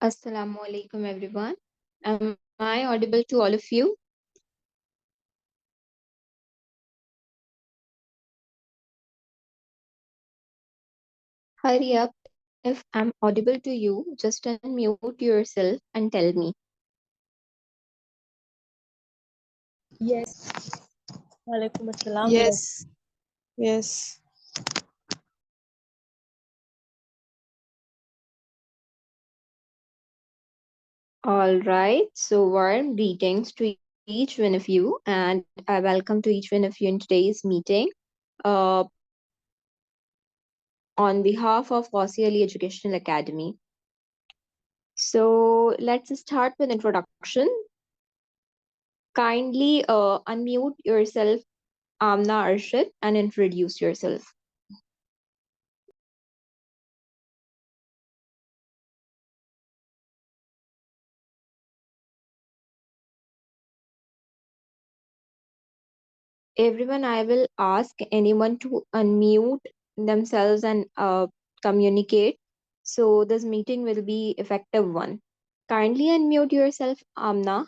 Assalamu alaikum, everyone. Am I audible to all of you? Hurry up. If I'm audible to you, just unmute yourself and tell me. Yes. Walaikum assalam. Yes. Yes. All right. So, warm greetings to each one of you, and I welcome to each one of you in today's meeting. Uh, on behalf of Ghazi Ali Educational Academy. So, let's start with introduction. Kindly unmute yourself, Amna Arshid, and introduce yourself. Everyone, I will ask anyone to unmute themselves and communicate. So this meeting will be effective one. Kindly unmute yourself, Amna.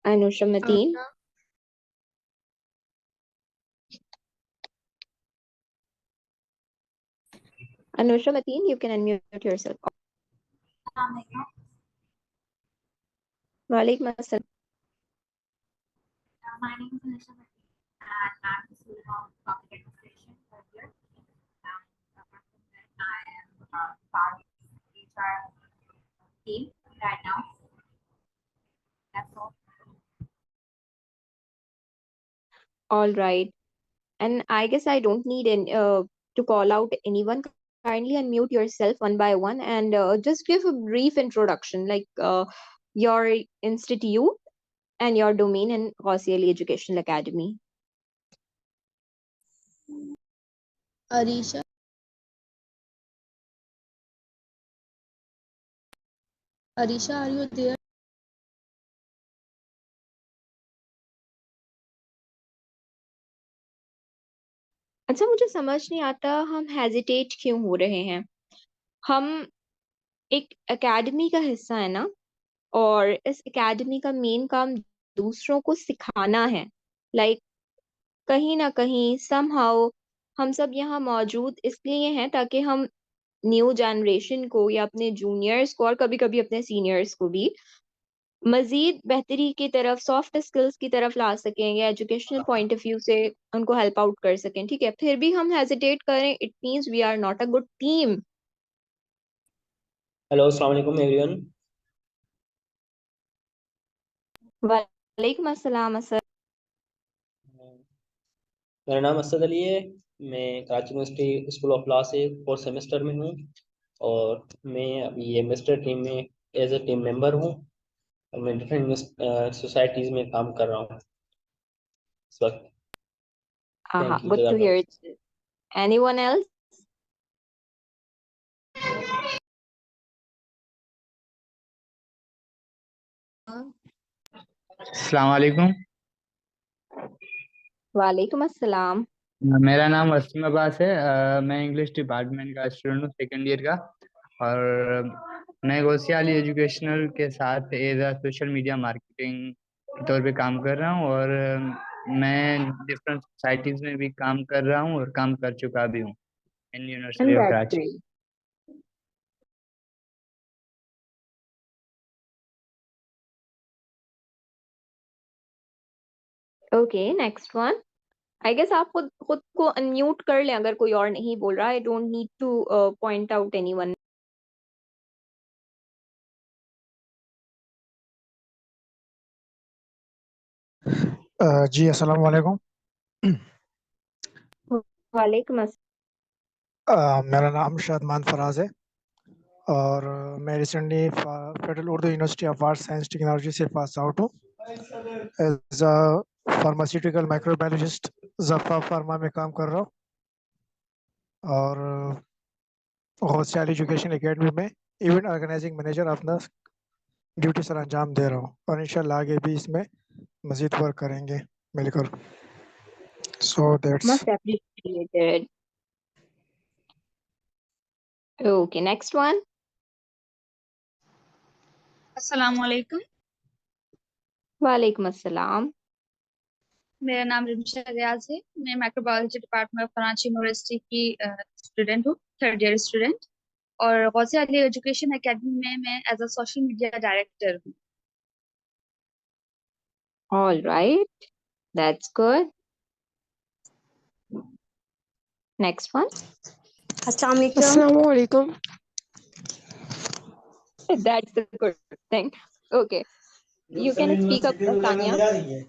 Anusha Mateen. Anusha Mateen, you can unmute yourself. Walaikum assalam. My name is Anisha Bhatt, and I'm the student of public administration here. And apart from that, I am part of the HR team right now. That's all. All right. And I guess I don't need to call out anyone. Kindly unmute yourself one by one and just give a brief introduction, like your institute and your domain in Ghazi Ali Educational Academy. Arisha. Arisha, are you there? अच्छा, मुझे समझ नहीं आता हम hesitate क्यों हो रहे हैं। हम एक एकेडमी का हिस्सा है ना, और इस एकेडमी का मेन काम दूसरों को सिखाना है। लाइक कहीं ना कहीं समहाउ हम सब यहाँ मौजूद इसलिए हैं ताकि हम न्यू जनरेशन को या अपने जूनियर्स को और कभी कभी अपने सीनियर्स को भी मजीद बेहतरी की तरफ, सॉफ्ट स्किल्स की तरफ ला सकें या एजुकेशनल पॉइंट ऑफ व्यू से उनको हेल्प आउट कर सकें। ठीक है, फिर भी हम हेजिटेट करें, it means we are not a good team. Hello, अस्सलाम वालेकुम एवरीवन। वालेकुम अस्सलाम असद। मेरा नाम असद अली है। मैं Karachi university school of law से 4th सेमेस्टर में हूँ और मैं अभी एम्बेसडर टीम में एज ए टीम मेंबर हूँ और मैं डिफरेंट सोसाइटीज़ में काम कर रहा हूँ इस वक्त। आहा, thank you. Good to hear it. Anyone else? अस्सलाम वालेकुम। वालेकुम अस्सलाम। मेरा नाम वसीम अब्बास है। मैं इंग्लिश डिपार्टमेंट का स्टूडेंट हूँ, सेकेंड ईयर का। और मैं गौसिया अली एजुकेशनल के साथ as a social media marketing के तौर पे काम कर रहा हूँ और मैं डिफरेंट सोसाइटीज़ में भी काम कर रहा हूँ और काम कर चुका भी हूँ in university and of that's Karachi. Great. Okay, next one. I guess आप खुद खुद को अनम्यूट कर लें अगर कोई और नहीं बोल रहा। I don't need to point out anyone. जी अस्सलाम वालेकुम। वालेकुम अस्सलाम। मेरा नाम शादमान फराज है और मैं recently federal Urdu university of arts science technology से पास आउट हूँ as a pharmaceutical microbiologist. Jafa pharma में काम कर रहा हूँ और गौसिया अली एजुकेशन एकेडमी में इवेंट ऑर्गेनाइजिंग मैनेजर अपना ड्यूटी सर अंजाम दे रहा हूँ और इंशाल्लाह आगे भी इसमें मजीद वर्क करेंगे मिलकर. So that's Must appreciated. Okay, next one. अस्सलाम वालेकुम। वालेकुम अस्सलाम. मेरा नाम रिमशा रियाज है। मैं microbiology department of Karachi university की स्टूडेंट हूँ, थर्ड ईयर स्टूडेंट। और गौसिया अली एजुकेशन एकेडमी में मैं as a social media director हूँ। All right, that's good. Next one. Assalamu alaikum. Assalamu alaikum. That's the good thing. Okay, you can speak up, Tanya.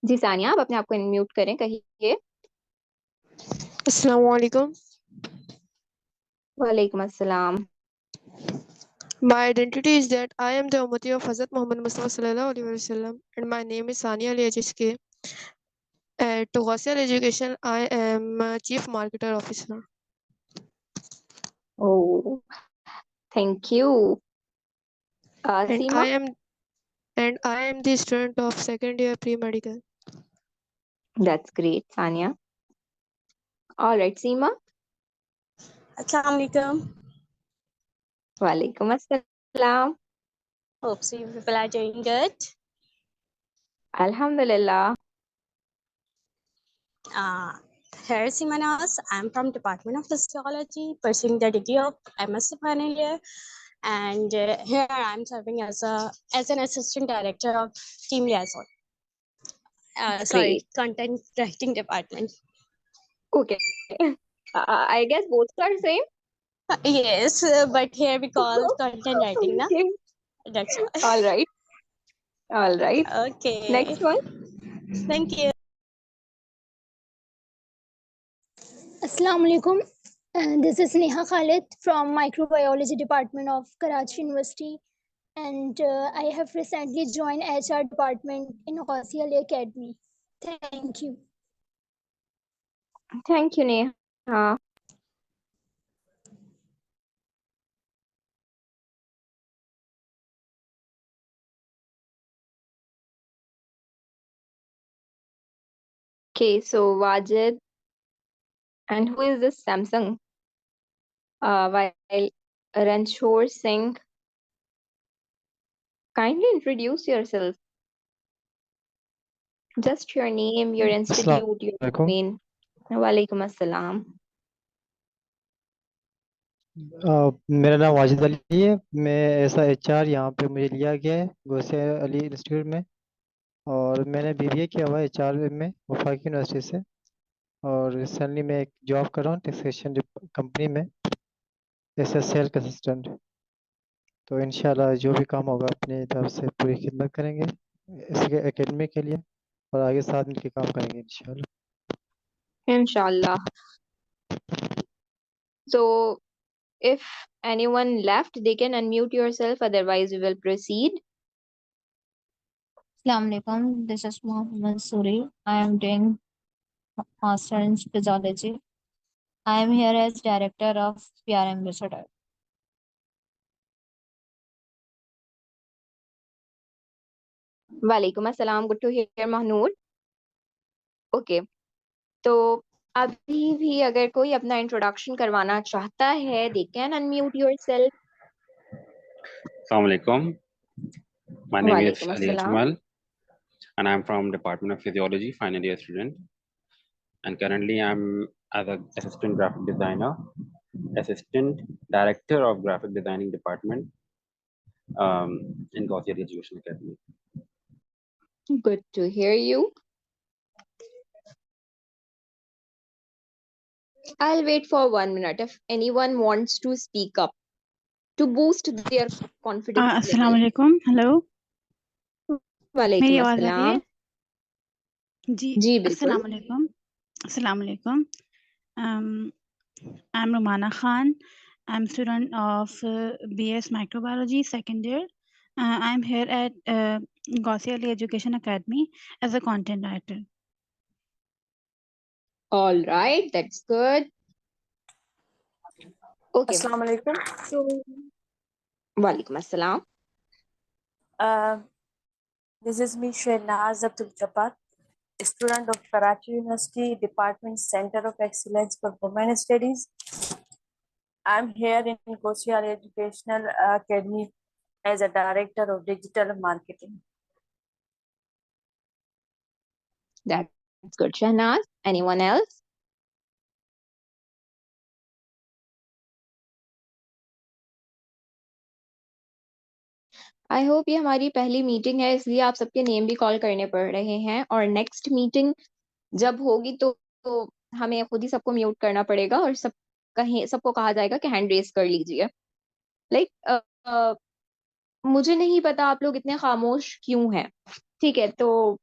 जी सानिया, आप अपने आप को unmute करें, कहिए। Assalamu alaikum. वालेकुम अस्सलाम. My identity is that I am the Ummati of Hazrat Muhammad Mustafa Sallallahu Alaihi Wasallam, and my name is Sania Ali HSK. At Gausial Education, I am Chief Marketer Officer. Oh, thank you. And Seema? I am the student of second year pre-medical. That's great, Sania. All right, Seema. Assalamu alaikum. वालेकुम अस्सलाम. Hope so you people are doing good. Alhamdulillah. Here is Simanas. I'm from Department of Physiology, pursuing the degree of MSc final year, and here I'm serving as an assistant director of team liaison. Sorry, Great. content writing department. Okay. I guess both are same. Yes, but here we call content writing, na? Okay. That's All right. All right. okay. Next one. Thank you. Assalamu alaikum. This is Neha Khalid from Microbiology Department of Karachi University, and I have recently joined HR department in Gausiya Ali Academy. Thank you. Thank you, Neha. Okay, so Wajid, and who is this Samsung? While Ranchor Singh, kindly introduce yourself. Just your name, your institute, your domain. Walaikum assalam. मेरा नाम वाजिद अली है। मैं ऐसा HR यहाँ पे मुझे लिया गया है गौसिया अली इंस्टीट्यूट में, और मैंने बीबीए किया हुआ है एचआर में वफाकी यूनिवर्सिटी से, और रिसेंटली मैं एक जॉब कर रहा हूँ टैक्सेशन कंपनी में एज ए सेल्स असिस्टेंट। तो इंशाल्लाह जो भी काम होगा अपनी तरफ से पूरी खिदमत करेंगे इसके एकेडमी के लिए, और आगे साथ मिलकर काम करेंगे इंशाल्लाह। Inshallah. So, if anyone left, they can unmute yourself. Otherwise, we will proceed. Assalamu alaikum. This is Muhammad Suri. I am doing master in physiology. I am here as director of PR ambassador. Walaikum assalam. Good to hear, Mahnoor. Okay. तो अभी भी अगर कोई अपना introduction करवाना चाहता है, they can unmute yourself. Assalamu alaikum. My name is Walaikum Ali assalam. Ajmal, and I'm from Department of Physiology, final year student. And currently I'm as an assistant graphic designer, assistant director of graphic designing department in Gaussian Education Academy. Good to hear you. I'll wait for 1 minute if anyone wants to speak up to boost their confidence. अस्सलाम वालेकुम। Hello, वालेकुम मेरी आवाज आ रही है? अस्सलाम. जी जी बिल्कुल. अस्सलाम वालेकुम। अस्सलाम वालेकुम। I'm Rumana Khan. I'm student of BS Microbiology second year. I'm here at Gaussiya Ali Education Academy as a content writer. All right, that's good. Okay अस्सलाम वालेकुम। तो वालेकुम अस्सलाम। This is me, Shehnaz Abdul Jabbar, student of Karachi University Department Center of Excellence for Women Studies. I'm here in Ghosia Educational Academy as a Director of Digital Marketing. That's good, Shahnaz. Anyone else? I hope ये हमारी पहली meeting है, इसलिए आप सबके name भी call करने पड़ रहे हैं, और नेक्स्ट मीटिंग जब होगी तो हमें खुद ही सबको म्यूट करना पड़ेगा और सबको कहा जाएगा कि हैंड रेस कर लीजिए। लाइक मुझे नहीं पता आप लोग इतने खामोश क्यों हैं। ठीक है, तो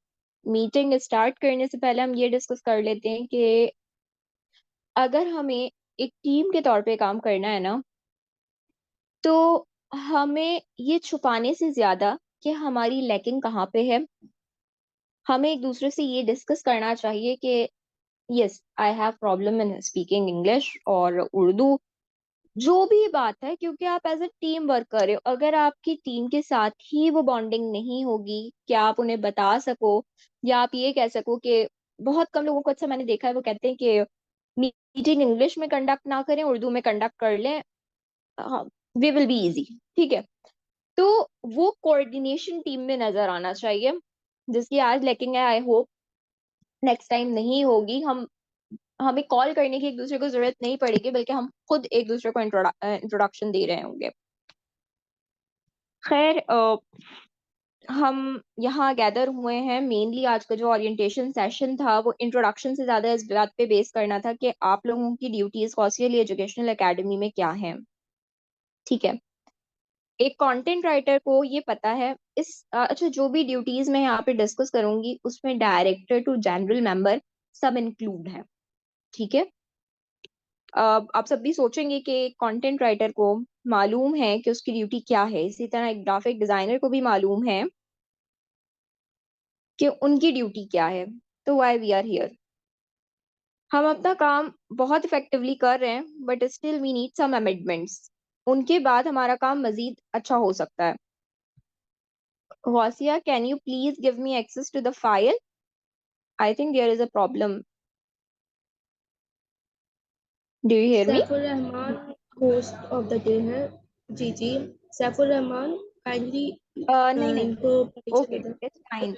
मीटिंग स्टार्ट करने से पहले हम ये डिस्कस कर लेते हैं कि अगर हमें एक टीम के तौर पे काम करना है ना, तो हमें ये छुपाने से ज्यादा कि हमारी लैकिंग कहाँ पे है, हमें एक दूसरे से ये डिस्कस करना चाहिए कि yes I have problem in speaking English और उर्दू, जो भी बात है, क्योंकि आप एज अ टीम वर्क कर रहे हो। अगर आपकी टीम के साथ ही वो बॉन्डिंग नहीं होगी कि आप उन्हें बता सको, या आप ये कह सको कि बहुत कम लोगों को अच्छा मैंने देखा है वो कहते हैं कि मीटिंग इंग्लिश में कंडक्ट ना करें, उर्दू में कंडक्ट कर लें, वी विल बी इजी। ठीक है, तो वो कोऑर्डिनेशन टीम में नजर आना चाहिए, जिसकी आज लैकिंग है। आई होप नेक्स्ट टाइम नहीं होगी। हमें कॉल करने की एक दूसरे को जरूरत नहीं पड़ेगी, बल्कि हम खुद एक दूसरे को इंट्रोडक्शन दे रहे होंगे। खैर, हम यहाँ गैदर हुए हैं मेनली, आज का जो ओरिएंटेशन सेशन था वो इंट्रोडक्शन से ज्यादा इस बात पे बेस करना था कि आप लोगों की duties Gausia Ali educational academy में क्या है। ठीक है, एक कंटेंट राइटर को ये पता है अच्छा, जो भी ड्यूटीज मैं यहाँ पे डिस्कस करूंगी उसमें डायरेक्टर टू जनरल मेंबर सब इंक्लूड है। ठीक है, आप सब भी सोचेंगे कि कंटेंट राइटर को मालूम है कि उसकी ड्यूटी क्या है, इसी तरह एक ग्राफिक डिजाइनर को भी मालूम है कि उनकी ड्यूटी क्या है। तो व्हाई वी आर हियर, हम अपना काम बहुत इफेक्टिवली कर रहे हैं, but still we need some amendments. उनके बाद हमारा काम मजीद अच्छा हो सकता है। Wasia, can you please give me access to the file? I think there is a problem. Do you hear me? Saifur Rahman host of the day है। जी सैफुर रहमान काइंडली नहीं इनको परिचय okay, दे दें। it's fine.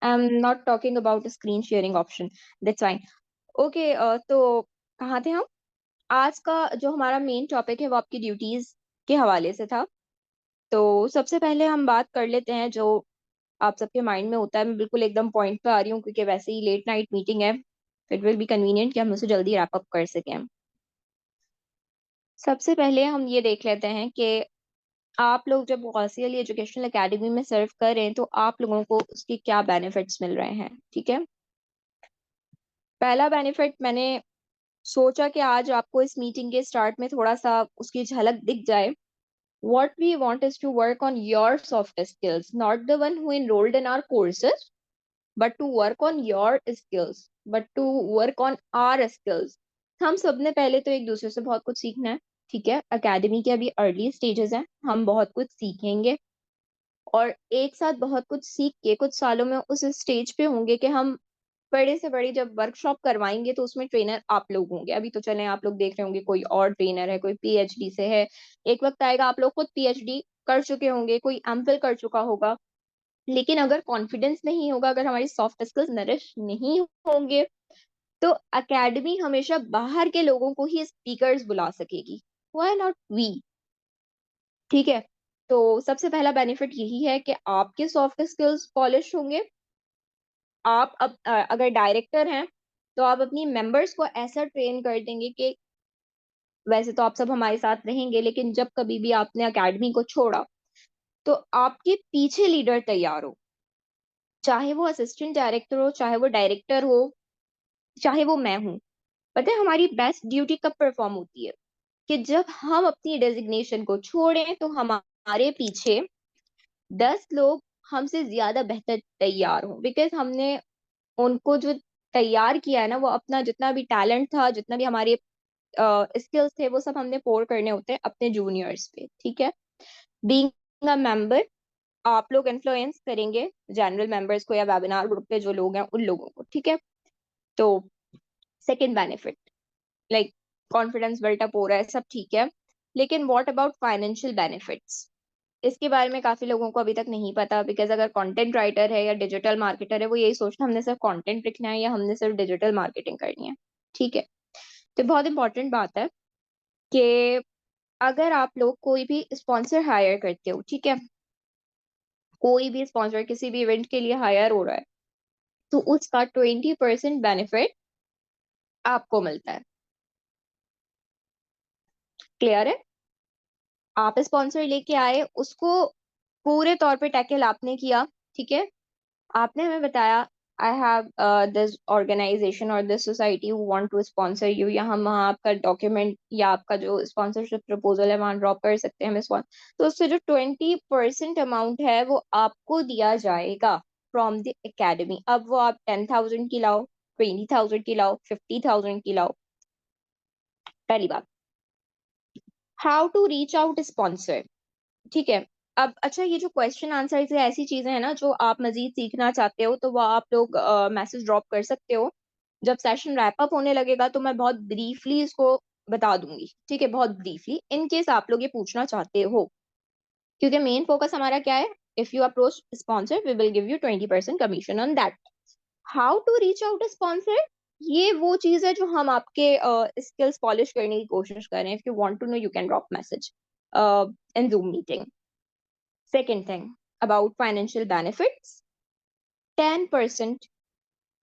I'm not talking about the screen sharing option. That's fine. Okay, तो कहाँ थे हम? आज का जो हमारा मेन टॉपिक है वो आपकी ड्यूटीज के हवाले से था। तो सबसे पहले हम बात कर लेते हैं जो आप सबके माइंड में होता है। मैं बिल्कुल एकदम पॉइंट पे आ रही हूँ क्योंकि वैसे ही लेट नाइट मीटिंग है, इट विल बी कन्वीनियंट कि हम उसे जल्दी रैप अप कर सकें। सबसे पहले हम ये देख लेते हैं कि आप लोग जब गौसिया अली एजुकेशनल एकेडमी में सर्व कर रहे हैं तो आप लोगों को उसके क्या बेनिफिट्स मिल रहे हैं। ठीक है, पहला बेनिफिट मैंने सोचा कि आज आपको इस मीटिंग के स्टार्ट में थोड़ा सा उसकी झलक दिख जाए। What we want is to work on your soft skills, not the one who enrolled in our courses, but to work on your skills, but to work on our skills. हम सब ने पहले तो एक दूसरे से बहुत कुछ सीखना है। ठीक है, एकेडमी के अभी अर्ली स्टेजेस हैं, हम बहुत कुछ सीखेंगे और एक साथ बहुत कुछ सीख के कुछ सालों में उस स्टेज पे होंगे कि हम बड़े से बड़ी जब वर्कशॉप करवाएंगे तो उसमें ट्रेनर आप लोग होंगे। अभी तो चले आप लोग देख रहे होंगे कोई और ट्रेनर है, कोई पीएचडी से है, एक वक्त आएगा आप लोग खुद पीएचडी कर चुके होंगे, कोई एमफिल कर चुका होगा। लेकिन अगर कॉन्फिडेंस नहीं होगा, अगर हमारी सॉफ्ट स्किल्स नरिश नहीं होंगे, तो एकेडमी हमेशा बाहर के लोगों को ही स्पीकर्स बुला सकेगी, व्हाई नॉट वी। ठीक है, तो सबसे पहला बेनिफिट यही है कि आपके सॉफ्ट स्किल्स पॉलिश होंगे। आप अब अगर डायरेक्टर हैं तो आप अपनी मेंबर्स को ऐसा ट्रेन कर देंगे कि वैसे तो आप सब हमारे साथ रहेंगे, लेकिन जब कभी भी आपने एकेडमी को छोड़ा तो आपके पीछे लीडर तैयार हो, चाहे वो असिस्टेंट डायरेक्टर हो, चाहे वो डायरेक्टर हो, चाहे वो मैं हूं। पता है हमारी बेस्ट ड्यूटी कब परफॉर्म होती है? कि जब हम अपनी डेजिग्नेशन को छोड़ें तो हमारे पीछे 10 लोग हमसे ज्यादा बेहतर तैयार हों, बिकॉज हमने उनको जो तैयार किया है ना, वो अपना जितना भी टैलेंट था, जितना भी हमारे स्किल्स थे वो सब हमने पोर करने होते हैं अपने जूनियर्स पे, ठीक है। बीइंग अ मेंबर, आप लोग इन्फ्लुएंस करेंगे जनरल मेंबर्स को या वेबिनार ग्रुप पे जो लोग हैं उन लोगों को, ठीक है। तो second benefit, like confidence built up हो रहा है, सब ठीक है, लेकिन व्हाट अबाउट फाइनेंशियल बेनिफिट्स? इसके बारे में काफी लोगों को अभी तक नहीं पता, बिकॉज अगर कंटेंट राइटर है या डिजिटल मार्केटर है वो यही सोचता है हमने सिर्फ कंटेंट लिखना है या हमने सिर्फ डिजिटल मार्केटिंग करनी है, ठीक है। तो बहुत इंपॉर्टेंट बात है कि अगर आप लोग कोई भी स्पॉन्सर हायर करते हो, ठीक है, कोई भी स्पॉन्सर किसी भी इवेंट के लिए हायर हो रहा है तो उसका 20% बेनिफिट आपको मिलता है। क्लियर है? आप स्पॉन्सर लेके आए, उसको पूरे तौर पे टैकल आपने किया, ठीक है। आपने हमें बताया आई हैव दिस ऑर्गेनाइजेशन और this society who want to sponsor you, या हम वहाँ आपका डॉक्यूमेंट या आपका जो स्पॉन्सरशिप प्रपोजल है वहाँ ड्रॉप कर सकते हैं हम तो उससे जो 20% अमाउंट है वो आपको दिया जाएगा फ्रॉम द एकेडमी। अब वो आप 10,000 की लाओ, 20,000 की लाओ, 50,000 की लाओ। पहली बात, how to reach out sponsor, ठीक है। अब अच्छा, ये जो क्वेश्चन आंसर से ऐसी चीजें हैं ना जो आप मजीद सीखना चाहते हो तो वो आप लोग मैसेज ड्रॉप कर सकते हो। जब सेशन रैप अप होने लगेगा तो मैं बहुत ब्रीफली इसको बता दूंगी, ठीक है, बहुत ब्रीफली, इन केस आप लोग ये पूछना चाहते हो, क्योंकि मेन फोकस हमारा क्या है, if you approach sponsor we will give you 20% commission on that. How to reach out a sponsor, ये वो चीज है जो हम आपके स्किल्स पॉलिश करने की कोशिश कर रहे हैं। If you want to know you can drop message in Zoom meeting. Second thing about financial benefits, 10%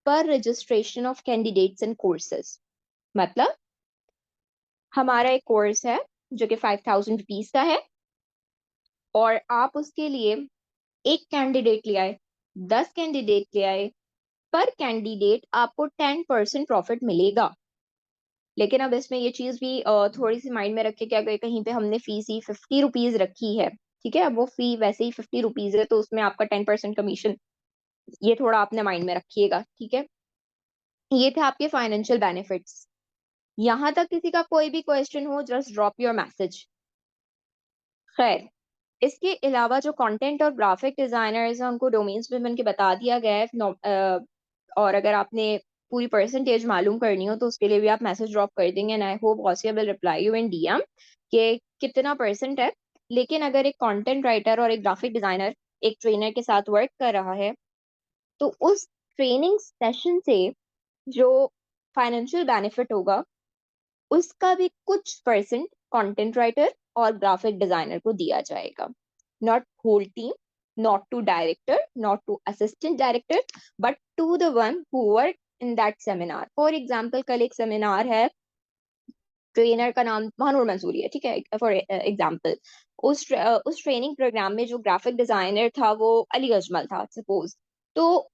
per registration of candidates and courses। मतलब हमारा एक कोर्स है जो कि 5,000 रुपीज का है और आप उसके लिए एक कैंडिडेट ले आए, 10 कैंडिडेट ले आए, पर कैंडिडेट आपको 10% प्रॉफिट मिलेगा। लेकिन अब इसमें ये चीज भी थोड़ी सी माइंड में रखे कि अगर कहीं पे हमने फीस ही 50 रुपीज रखी है, ठीक है, अब वो फी वैसे ही 50 रुपीज है तो उसमें आपका 10% कमीशन, ये थोड़ा आपने माइंड में रखिएगा, ठीक है। ये थे आपके फाइनेंशियल बेनिफिट्स। यहां तक किसी का कोई भी क्वेश्चन हो जस्ट ड्रॉप योर मैसेज। खैर, इसके अलावा जो कंटेंट और ग्राफिक डिजाइनर्स हैं उनको डोमेन्स में बन के बता दिया गया है और अगर आपने पूरी परसेंटेज मालूम करनी हो तो उसके लिए भी आप मैसेज ड्रॉप कर देंगे and I hope Gausia will reply you in DM कि कितना परसेंट है। लेकिन अगर एक कंटेंट राइटर और एक ग्राफिक डिजाइनर एक ट्रेनर के साथ वर्क कर रहा है तो उस ट्रेनिंग सेशन से जो फाइनेंशियल बेनिफिट होगा उसका भी कुछ परसेंट कंटेंट राइटर और ग्राफिक डिजाइनर को दिया जाएगा। Not whole team, not to director, not to assistant director, but to the one who work in that seminar. For example, कल एक सेमिनार है, ट्रेनर का नाम महानूर मंसूरी है, ठीक है, फॉर एग्जाम्पल। उस ट्रेनिंग प्रोग्राम में जो ग्राफिक डिजाइनर था वो अली अजमल था सपोज, तो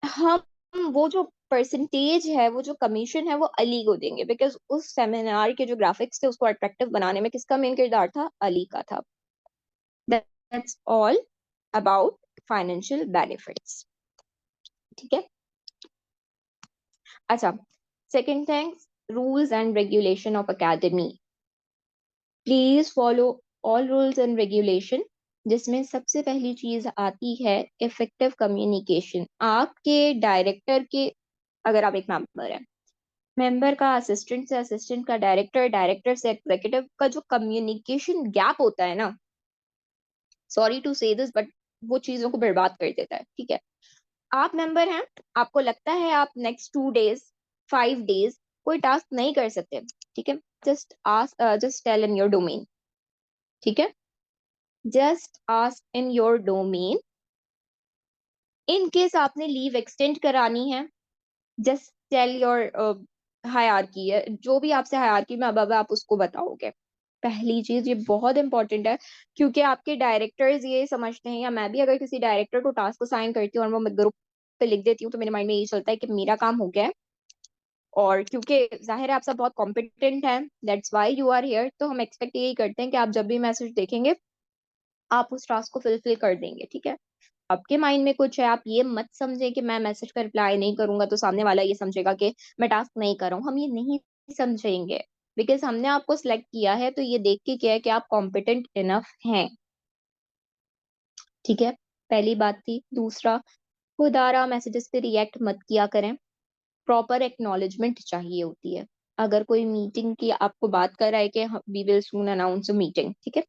हम वो जो परसेंटेज है, वो जो कमीशन है वो अली को देंगे, बिकॉज उस सेमिनार के जो ग्राफिक्स थे उसको अट्रैक्टिव बनाने में किसका मेन किरदार था? अली का था। That's all about financial benefits, ठीक है। अच्छा, second thing, rules and regulation of academy. Please follow all rules and regulation, जिसमें सबसे पहली चीज आती है इफेक्टिव कम्युनिकेशन। आपके डायरेक्टर के, अगर आप एक मेंबर है, मेंबर का असिस्टेंट से असिस्टेंट का डायरेक्टर, डायरेक्टर से एग्जीक्यूटिव का जो कम्युनिकेशन गैप होता है ना, सॉरी टू से दिस बट वो चीजों को बर्बाद कर देता है, ठीक है। आप मेंबर हैं, आपको लगता है आप नेक्स्ट 2 days 5 days कोई टास्क नहीं कर सकते, ठीक है, just ask, just tell in your domain, ठीक है, just ask in your domain. In case आपने लीव एक्सटेंड करानी है, जस्ट टेल योर हायरार्की है, जो भी आपसे हायरार्की में अब आप उसको बताओगे। पहली चीज ये बहुत इंपॉर्टेंट है, क्योंकि आपके डायरेक्टर्स ये समझते हैं, या मैं भी अगर किसी डायरेक्टर को टास्क असाइन करती हूँ और वो ग्रुप पे लिख देती हूँ तो मेरे माइंड में यही चलता है कि मेरा काम हो गया है, और क्योंकि जाहिर है आप सब बहुत कॉम्पिटेंट हैं, that's why you are here, तो हम एक्सपेक्ट यही करते हैं कि आप जब भी मैसेज देखेंगे आप उस टास्क को फुलफिल कर देंगे, ठीक है। आपके माइंड में कुछ है, आप ये मत समझे कि मैं मैसेज का रिप्लाई नहीं करूंगा तो सामने वाला ये समझेगा कि मैं टास्क नहीं कर रहा हूँ, हम ये नहीं समझेंगे, बिकॉज हमने आपको सिलेक्ट किया है तो ये देख के किया है कि आप कॉम्पिटेंट इनफ हैं। ठीक है, पहली बात थी। दूसरा, खुदारा मैसेजेस पे रिएक्ट मत किया करें, प्रॉपर एक्नॉलेजमेंट चाहिए होती है। अगर कोई मीटिंग की आपको बात कर रहा है कि we will soon announce a meeting, ठीक है,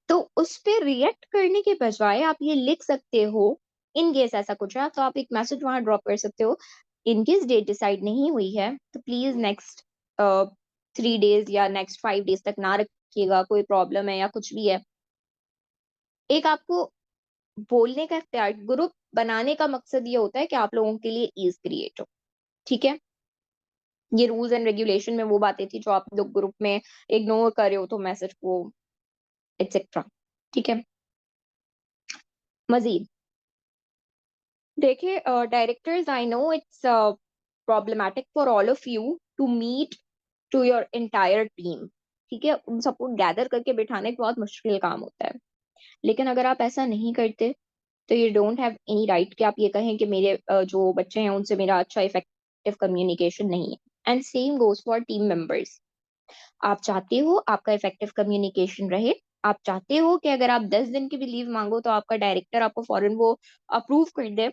तो उस पे रिएक्ट करने के बजाय आप ये लिख सकते हो, इन केस ऐसा कुछ है तो आप एक मैसेज वहां ड्रॉप कर सकते हो, इन केस डेट डिसाइड नहीं हुई है तो प्लीज नेक्स्ट 3 डेज या नेक्स्ट 5 डेज तक ना रखिएगा, कोई प्रॉब्लम है या कुछ भी है। एक आपको बोलने का इख्तियार, ग्रुप बनाने का मकसद ये होता है कि आप लोगों के लिए ईज क्रिएट हो। ठीक है, ये रूल्स एंड रेगुलेशन में वो बातें थी जो आप लोग ग्रुप में इग्नोर कर रहे हो तो मैसेज को एक्सेट्रा। ठीक है, मजीद देखिए directors, I know it's problematic for all of you to meet to your entire team. ठीक है, उन सबको गैदर करके बिठाने का बहुत मुश्किल काम होता है, लेकिन अगर आप ऐसा नहीं करते तो you don't have any right कि आप ये कहें कि मेरे जो बच्चे हैं उनसे मेरा अच्छा इफेक्टिव कम्युनिकेशन नहीं है। And same goes for team members. आप चाहते हो आपका इफेक्टिव कम्युनिकेशन रहे, आप चाहते हो कि अगर आप 10 दिन की भी लीव मांगो तो आपका डायरेक्टर आपको फौरन वो अप्रूव कर दे,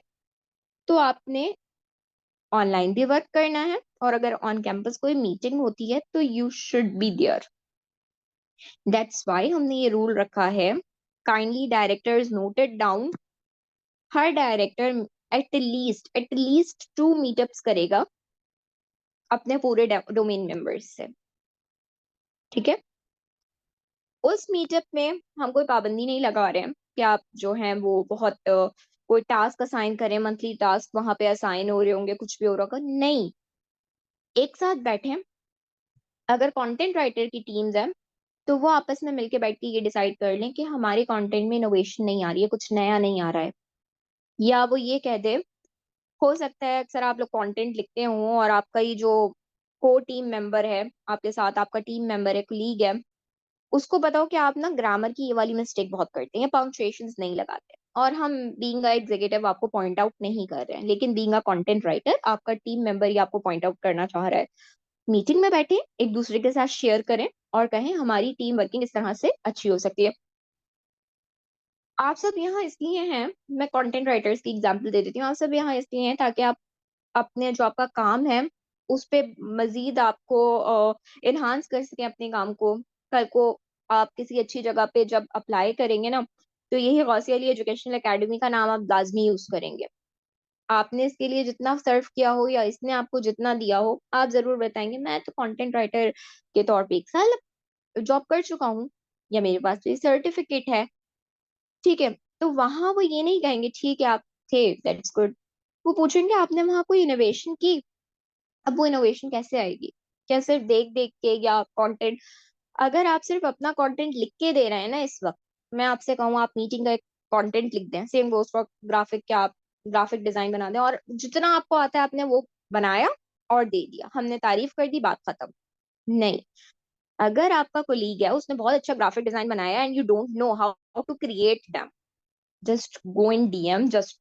तो आपने ऑनलाइन भी वर्क करना है और अगर ऑन कैंपस कोई मीटिंग होती है तो you should be there. That's why हमने ये रूल रखा है। Kindly directors note it down. हर डायरेक्टर एट लीस्ट 2 मीटअप्स करेगा अपने पूरे डोमेन मेंबर्स से। ठीक है, उस मीटअप में हम कोई पाबंदी नहीं लगा रहे हैं कि आप जो हैं वो बहुत कोई टास्क असाइन करें, मंथली टास्क वहां पे असाइन हो रहे होंगे, कुछ भी हो रहा होगा, नहीं। एक साथ बैठे, अगर कंटेंट राइटर की टीम्स हैं तो वो आपस में मिलके बैठ के ये डिसाइड कर लें कि हमारे कंटेंट में इनोवेशन नहीं आ रही है, कुछ नया नहीं आ रहा है। या वो ये कह दे, हो सकता है अक्सर आप लोग कंटेंट लिखते हो और आपका ही जो को टीम मेंबर है आपके साथ, आपका टीम मेंबर है, कोलीग है, उसको बताओ कि आप ना ग्रामर की ये वाली मिस्टेक बहुत करते हैं, पंक्चुएशंस नहीं लगाते। और हम बीइंग अ एग्जीक्यूटिव आपको पॉइंट आउट नहीं कर रहे हैं, लेकिन बीइंग अ कंटेंट राइटर आपका टीम मेंबर ही आपको पॉइंट आउट करना चाह रहा है। मीटिंग में बैठे एक दूसरे के साथ शेयर करें और कहें हमारी टीम वर्किंग इस तरह से अच्छी हो सकती है। आप सब यहाँ इसलिए हैं, मैं कंटेंट राइटर्स की एग्जांपल दे देती हूँ, आप सब यहाँ इसलिए हैं ताकि आप अपने जो आपका काम है उस पे मजीद आपको इन्हांस कर सकें अपने काम को। कल को आप किसी अच्छी जगह पे जब अप्लाई करेंगे ना, तो यही गौसिया अली एजुकेशनल एकेडमी का नाम आप लाजमी यूज करेंगे। आपने इसके लिए जितना सर्व किया हो या इसने आपको जितना दिया हो, आप जरूर बताएंगे मैं तो कंटेंट राइटर के तौर पे 1 साल जॉब कर चुका हूँ या मेरे पास तो सर्टिफिकेट है। ठीक है, तो वहां वो ये नहीं कहेंगे ठीक है आप थे, दैट्स गुड। वो पूछेंगे आपने वहां कोई इनोवेशन की। अब वो इनोवेशन कैसे आएगी? क्या सिर्फ देख देख के या कंटेंट? अगर आप सिर्फ अपना कंटेंट लिख के दे रहे हैं ना इस वक्त, मैं आपसे कहूँ आप मीटिंग का एक कंटेंट लिख दें, सेम गोज फॉर ग्राफिक, क्या आप ग्राफिक डिजाइन बना दें और जितना आपको आता है आपने वो बनाया और दे दिया, हमने तारीफ कर दी, बात खत्म। नहीं, अगर आपका कोलीग है उसने बहुत अच्छा ग्राफिक डिजाइन बनाया and you don't know how to create them, just go in DM, just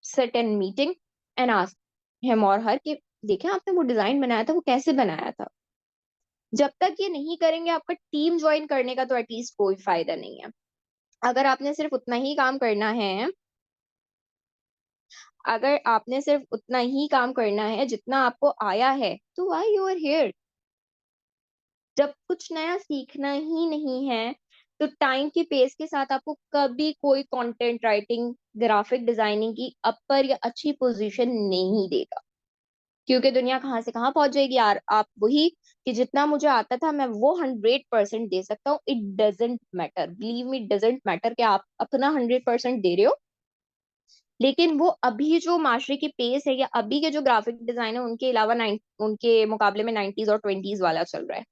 sit in meeting and ask him और हर कि देखें आपने वो डिजाइन बनाया था वो कैसे बनाया था। जब तक ये नहीं करेंगे आपका टीम ज्वाइन करने का तो एटलीस्ट कोई फायदा नहीं है। अगर आपने सिर्फ उतना ही काम करना है, अगर आपने सिर्फ उतना ही काम करना है जितना आपको आया है, तो व्हाई यू आर हियर? जब कुछ नया सीखना ही नहीं है तो टाइम के पेस के साथ आपको कभी कोई कंटेंट राइटिंग, ग्राफिक डिजाइनिंग की अपर या अच्छी पोजीशन नहीं देगा, क्योंकि दुनिया कहाँ से कहाँ पहुंच जाएगी यार। आप वही कि जितना मुझे आता था मैं वो 100% दे सकता हूँ, it doesn't matter, believe me, doesn't matter कि आप अपना 100% दे रहे हो, लेकिन वो अभी जो माशरे की पेस है या अभी के जो ग्राफिक डिजाइन है उनके अलावा उनके मुकाबले में 90s और 20s वाला चल रहा है।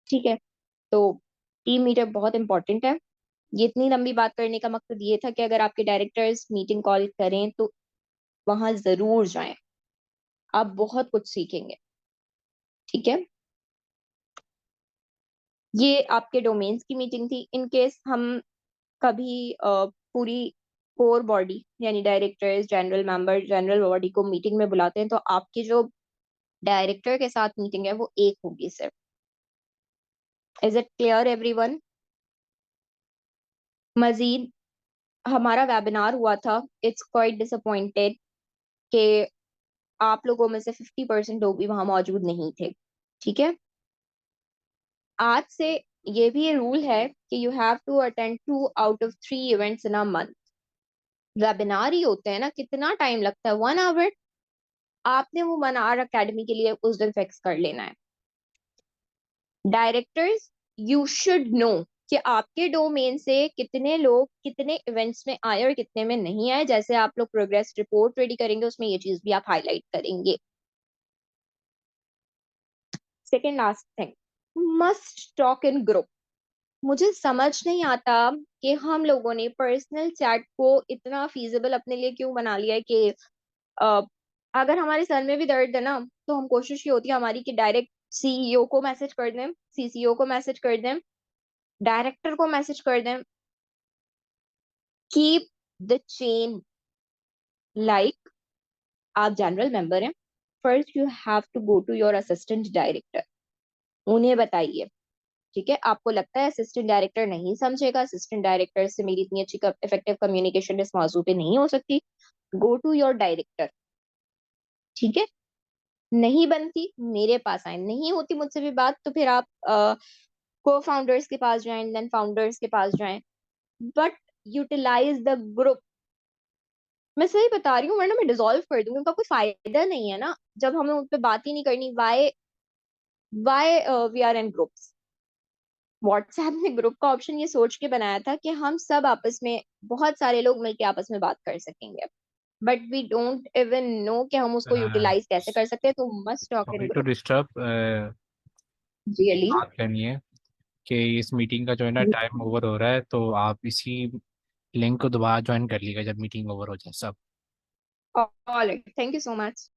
ठीक है, तो टीम मीटअप बहुत इंपॉर्टेंट है। ये इतनी लंबी बात करने का मकसद ये था कि अगर आपके डायरेक्टर्स मीटिंग कॉल करें तो वहां जरूर जाएं, आप बहुत कुछ सीखेंगे। ठीक है, ये आपके डोमेन्स की मीटिंग थी। इन केस हम कभी पूरी कोर बॉडी यानी directors, general member, general body को मीटिंग में बुलाते हैं तो आपके जो डायरेक्टर के साथ मीटिंग है वो एक होगी सिर्फ। Is it clear everyone? Majeed हमारा वेबिनार हुआ था, इट्स क्वाइट डिसअपॉइंटेड कि आप लोगों में से 50% लोग भी वहां मौजूद नहीं थे। ठीक है, आज से ये भी रूल है कि you have to attend 2 out of 3 events in a month. Webinar ही होते हैं ना, कितना टाइम लगता है, 1 आवर। आपने वो 1 आवर अकेडमी के लिए उस दिन फिक्स कर लेना है। डायरेक्टर्स, यू शुड नो कि आपके डोमेन से कितने लोग कितने इवेंट्स में आए और कितने में नहीं आए। जैसे आप लोग प्रोग्रेस रिपोर्ट रेडी करेंगे उसमें ये चीज भी आप हाईलाइट करेंगे। Second last thing, must talk इन ग्रुप। मुझे समझ नहीं आता कि हम लोगों ने पर्सनल चैट को इतना फीजिबल अपने लिए क्यों बना लिया है कि अ, अगर हमारे सर में भी दर्द है ना तो हम कोशिश ये होती है हमारी कि डायरेक्ट सीईओ को मैसेज कर दें, सीसीओ को मैसेज कर दें, डायरेक्टर को मैसेज कर दें। कीप द चेन लाइक, आप जनरल मेंबर हैं, first you have to go to your assistant director, उन्हें बताइए। ठीक है, आपको लगता है असिस्टेंट डायरेक्टर नहीं समझेगा, असिस्टेंट डायरेक्टर से मेरी इतनी अच्छी इफेक्टिव कम्युनिकेशन इस मौजू पे नहीं हो सकती, गो टू योर डायरेक्टर। ठीक है, नहीं बनती मेरे पास आए, नहीं होती मुझसे भी बात तो फिर आप को फाउंडर्स के पास जाएं, देन फाउंडर्स के पास जाएं, बट यूटिलाइज द ग्रुप। मैं सही बता रही हूँ, वरना मैं डिसॉल्व कर दूंगी, उनका कोई फायदा नहीं है ना जब हमें उन पे बात ही नहीं करनी। Why we are in groups. WhatsApp ने ग्रुप का ऑप्शन ये सोच के बनाया था कि हम सब आपस में, बहुत सारे लोग मिलके आपस में बात कर सकेंगे, but we don't even know कि हम उसको यूटिलाइज कैसे कर सकते हैं। तो must talk in sorry to group. Disturb. Really बात करनी है कि इस मीटिंग का जो है ना टाइम ओवर हो रहा है, तो आप इसी लिंक को दोबारा ज्वाइन कर लीजिएगा जब मीटिंग ओवर हो जाए सब। Alright, thank you so much.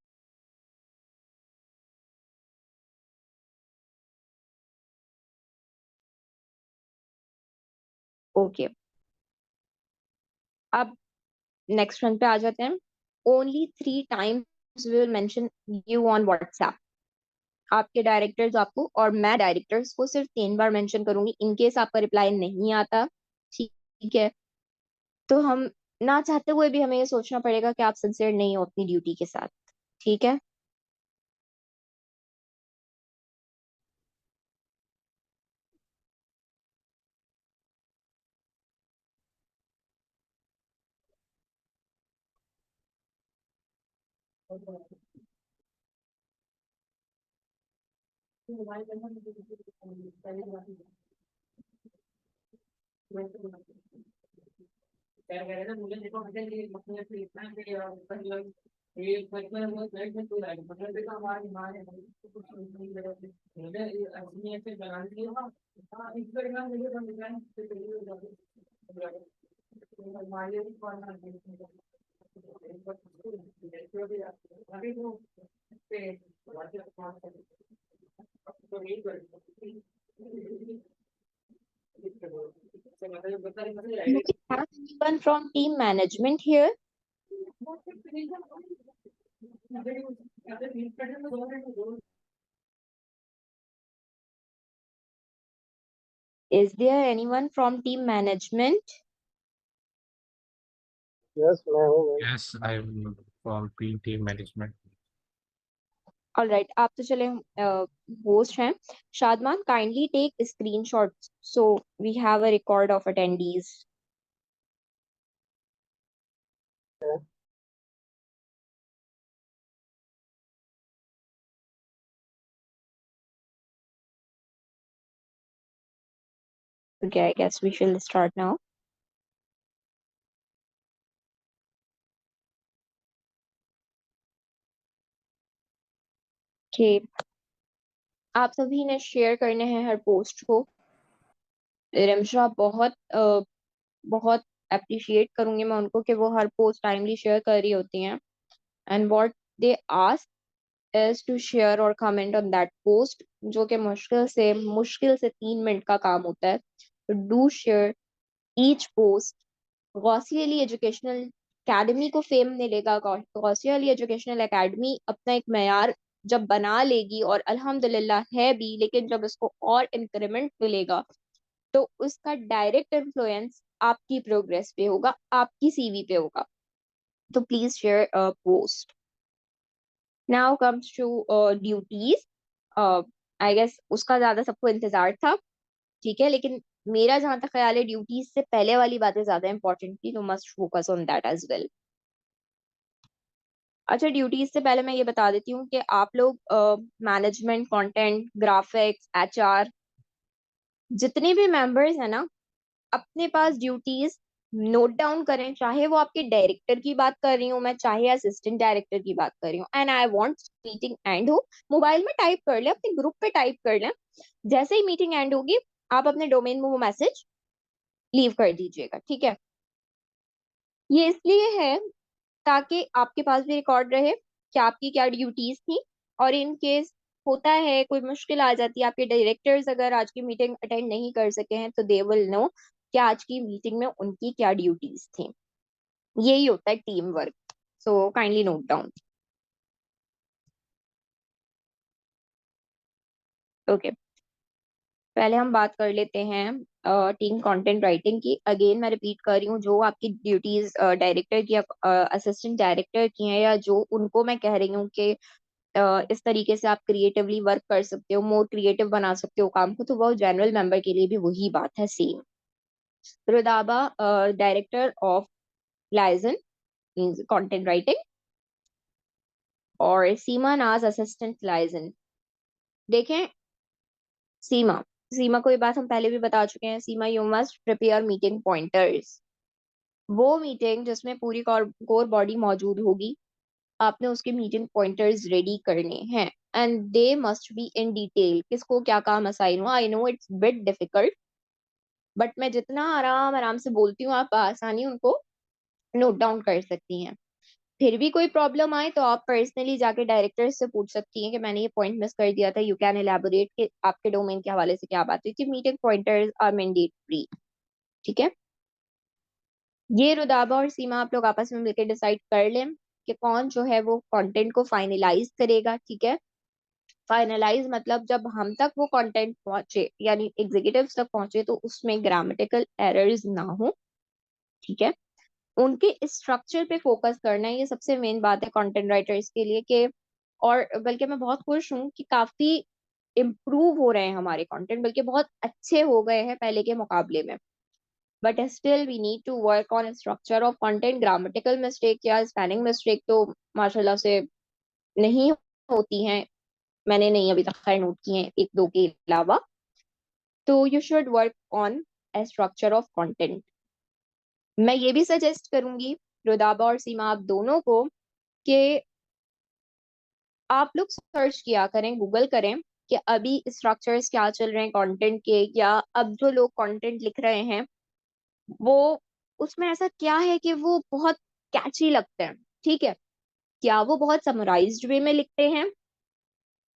Okay, अब नेक्स्ट रन पे आ जाते हैं। Only 3 times will mention you on WhatsApp. आपके डायरेक्टर्स आपको और मैं डायरेक्टर्स को सिर्फ 3 बार मेंशन करूंगी। इनकेस आपका रिप्लाई नहीं आता, ठीक है, तो हम ना चाहते हुए भी हमें ये सोचना पड़ेगा कि आप सिंसियर नहीं हो अपनी ड्यूटी के साथ। ठीक है, anyone from team management here? Is there anyone from team management? Yes, मैं हूँ। Yes, I'm from team management. All right, आप तो चले होस्ट हैं। Shadman, kindly take screenshots so we have a record of attendees. Okay, I guess we shall start now. Okay, आप सभी ने share करने हैं हर पोस्ट को। रिमशा बहुत अप्रिशिएट करूंगी मैं उनको कि वो हर पोस्ट टाइमली शेयर कर रही होती हैं, and what they ask is to share और कमेंट ऑन दैट पोस्ट, जो कि मुश्किल से 3 मिनट का काम होता है। तो do share each post. Ghausia Ali educational academy को फेम मिलेगा। गौसिया अली एजुकेशनल एकेडमी अपना एक मेयार जब बना लेगी और अल्हम्दुलिल्लाह है भी, लेकिन जब उसको और इंक्रीमेंट मिलेगा तो उसका डायरेक्ट इन्फ्लुएंस आपकी प्रोग्रेस पे होगा, आपकी सीवी पे होगा। तो please share a post. Now comes to duties. I guess उसका ज्यादा सबको इंतजार था, ठीक है, लेकिन मेरा जहां तक ख्याल है ड्यूटीज से पहले वाली बातें ज्यादा इंपॉर्टेंट थी, तो must focus on that as well. अच्छा, ड्यूटीज से पहले मैं ये बता देती हूँ कि आप लोग मैनेजमेंट, कंटेंट, ग्राफिक्स, एचआर, जितने भी मेंबर्स हैं ना, अपने पास ड्यूटीज नोट डाउन करें। चाहे वो आपके डायरेक्टर की बात कर रही हूँ मैं, चाहे असिस्टेंट डायरेक्टर की बात कर रही हूँ, and I want meeting and हो, मोबाइल में टाइप कर ले, अपने ग्रुप पे टाइप कर लें। जैसे ही मीटिंग एंड होगी आप अपने डोमेन में वो मैसेज लीव कर दीजिएगा, ठीक है। ये इसलिए है ताकि आपके पास भी रिकॉर्ड रहे कि आपकी क्या ड्यूटीज थी, और इन केस होता है कोई मुश्किल आ जाती है, आपके डायरेक्टर्स अगर आज की मीटिंग अटेंड नहीं कर सके हैं, तो दे विल नो कि आज की मीटिंग में उनकी क्या ड्यूटीज थी। यही होता है team work, so kindly note down. Okay, पहले हम बात कर लेते हैं टीम कंटेंट राइटिंग की। अगेन मैं रिपीट कर रही हूँ, जो आपकी ड्यूटीज डायरेक्टर की, असिस्टेंट डायरेक्टर की हैं, या जो उनको मैं कह रही हूँ कि इस तरीके से आप क्रिएटिवली वर्क कर सकते हो, मोर क्रिएटिव बना सकते हो काम को, तो वो जनरल मेंबर के लिए भी वही बात है, same. Rudaba director of liaison means content writing, और सीमा नाज असिस्टेंट लाइजन। देखें, सीमा सीमा को ये बात हम पहले भी बता चुके हैं। Seema, you must prepare meeting pointers. वो मीटिंग जिसमें पूरी कोर बॉडी मौजूद होगी, आपने उसके मीटिंग पॉइंटर्स रेडी करने हैं, and they must be in detail, किसको क्या काम असाइन हुआ। आई know it's bit difficult, but मैं जितना आराम आराम से बोलती हूँ आप आसानी उनको नोट डाउन कर सकती हैं। फिर भी कोई प्रॉब्लम आए तो आप पर्सनली जाके डायरेक्टर से पूछ सकती हैं कि मैंने ये पॉइंट मिस कर दिया था, यू कैन एलैबोरेट कि आपके डोमेन के हवाले से क्या बात हुई थी। मीटिंग पॉइंटर्स आर मैंडेटरी, ठीक है। ये रुदाबा और सीमा आप लोग आपस में मिलकर डिसाइड कर लें कि कौन जो है वो कंटेंट को फाइनलाइज करेगा, ठीक है। फाइनलाइज मतलब जब हम तक वो कंटेंट पहुंचे, यानी एग्जीक्यूटिव्स तक पहुंचे, तो उसमें ग्रामेटिकल एरर्स ना हो, ठीक है। उनके स्ट्रक्चर पे फोकस करना है, ये सबसे मेन बात है कंटेंट राइटर्स के लिए। कि और बल्कि मैं बहुत खुश हूँ कि काफी इम्प्रूव हो रहे हैं हमारे कंटेंट, बल्कि बहुत अच्छे हो गए हैं पहले के मुकाबले में। But still we need to work on structure of content. Grammatical mistake या स्पेलिंग मिस्टेक तो माशाल्लाह से नहीं होती हैं, मैंने नहीं अभी तक खैर नोट किए हैं, एक दो के अलावा। तो you should work on A structure of content. मैं ये भी सजेस्ट करूंगी रुदाबा और सीमा आप दोनों को कि आप लोग सर्च किया करें, गूगल करें कि अभी स्ट्रक्चर्स क्या चल रहे हैं कंटेंट के, या अब जो लोग कंटेंट लिख रहे हैं वो उसमें ऐसा क्या है कि वो बहुत कैची लगते हैं, ठीक है। क्या वो बहुत समराइज्ड वे में लिखते हैं,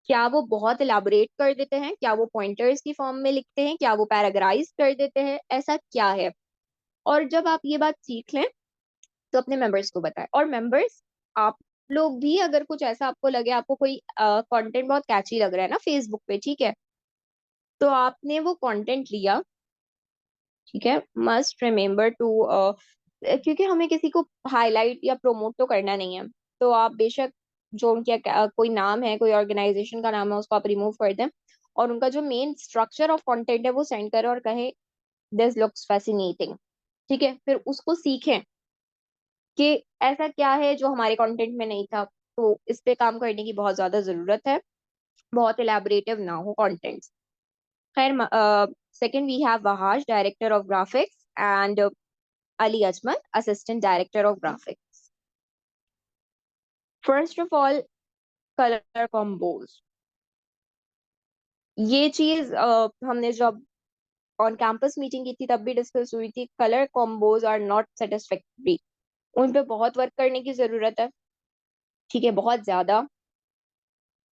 क्या वो बहुत इलाबोरेट कर देते हैं, क्या वो पॉइंटर्स की फॉर्म में लिखते हैं, क्या वो पैराग्राइज कर देते हैं, ऐसा क्या है। और जब आप ये बात सीख लें तो अपने मेंबर्स को बताएं। और मेंबर्स, आप लोग भी अगर कुछ ऐसा आपको लगे, आपको कोई कंटेंट बहुत कैची लग रहा है ना फेसबुक पे, ठीक है, तो आपने वो कंटेंट लिया, ठीक है, मस्ट रिमेम्बर टू, क्योंकि हमें किसी को हाईलाइट या प्रोमोट तो करना नहीं है, तो आप बेशक जो उनके कोई नाम है, कोई ऑर्गेनाइजेशन का नाम है, उसको आप रिमूव कर दें, और उनका जो मेन स्ट्रक्चर ऑफ कंटेंट है वो सेंड करें और कहें दिस लुक्स फैसिनेटिंग, ठीक है। फिर उसको सीखें कि ऐसा क्या है जो हमारे कंटेंट में नहीं था, तो इस पे काम करने की बहुत ज्यादा जरूरत है, बहुत इलेबोरेटिव ना हो कंटेंट्स। खैर, second we have Wahaj director of graphics and Ali Ajmal assistant director of graphics. First of all, colour combos. ये चीज हमने जब ऑन कैंपस मीटिंग की थी तब भी डिस्कस हुई थी। Colour combos are not satisfactory, उन पे बहुत वर्क करने की जरूरत है, ठीक है, बहुत ज्यादा।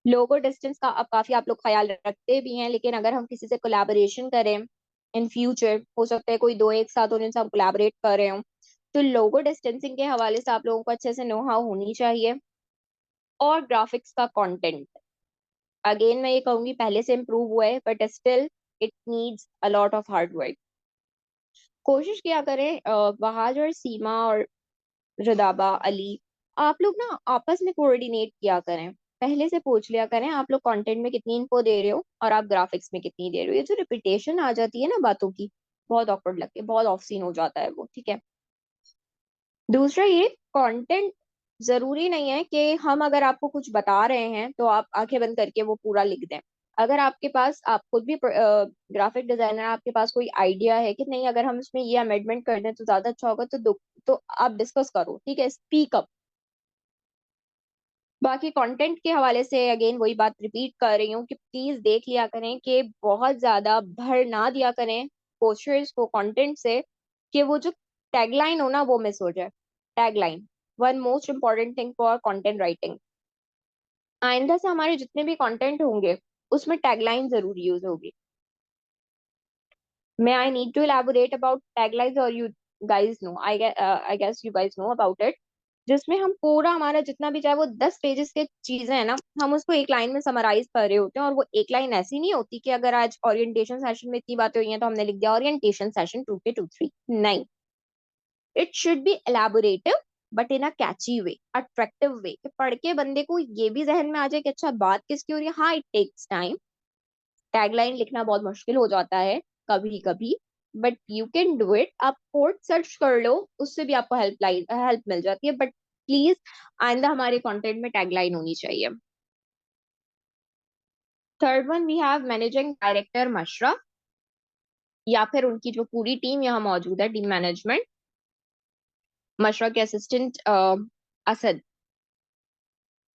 लोगो डिस्टेंस का अब काफी आप लोग ख्याल रखते भी हैं, लेकिन अगर हम किसी से कोलैबोरेशन करें इन फ्यूचर, हो सकता है कोई दो एक साथ हो जिनसे हम कोलैबोरेट कर रहे हो, तो लोगो डिस्टेंसिंग के हवाले से आप लोगों को अच्छे से नो हाउ होनी चाहिए। और ग्राफिक्स का कंटेंट, अगेन मैं ये कहूंगी पहले से इम्प्रूव हुआ है, but still it needs a lot of hard work. कोशिश किया करें बहाज और सीमा और रदाबा अली, आप लोग ना आपस में कोऑर्डिनेट किया करें, पहले से पूछ लिया करें आप लोग कंटेंट में कितनी इनको दे रहे हो और आप ग्राफिक्स में कितनी दे रहे हो। ये जो रिपीटेशन आ जाती है ना बातों की, बहुत ऑकवर्ड लगती है, बहुत ऑफ सीन हो जाता है वो, ठीक है। दूसरा ये कंटेंट जरूरी नहीं है कि हम अगर आपको कुछ बता रहे हैं तो आप आंखें बंद करके वो पूरा लिख दें। अगर आपके पास, आप खुद भी ग्राफिक डिजाइनर, आपके पास कोई आइडिया है कि नहीं अगर हम इसमें ये अमेंडमेंट कर दें तो ज्यादा अच्छा होगा, तो आप डिस्कस करो, ठीक है, स्पीक अप। बाकी कंटेंट के हवाले से अगेन वही बात रिपीट कर रही हूँ कि प्लीज देख लिया करें कि बहुत ज्यादा भर ना दिया करें पोस्टर्स को कंटेंट से, कि वो जो टैगलाइन हो ना वो मिस हो जाए। Tagline one most important thing for content writing. आइंदा से हमारे जितने भी कंटेंट होंगे उसमें टैगलाइन जरूर यूज होगी। May I need to elaborate about taglines, or you guys know? I guess you guys know about it. जिसमें हम पूरा हमारा जितना भी, चाहे वो 10 पेजेस के चीजें हैं ना, हम उसको एक लाइन में समराइज कर रहे होते हैं। और वो एक लाइन ऐसी नहीं होती कि अगर आज ओरिएंटेशन सेशन में इतनी बातें हुई हैं तो हमने लिख दिया ओरिएंटेशन सेशन 2 के 2-3। नहीं, it should be elaborative but in a catchy way, attractive way, कि पढ़ के बंदे को ये भी जहन में आ जाए कि अच्छा बात किसकी हो रही है। हाँ, इट टेक्स टाइम, टैगलाइन लिखना बहुत मुश्किल हो जाता है कभी कभी, but you can do it. आप कोड सर्च कर लो, उससे भी आपको हेल्प मिल जाती है। बट प्लीज आइंदा हमारे कंटेंट में टैगलाइन होनी चाहिए। Third one we have managing director Mashra, या फिर उनकी जो पूरी टीम यहाँ मौजूद है, टीम मैनेजमेंट। मशरा के असिस्टेंट असद।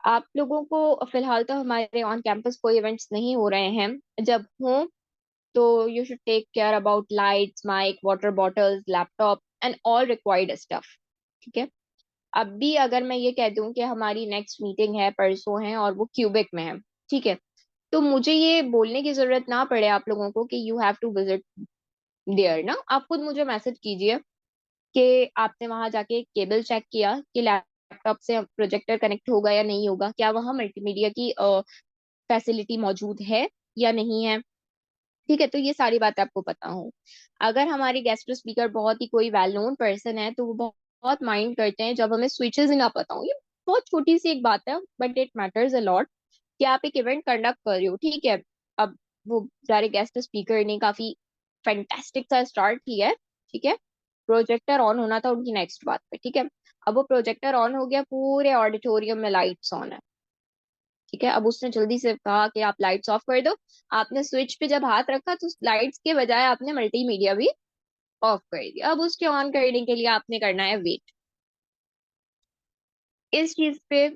आप लोगों को फिलहाल तो हमारे ऑन कैंपस कोई इवेंट्स नहीं हो रहे हैं, जब हों तो you should take care about lights, mic, water bottles, laptop and all required stuff, ठीक है। अब भी अगर मैं ये कह दूं कि हमारी नेक्स्ट मीटिंग है, परसों है, और वो क्यूबिक में है, ठीक है, तो मुझे ये बोलने की जरूरत ना पड़े आप लोगों को कि you have to visit there ना। आप खुद मुझे मैसेज कीजिए कि आपने वहां जाके केबल चेक किया कि लैपटॉप से प्रोजेक्टर कनेक्ट होगा या नहीं होगा, क्या वहाँ मल्टीमीडिया की फैसिलिटी मौजूद है या नहीं है, ठीक है। तो ये सारी बातें आपको पता हो। अगर हमारे गेस्ट स्पीकर बहुत ही कोई वेल नोन पर्सन है तो वो बहुत माइंड करते हैं जब हमें स्विचेस ही ना पता हो। ये बहुत छोटी सी एक बात है, but it matters a lot, कि आप एक इवेंट कंडक्ट कर रहे हो, ठीक है। अब वो सारे गेस्ट स्पीकर ने काफी फैंटास्टिक सा स्टार्ट किया है, ठीक है। प्रोजेक्टर ऑन होना था उनकी नेक्स्ट बात पे, ठीक है। अब वो प्रोजेक्टर ऑन हो गया, पूरे ऑडिटोरियम में लाइट्स ऑन है, ठीक है। अब उसने जल्दी से कहा कि आप लाइट्स ऑफ कर दो। आपने स्विच पे जब हाथ रखा तो लाइट्स के बजाय आपने मल्टीमीडिया भी ऑफ कर दिया। अब उसके ऑन करने के लिए आपने करना है वेट। इस चीज पे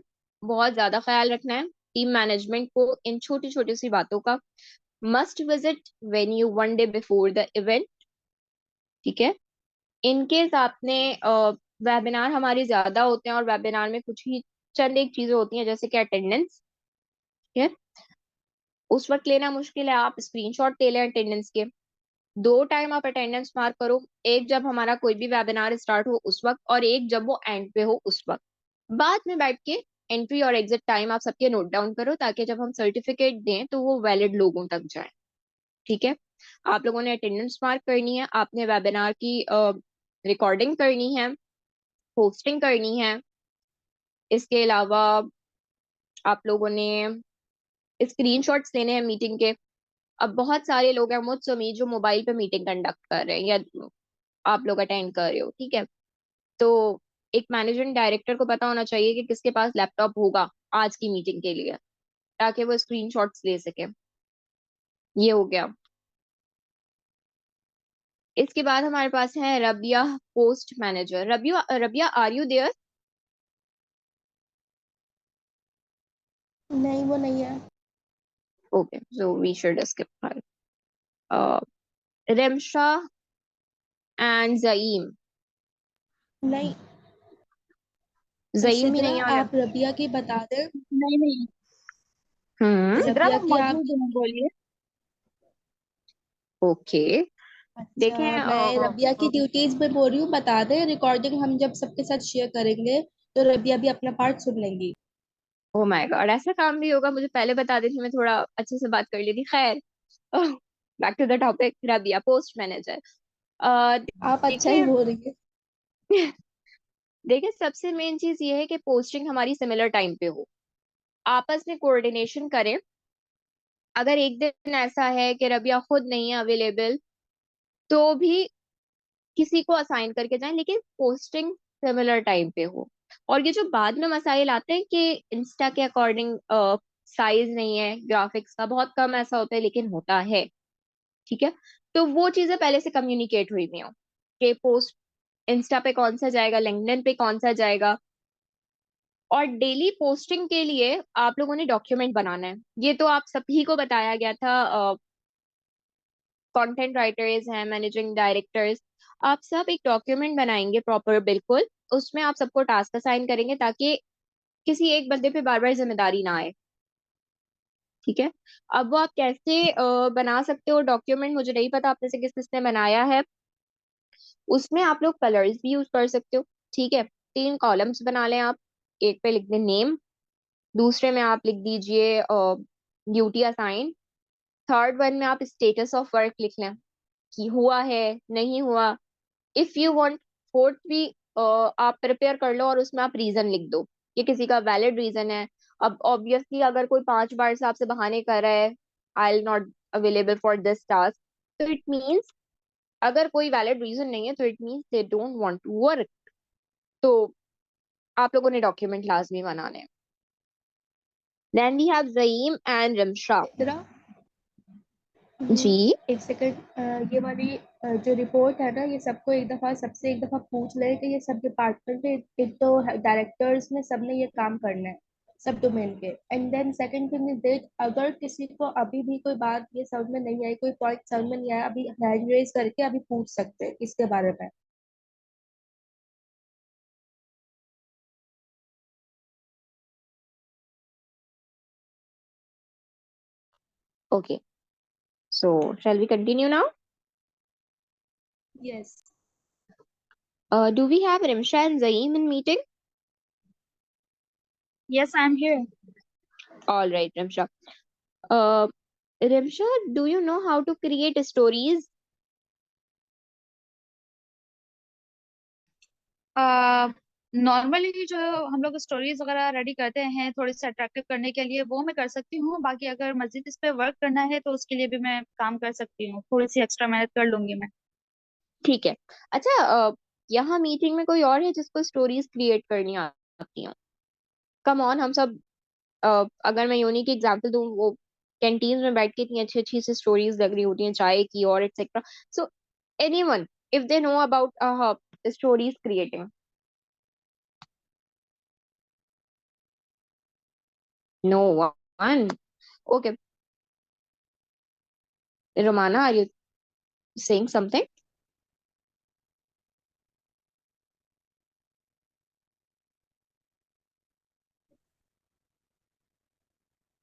बहुत ज्यादा ख्याल रखना है। टीम मैनेजमेंट को इन छोटी छोटी सी बातों का must visit venue 1 day before the event, ठीक है। इनकेस आपने वेबिनार हमारे ज्यादा होते हैं और वेबिनार में कुछ ही चंद एक चीजें होती हैं जैसे कि अटेंडेंस, ठीक है, उस वक्त लेना मुश्किल है, आप स्क्रीनशॉट ले लें अटेंडेंस के। 2 टाइम आप अटेंडेंस मार्क करो, एक जब हमारा कोई भी वेबिनार स्टार्ट हो उस वक्त, और एक जब वो एंड पे हो उस वक्त। बाद में बैठ के एंट्री और एग्जिट टाइम आप सबके नोट डाउन करो, ताकि जब हम सर्टिफिकेट दें तो वो वैलिड लोगों तक जाए, ठीक है। आप लोगों ने अटेंडेंस मार्क करनी है, आपने वेबिनार की रिकॉर्डिंग करनी है, होस्टिंग करनी है। इसके अलावा आप लोगों ने स्क्रीनशॉट्स लेने हैं मीटिंग के। अब बहुत सारे लोग हैं मुझसे उम्मीद जो मोबाइल पे मीटिंग कंडक्ट कर रहे हैं या आप लोग अटेंड कर रहे हो, ठीक है। तो एक मैनेजिंग डायरेक्टर को पता होना चाहिए कि किसके पास लैपटॉप होगा आज की मीटिंग के लिए, ताकि वो स्क्रीनशॉट्स ले सके। ये हो गया। इसके बाद हमारे पास है Rabia, post manager. Rabia are you there? नहीं, वो नहीं है। Okay, so we should skip her. Rimsha and Zaim. नहीं, जईम भी सिद्रा, नहीं आ रहा। आप रबिया की बता दें। नहीं नहीं, सिद्रा रबिया मैम की आप। मौजूद हैं, बोलिए। ओके, देखें अच्छा, मैं रबिया की ड्यूटीज पे बोल रही हूँ, बता दें। रिकॉर्डिंग हम जब सबके साथ शेयर करेंगे तो रबिया भी अपना पार्ट सुन लेंगी। ओह माय गॉड, ऐसा काम भी होगा? मुझे पहले बता देती, मैं थोड़ा अच्छे से बात कर लेती। खैर, back to the topic. Rabia, post manager. आप अच्छा ही देखिए, बोल रही है। देखिए सबसे मेन चीज ये है कि पोस्टिंग हमारी सिमिलर टाइम पे हो, आपस में कोऑर्डिनेशन करें। अगर एक दिन ऐसा है कि रबिया खुद नहीं है अवेलेबल, तो भी किसी को असाइन करके जाएं, लेकिन पोस्टिंग सिमिलर टाइम पे हो। और ये जो बाद में मसाइल आते हैं कि इंस्टा के अकॉर्डिंग साइज नहीं है ग्राफिक्स का, बहुत कम ऐसा होता है लेकिन होता है, ठीक है। तो वो चीजें पहले से कम्युनिकेट हुई हुई हो कि पोस्ट इंस्टा पे कौन सा जाएगा, लिंक्डइन पे कौन सा जाएगा। और डेली पोस्टिंग के लिए आप लोगों ने डॉक्यूमेंट बनाना है, ये तो आप सभी को बताया गया था। कंटेंट राइटर्स हैं, मैनेजिंग डायरेक्टर्स, आप सब एक डॉक्यूमेंट बनाएंगे प्रॉपर, बिल्कुल। उसमें आप सबको टास्क असाइन करेंगे ताकि किसी एक बंदे पे बार बार जिम्मेदारी ना आए, ठीक है। अब वो आप कैसे बना सकते हो डॉक्यूमेंट, मुझे नहीं पता आप में से किस किसने बनाया है। उसमें आप लोग कलर्स भी यूज कर सकते हो, ठीक है। 3 कॉलम्स बना लें आप। एक पे लिख दें नेम, दूसरे में आप लिख दीजिए ड्यूटी असाइन, थर्ड वन में आप स्टेटस ऑफ वर्क लिख लें कि हुआ है नहीं हुआ। इफ यू वांट फोर्थ भी आप प्रिपेयर कर लो और उसमें आप रीजन लिख दो कि किसी का वैलिड रीजन है। अब ऑब्वियसली अगर कोई 5 बार से आपसे बहाने कर रहा है, I'll not available for this task, तो इट मीन्स, अगर कोई वैलिड रीजन नहीं है तो it means they don't want to work. तो आप लोगों ने डॉक्यूमेंट लाजमी बनाने हैं। Then we have Zaeem and Rimsha. इधर जी, एक सेकंड, ये वाली जो रिपोर्ट है ना, ये सबको एक दफा सबसे एक दफा पूछ ले कि ये सब डिपार्टमेंट में, एक तो डायरेक्टर्स में सब ने ये काम करना है, सब डोमेन के। And then second thing is that अगर किसी को अभी भी कोई बात ये समझ में नहीं आई, कोई पॉइंट समझ में नहीं आया, अभी हैंड रेज करके अभी पूछ सकते हैं इसके बारे में। Okay, so shall we continue now? Yes. Do we have Rimsha and Zaim in meeting? Yes, I'm here. All right, Rimsha. Uh, Rimsha, do you know how to create stories? Normally जो हम लोग stories वगैरह ready करते हैं थोड़ी सी attractive करने के लिए, वो मैं कर सकती हूँ। बाकी अगर मजीद इस पे वर्क करना है तो उसके लिए भी मैं काम कर सकती हूँ, थोड़ी सी एक्स्ट्रा मेहनत कर लूंगी मैं। ठीक है। अच्छा, यहाँ मीटिंग में कोई और है जिसको स्टोरीज क्रिएट करनी आती हो? कम ऑन, हम सब अगर मैं यूनी की एग्जांपल दूं, वो कैंटीन में बैठ के इतनी अच्छी अच्छी सी स्टोरीज लग रही होती हैं चाय की और etcetera. So anyone if they know about stories creating? No one? Okay, Romana, are you saying something?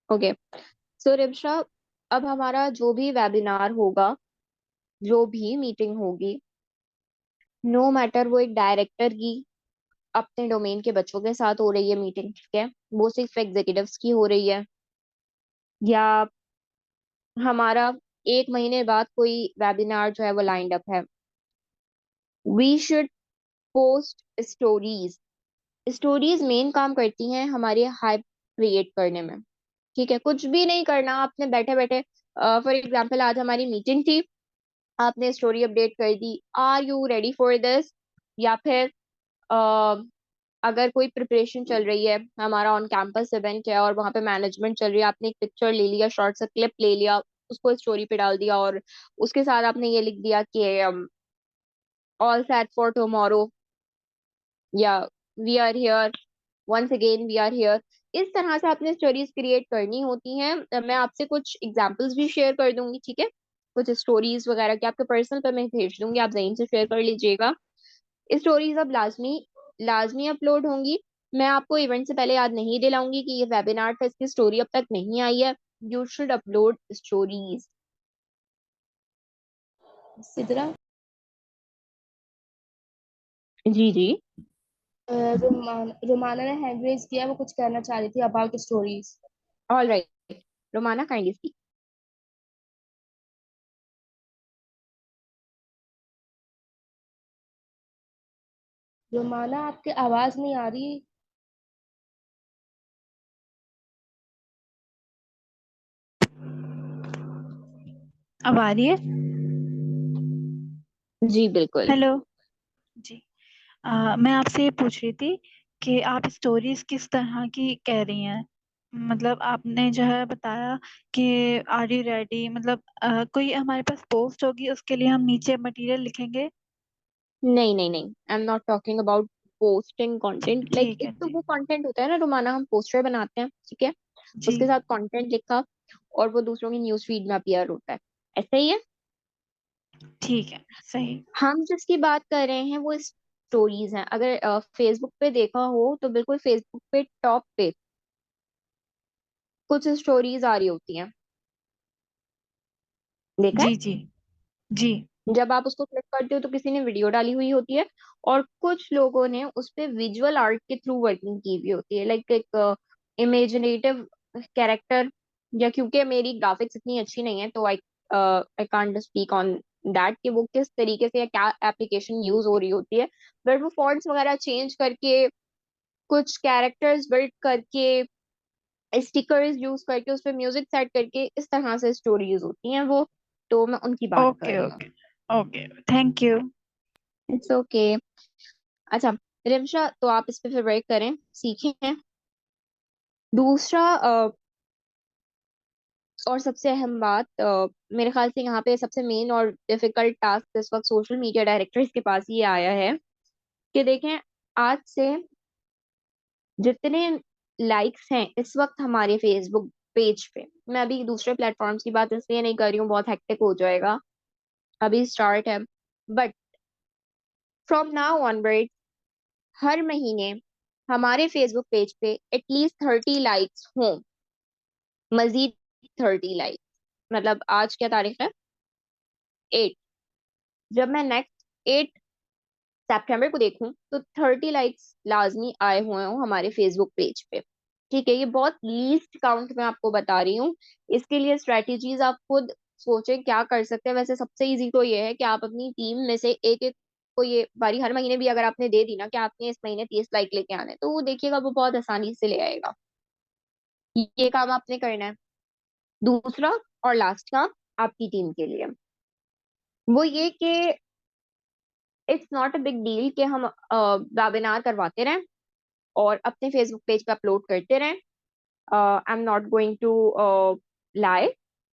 Okay, so Ribsha, अब हमारा जो भी वेबिनार होगा, जो भी मीटिंग होगी, नो मैटर वो एक डायरेक्टर की अपने डोमेन के बच्चों के साथ हो रही है मीटिंग, ठीक है, वो सिर्फ एग्जीक्यूटिव्स की हो रही है, या हमारा 1 महीने बाद कोई वेबिनार जो है वो लाइंड अप है, we should post stories. Stories main काम करती हैं हमारे हाइप क्रिएट करने में, ठीक है। कुछ भी नहीं करना आपने, बैठे बैठे, फॉर एग्जाम्पल आज हमारी मीटिंग थी, आपने स्टोरी अपडेट कर दी, are you ready for this? या फिर अगर कोई प्रिपरेशन चल रही है, हमारा ऑन कैंपस इवेंट है और वहां पे मैनेजमेंट चल रही है, आपने एक पिक्चर ले लिया, शॉर्ट सा क्लिप ले लिया, उसको स्टोरी पे डाल दिया और उसके साथ आपने ये लिख दिया कि ऑल सेट फॉर टुमारो, या we are here, once again we are here. इस तरह से आपने स्टोरीज क्रिएट करनी होती हैं। मैं आपसे कुछ एग्जांपल्स भी शेयर कर दूंगी, ठीक है, कुछ स्टोरीज वगैरह की आपके पर्सनल पे मैं भेज दूंगी, आप जहीन से शेयर कर लीजिएगा। स्टोरीज अब लाजमी लाजमी अपलोड होंगी। मैं आपको इवेंट से पहले याद नहीं दिलाऊंगी कि ये वेबिनार था, इसकी स्टोरी अब तक नहीं आई है। You should upload stories. Sidra. जी जी। रोमाना ने हैंड रेज किया, वो कुछ कहना चाह रही थी about stories. All right, Romana kindly speak. Romana आपकी आवाज नहीं आ रही। अब आ रही है? जी बिल्कुल। हेलो जी। मैं आपसे ये पूछ रही थी कि आप स्टोरीज किस तरह की कह रही हैं। मतलब आपने जो है बताया कि आर यू रेडी, मतलब कोई हमारे पास पोस्ट होगी उसके लिए हम नीचे मटेरियल लिखेंगे? नहीं नहीं नहीं, आई am not talking about posting content. Like ठीक एक है तो जी। वो कंटेंट होता है ना रोमाना, हम पोस्टर बनाते हैं, ठीक है, जी उसके साथ कंटेंट लिखा और वो दूसरों की न्यूज फीड में अपीयर होता है, ऐसा ही है। ठीक है, सही। हम जिसकी बात कर रहे हैं वो स्टोरीज हैं। अगर फेसबुक पे देखा हो तो बिल्कुल फेसबुक पे टॉप पे कुछ स्टोरीज आ रही होती हैं, देखा है? जी जी जी। जब आप उसको क्लिक करते हो तो किसी ने वीडियो डाली हुई होती है और कुछ लोगों ने उस पे विजुअल आर्ट के थ्रू वर्किंग की हुई होती है, लाइक एक इमेजिनेटिव कैरेक्टर। या क्योंकि मेरी ग्राफिक्स इतनी अच्छी नहीं है तो I can't speak on that कि वो किस तरीके से या क्या एप्लीकेशन यूज हो रही होती है, बट वो फॉन्ट्स वगैरह चेंज करके, कुछ कैरेक्टर्स बिल्ड करके, स्टिकर्स यूज करके, उस पर म्यूजिक सेट करके, इस तरह से स्टोरीज होती हैं वो। तो मैं उनकी बात कर ओके रही हूँ। Okay okay, thank you. It's okay. अच्छा रिमशा, तो आप इस पे फिर वर्क करें, सीखें। दूसरा और सबसे अहम बात, मेरे ख्याल से यहाँ पे सबसे मेन और डिफिकल्ट टास्क इस वक्त सोशल मीडिया डायरेक्टर्स के पास ये आया है कि देखें, आज से जितने लाइक्स हैं इस वक्त हमारे फेसबुक पेज पे, मैं अभी दूसरे प्लेटफॉर्म्स की बात इसलिए नहीं कर रही हूँ, बहुत हेक्टिक हो जाएगा, अभी स्टार्ट है, बट फ्रॉम नाउ ऑनवर्ड हर महीने हमारे फेसबुक पेज पे एटलीस्ट 30 लाइक्स हों, मजीद 30 लाइक्स। मतलब आज क्या तारीख है? 8। जब मैं नेक्स्ट 8 सितंबर को देखूं तो 30 लाइक्स लाजमी आए हुए हों हमारे फेसबुक पेज पे, ठीक है? ये बहुत लीस्ट काउंट मैं आपको बता रही हूँ। इसके लिए स्ट्रेटेजीज आप खुद सोचें क्या कर सकते हैं। वैसे सबसे इजी तो ये है कि आप अपनी टीम में से एक एक को ये बारी हर महीने भी अगर आपने दे दी ना कि आपने इस महीने 30 लाइक लेके आने, तो वो देखिएगा वो बहुत आसानी से ले आएगा। ये काम आपने करना है। दूसरा और लास्ट काम आपकी टीम के लिए, वो ये कि it's not a big deal कि हम वेबिनार करवाते रहें और अपने फेसबुक पेज पे अपलोड करते रहें। I am not going to lie,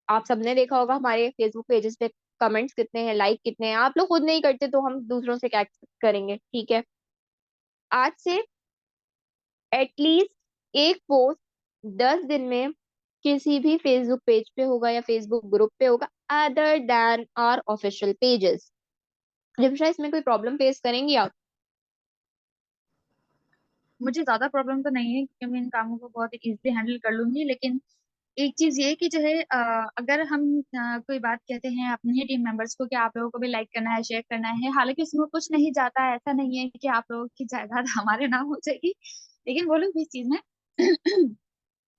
आप सबने देखा होगा हमारे फेसबुक पेजेस पे कमेंट्स कितने हैं, लाइक कितने हैं। आप लोग खुद नहीं करते तो हम दूसरों से क्या एक्सपेक्ट करेंगे, ठीक है? आज से एटलीस्ट एक पोस्ट 10 दिन में किसी भी फेसबुक पेज पे होगा या फेसबुक ग्रुप पे होगा, other than our official pages. Rimsha, इसमें कोई प्रॉब्लम फेस करेंगी आप? मुझे ज्यादा प्रॉब्लम तो नहीं है क्योंकि मैं इन कामों को बहुत इजीली हैंडल कर लूंगी, लेकिन एक चीज ये कि जो है अगर हम कोई बात कहते हैं अपने ही टीम मेंबर्स को कि आप लोगों को भी लाइक करना है, शेयर करना है, हालांकि उसमें कुछ नहीं जाता है, ऐसा नहीं है कि आप लोगों की जायदाद हमारे नाम हो जाएगी, लेकिन वो लोग भी इस चीज में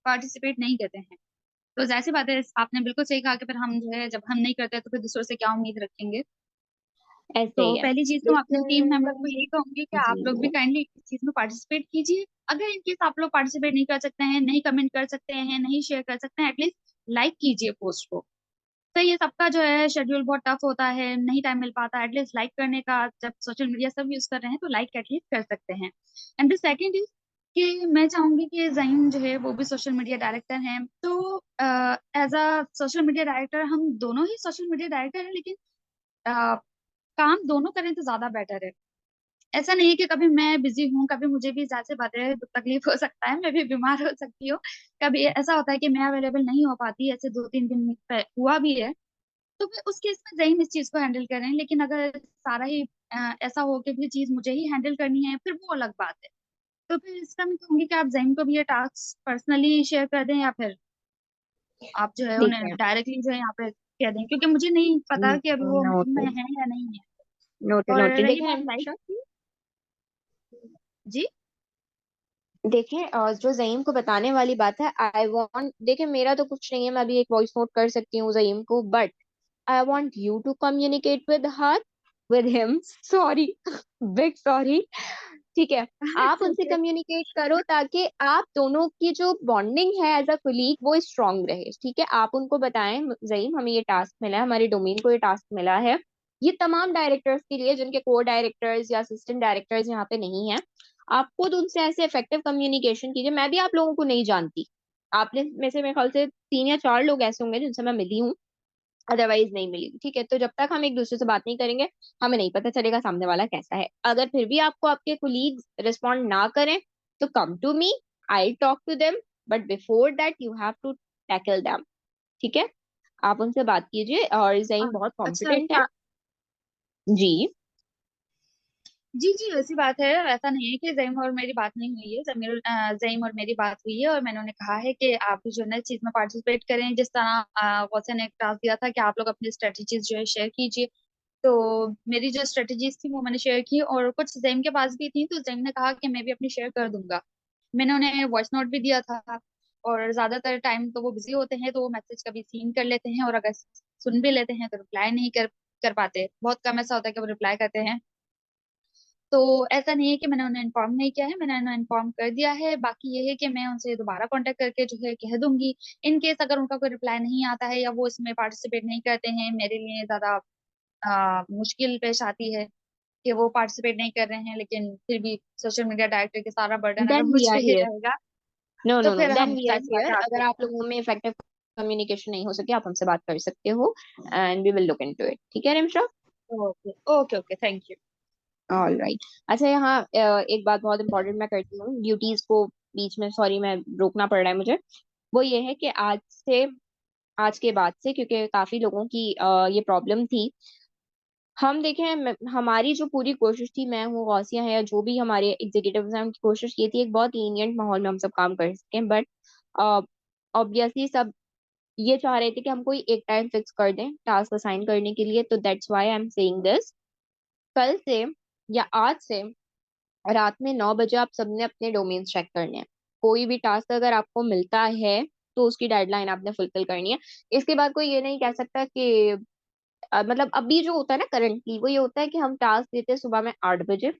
पार्टिसिपेट नहीं करते हैं। तो जाहिर सी बात है, आपने बिल्कुल सही कहा कि फिर हम जो है जब हम नहीं करते तो फिर दूसरों से क्या उम्मीद रखेंगे। ऐसे तो ही है। पहली चीज तो मैं अपने टीम मेंबर को लेकिन यही कहूंगी कि आप लोग भी जी काइंडली इस चीज में पार्टिसिपेट कीजिए। अगर इनकेस आप लोग पार्टिसिपेट नहीं कर सकते हैं, नहीं कमेंट कर सकते हैं, नहीं शेयर कर सकते हैं, एटलीस्ट लाइक कीजिए पोस्ट को। तो ये सबका जो है शेड्यूल बहुत टफ होता है, नहीं टाइम मिल पाता, एटलीस्ट लाइक करने का। जब सोशल मीडिया सब यूज कर रहे हैं तो लाइक एटलीस्ट कर सकते हैं। एंड द सेकंड इज कि मैं चाहूंगी कि ज़हीम जो है वो भी सोशल मीडिया डायरेक्टर हैं, तो as a social media director हम दोनों ही सोशल मीडिया डायरेक्टर हैं, लेकिन काम दोनों करें तो ज्यादा बेटर है। ऐसा नहीं है कि कभी मैं बिजी हूँ, कभी मुझे भी जाहिर सी बात है दुख तकलीफ हो सकता है, मैं भी बीमार हो सकती हूँ, कभी ऐसा होता है कि मैं अवेलेबल नहीं हो पाती, ऐसे 2-3 दिन हुआ भी है। तो फिर उस केस में जहीम इस चीज को हैंडल करें, लेकिन अगर सारा ही ऐसा हो कि भी चीज मुझे ही हैंडल करनी है, फिर वो अलग बात है। तो फिर इसका मैं कहूंगी कि आप जहीम को भी ये टास्क पर्सनली शेयर कर दें, या फिर आप जो है उन्हें देखिए, डायरेक्टली जो है यहाँ पे कह दें, क्योंकि मुझे नहीं पता कि अभी वो मीटिंग में नोटेड है या नहीं है। नोटेड और नोटेड। रही देखिए बात लाइक रिमशा, की, जी देखिए जो ज़हीम को बताने वाली बात है, आई वांट, देखिए मेरा तो कुछ नहीं है, मैं अभी एक वॉइस नोट कर सकती हूँ ज़हीम को, but I want you to communicate with her, with him, sorry, big sorry, ठीक है। आप इट्स उनसे ओके। कम्युनिकेट करो ताकि आप दोनों की जो बॉन्डिंग है एज अ कुलीग वो स्ट्रांग रहे, ठीक है। आप उनको बताएं, ज़हीम हमें ये टास्क मिला है, हमारे डोमेन को ये टास्क मिला है, ये तमाम डायरेक्टर्स के लिए जिनके को डायरेक्टर्स या असिस्टेंट डायरेक्टर्स यहाँ पे नहीं है। आप खुद उनसे ऐसे इफेक्टिव कम्युनिकेशन कीजिए। मैं भी आप लोगों को नहीं जानती, आपने में से मेरे ख्याल से 3 या 4 लोग ऐसे होंगे जिनसे मैं मिली हूँ, अदरवाइज नहीं मिली, ठीक है। तो जब तक हम एक दूसरे से बात नहीं करेंगे, हमें नहीं पता चलेगा सामने वाला कैसा है। अगर फिर भी आपको आपके कोलीग्स रिस्पॉन्ड ना करें, तो come to me, I talk to them, but before that you have to tackle them, ठीक है। आप उनसे बात कीजिए, और अ, ज़हीम बहुत अच्छा कॉम्पिटेंट है। जी जी जी, वैसी बात है। ऐसा नहीं है कि ज़हीम और मेरी बात नहीं हुई है। ज़हीम और मेरी बात हुई है, और मैंने उन्हें कहा है कि आप भी जो है ना इस चीज में पार्टिसिपेट करें। जिस तरह वॉटसन ने एक टास्क दिया था कि आप लोग अपनी स्ट्रेटजीज जो है शेयर कीजिए, तो मेरी जो स्ट्रेटजीज थी वो मैंने शेयर की, और कुछ ज़हीम के पास भी थी, तो ज़हीम ने कहा कि मैं भी अपनी शेयर कर दूंगा। मैंने उन्हें वॉइस नोट भी दिया था, और ज्यादातर टाइम तो वो बिजी होते हैं, तो वो मैसेज कभी सीन कर लेते हैं, और अगर सुन भी लेते हैं तो रिप्लाई नहीं कर पाते। बहुत कम ऐसा होता है कि वो रिप्लाई करते हैं। तो ऐसा नहीं है कि मैंने उन्हें इन्फॉर्म नहीं किया है, मैंने उन्हें इन्फॉर्म कर दिया है। बाकी ये है कि मैं उनसे दोबारा कांटेक्ट करके जो है कह दूंगी। इन केस अगर उनका कोई रिप्लाई नहीं आता है, या वो इसमें पार्टिसिपेट नहीं करते हैं, मेरे लिए ज्यादा मुश्किल पेश आती है कि वो पार्टिसिपेट नहीं कर रहे हैं, लेकिन फिर भी सोशल मीडिया डायरेक्टर के सारा बर्डन अगर देन मुझ वी पे आर ही हियर, रहेगा, नो तो नो नो, फिर देन हम वी आर जाहिर सी बात हियर। है अगर आगे। आप लोगों में इफेक्टिव कम्युनिकेशन नहीं हो सके, आप हमसे बात कर सकते हो, and we will look into it, ठीक है Rimsha. Okay okay okay, thank you. All right. अच्छा, यहाँ एक बात बहुत इंपॉर्टेंट मैं करती हूँ ड्यूटीज को बीच में, सॉरी मैं रोकना पड़ रहा है मुझे, वो ये है कि आज के बाद से, क्योंकि काफी लोगों की ये प्रॉब्लम थी, हम देखें, हमारी जो पूरी कोशिश थी, मैं हूँ, गौसिया है, या जो भी हमारे एग्जीक्यूटिव हैं, उनकी कोशिश ये थी एक बहुत लीनियंट माहौल में हम सब काम कर सकें, बट ऑब्वियसली सब ये चाह रहे थे कि हम कोई एक टाइम फिक्स कर दें टास्क असाइन करने के लिए, तो that's why I am saying this. कल से या आज से रात में 9 बजे आप सबने अपने डोमेन चेक करने हैं। कोई भी टास्क अगर आपको मिलता है, तो उसकी डेडलाइन आपने फुलफिल करनी है। इसके बाद कोई ये नहीं कह सकता कि मतलब अभी जो होता है ना करंटली, वो ये होता है कि हम टास्क देते हैं सुबह में 8 बजे,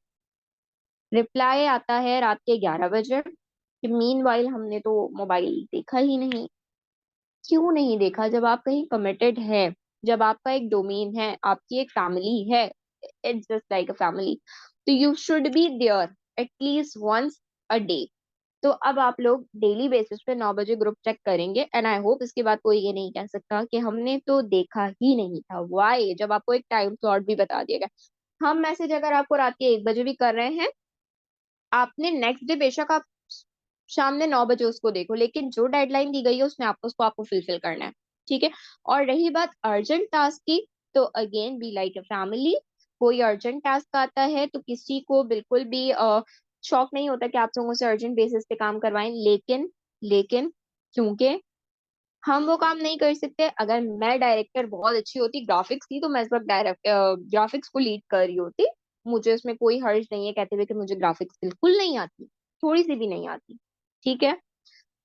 रिप्लाई आता है रात के 11 बजे, मीन वाइल हमने तो मोबाइल देखा ही नहीं। क्यों नहीं देखा? जब आप कहीं कमिटेड है, जब आपका एक डोमेन है, आपकी एक फैमिली है, it's just like a family, तो you should be there at least once a day. तो अब आप लोग डेली बेसिस पे 9 बजे ग्रुप चेक करेंगे, एंड आई होप इसके बाद कोई ये नहीं कह सकता कि हमने तो देखा ही नहीं था। वाई? जब आपको एक टाइम स्लॉट भी बता दिया गया, हम मैसेज अगर आपको रात के 1 बजे भी कर रहे हैं, आपने नेक्स्ट डे बेशक आप शाम में 9 बजे उसको देखो, लेकिन जो डेडलाइन दी गई है उसमें आपको फुलफिल करना है, ठीक है। और रही बात अर्जेंट टास्क की, तो again be like a family. कोई अर्जेंट टास्क आता है तो किसी को बिल्कुल भी शौक नहीं होता कि आप लोगों से अर्जेंट बेसिस पे काम करवाएं, लेकिन लेकिन क्योंकि हम वो काम नहीं कर सकते। अगर मैं डायरेक्टर बहुत अच्छी होती, ग्राफिक्स की, तो मैं इस वक्त डायरेक्ट ग्राफिक्स को लीड कर रही होती। मुझे उसमें कोई हर्ज नहीं है कहते हुए कि मुझे ग्राफिक्स बिल्कुल नहीं आती, थोड़ी सी भी नहीं आती, ठीक है।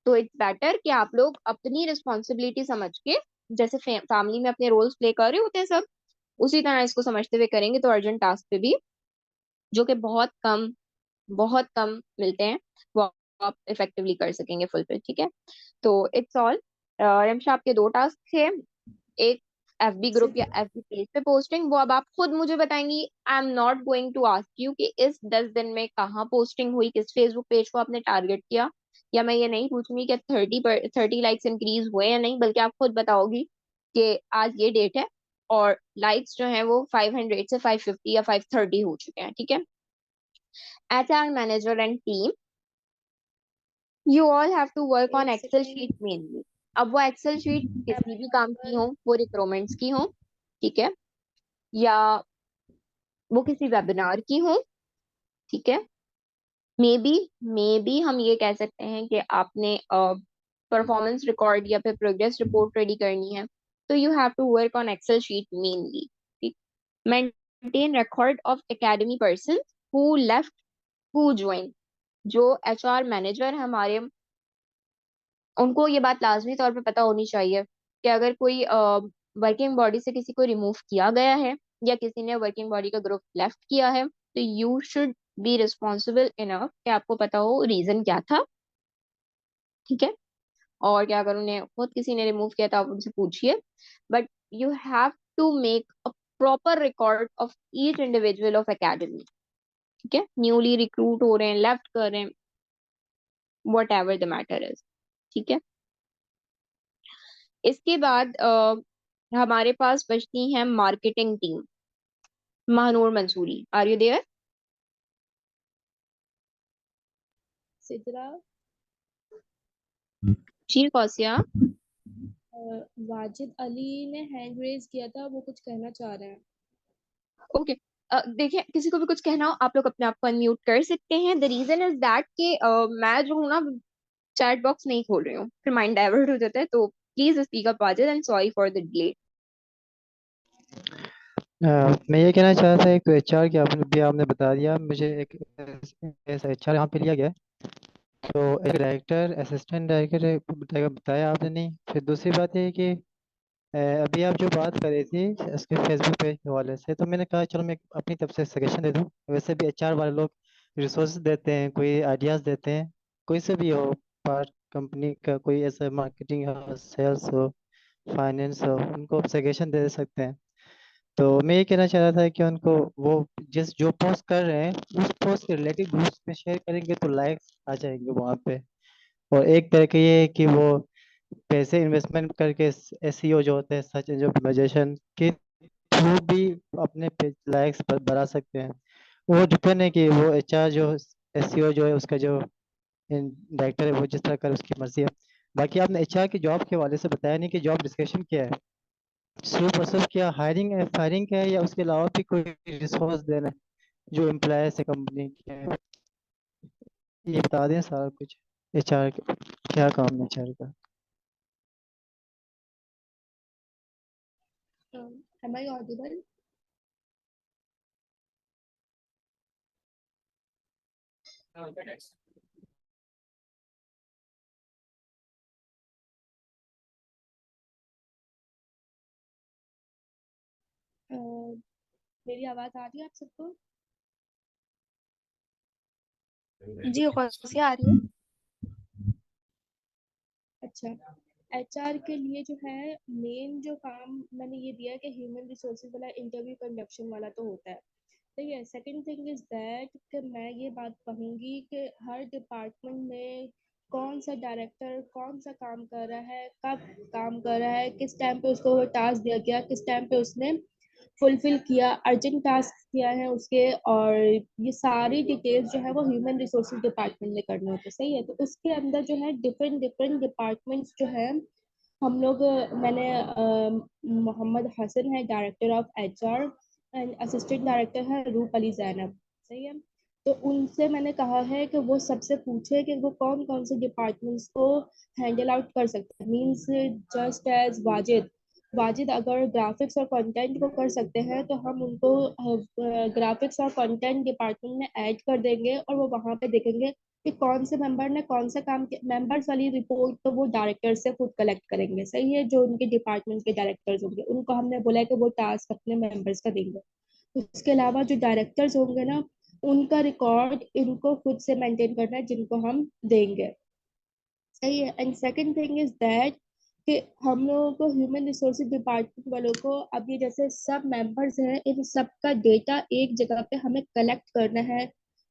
तो इट्स बेटर कि आप लोग अपनी रिस्पॉन्सिबिलिटी समझ के, जैसे फैमिली में अपने रोल्स प्ले कर रहे होते हैं सब, उसी तरह इसको समझते हुए करेंगे, तो अर्जेंट टास्क पे भी, जो कि बहुत कम मिलते हैं, वो आप इफेक्टिवली कर सकेंगे फुलफिल, ठीक है। तो इट्स ऑल। रमशा, आपके 2 टास्क थे, एक एफबी ग्रुप या एफबी पेज पे पोस्टिंग, वो अब आप खुद मुझे बताएंगी। I am not going to ask you कि इस 10 दिन में कहाँ पोस्टिंग हुई, किस फेसबुक पेज को आपने टारगेट किया, या मैं ये नहीं पूछूंगी कि 30 लाइक्स इंक्रीज हुए या नहीं, बल्कि आप खुद बताओगी कि आज ये डेट है और लाइक्स जो है वो 500 से 550 या 530 हो चुके हैं, ठीक है। HR manager and team, you all have to work on एक एक्सेल सेकेंड। Sheet mainly. अब वो एक्सेल शीट किसी भी काम की हो, वो रिक्रूटमेंट्स की हो, ठीक है, या वो किसी वेबिनार की हो, ठीक है। मे बी हम ये कह सकते हैं कि आपने परफॉर्मेंस रिकॉर्ड या फिर प्रोग्रेस रिपोर्ट रेडी करनी है, तो you have to work on excel sheet mainly, ठीक। Maintain record of academy person who left who join, जो एचआर मैनेजर हमारे, उनको ये बात लाजमी तौर पे पता होनी चाहिए कि अगर कोई वर्किंग बॉडी से किसी को रिमूव किया गया है या किसी ने वर्किंग बॉडी का ग्रुप लेफ्ट किया है, तो you should be responsible enough कि आपको पता हो रीजन क्या था। ठीक है। और क्या अगर उन्हें खुद किसी ने रिमूव किया तो आप उनसे पूछिए, but you have to make a proper record of each individual of academy. ठीक है। न्यूली रिक्रूट हो रहे हैं, लेफ्ट कर रहे हैं, whatever the matter is. ठीक है। इसके बाद हमारे पास बचती है marketing team. Mahnoor Mansoori, are you there? Sidra, जी कौसिया। वाजिद अली ने हैंड रेज किया था, वो कुछ कहना चाह रहे हैं। ओके। देखिए, किसी को भी कुछ कहना हो आप लोग अपने आप को अनम्यूट कर सकते हैं। द रीजन इज दैट कि मैं जो हूँ ना, चैट बॉक्स नहीं खोल रही हूँ, फिर माइंड डाइवर्ट हो जाता है। तो please speak up Wajid, and sorry for the delay. मैं ये कहना चाह रहा था, एक एचआर की आपने बता दिया, मुझे एक ऐसा एचआर यहाँ पे लिया गया है। तो एक डायरेक्टर, असिस्टेंट डायरेक्टर बताया आपने नहीं। फिर दूसरी बात ये है कि अभी आप जो बात कर रही थी उसके फेसबुक पेज के हवाले से, तो मैंने कहा चलो मैं अपनी तरफ से सजेशन दे दूँ। वैसे भी एचआर वाले लोग रिसोर्स देते हैं, कोई आइडियाज़ देते हैं, कोई से भी हो, पार्ट कंपनी का कोई ऐसा मार्केटिंग हो, सेल्स हो, फाइनेंस हो, उनको आप सजेशन दे सकते हैं। तो मैं ये कहना चाह रहा था कि उनको वो जिस जो पोस्ट कर रहे हैं उस पोस्ट के रिलेटेड ग्रुप्स में शेयर करेंगे तो लाइक्स आ जाएंगे वहाँ पे। और एक तरह का ये है कि वो पैसे इन्वेस्टमेंट करके एसईओ जो होते हैं, सर्च इंजन ऑप्टिमाइजेशन के थ्रू भी अपने लाइक्स बढ़ा सकते हैं। वो डिपेंड है कि वो एचआर जो एसईओ जो है उसका जो डायरेक्टर है वो जिस तरह कर उसकी मर्जी है। बाकी आपने एचआर की जॉब के हवाले से बताया नहीं कि जॉब डिस्कशन क्या है, सिर्फ और सिर्फ क्या हायरिंग है, फायरिंग है, या उसके अलावा भी कोई रिसोर्स देना है जो एम्प्लॉयज है कंपनी के? ये बता दें सारा कुछ, एचआर क्या काम है एचआर का। Am I audible? मेरी आवाज आ रही है आप सबको? जी कौसिया आ रही है। अच्छा, एचआर के लिए जो है मेन जो काम मैंने ये दिया है कि ह्यूमन रिसोर्सेज वाला इंटरव्यू कंडक्शन वाला तो होता है। ठीक है। सेकंड थिंग इज दैट कि मैं ये बात कहूँगी कि हर डिपार्टमेंट में कौन सा डायरेक्टर कौन सा काम कर रहा है, कब काम कर रहा है, किस टाइम पे उसको वो टास्क दिया गया, किस टाइम पे उसने फुलफिल किया, अर्जेंट टास्क किया है उसके, और ये सारी डिटेल्स जो है वो ह्यूमन रिसोर्सेज डिपार्टमेंट में करने होते हैं। सही है। तो उसके अंदर जो है डिफरेंट डिफरेंट डिपार्टमेंट्स जो है हम लोग, मैंने मोहम्मद हसन है director of HR, and assistant director है रूप अली जैनब। सही है। तो उनसे मैंने कहा है कि वो सबसे पूछे कि वो कौन कौन से डिपार्टमेंट्स को हैंडल आउट कर सकते हैं। Means just as Wajid, Wajid अगर ग्राफिक्स और कंटेंट को कर सकते हैं तो हम उनको ग्राफिक्स और कंटेंट डिपार्टमेंट में ऐड कर देंगे, और वो वहाँ पे देखेंगे कि कौन से मेंबर ने कौन सा काम किया। मेंबर्स वाली रिपोर्ट तो वो डायरेक्टर से खुद कलेक्ट करेंगे। सही है। जो उनके डिपार्टमेंट के डायरेक्टर्स होंगे उनको हमने बोला है कि वो टास्क अपने मेंबर्स का देंगे। उसके अलावा जो डायरेक्टर्स होंगे ना, उनका रिकॉर्ड इनको खुद से मेंटेन करना है जिनको हम देंगे। सही है। And second thing is that कि हम लोगों को ह्यूमन रिसोर्सेज डिपार्टमेंट वालों को अब ये जैसे सब मेंबर्स हैं, इन सब का डेटा एक जगह पे हमें कलेक्ट करना है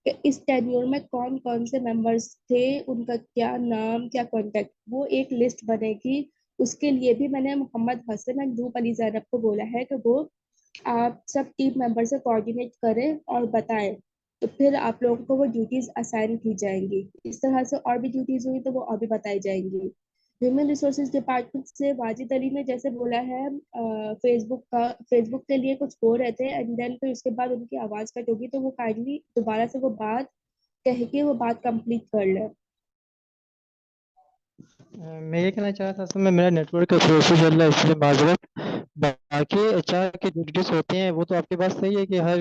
कि इस टेन्योर में कौन कौन से मेंबर्स थे, उनका क्या नाम, क्या कांटेक्ट, वो एक लिस्ट बनेगी। उसके लिए भी मैंने मोहम्मद हसन एंड रूप अली जैनब को बोला है कि वो आप सब टीम मेंबर से कोऑर्डिनेट करें और बताएं। तो फिर आप लोगों को वो ड्यूटीज असाइन की जाएंगी। इस तरह से और भी ड्यूटीज हुई तो वो और भी बताई जाएंगी। ह्यूमन रिसोर्सेज डिपार्टमेंट से वाजिद अली ने जैसे बोला है, फेसबुक के लिए कुछ बोल रहे थे, एंड देन फिर उसके बाद उनकी आवाज कट होगी, तो वो काइंडली दोबारा से वो बात कह के वो बात कंप्लीट कर ले। मैं ये कहना चाह रहा था, असल में मेरा नेटवर्क का प्रोसेस चल रहा है इसलिए माजरत। बाकी एचआर के ड्यूटीज होते हैं वो तो आपके पास सही है कि हर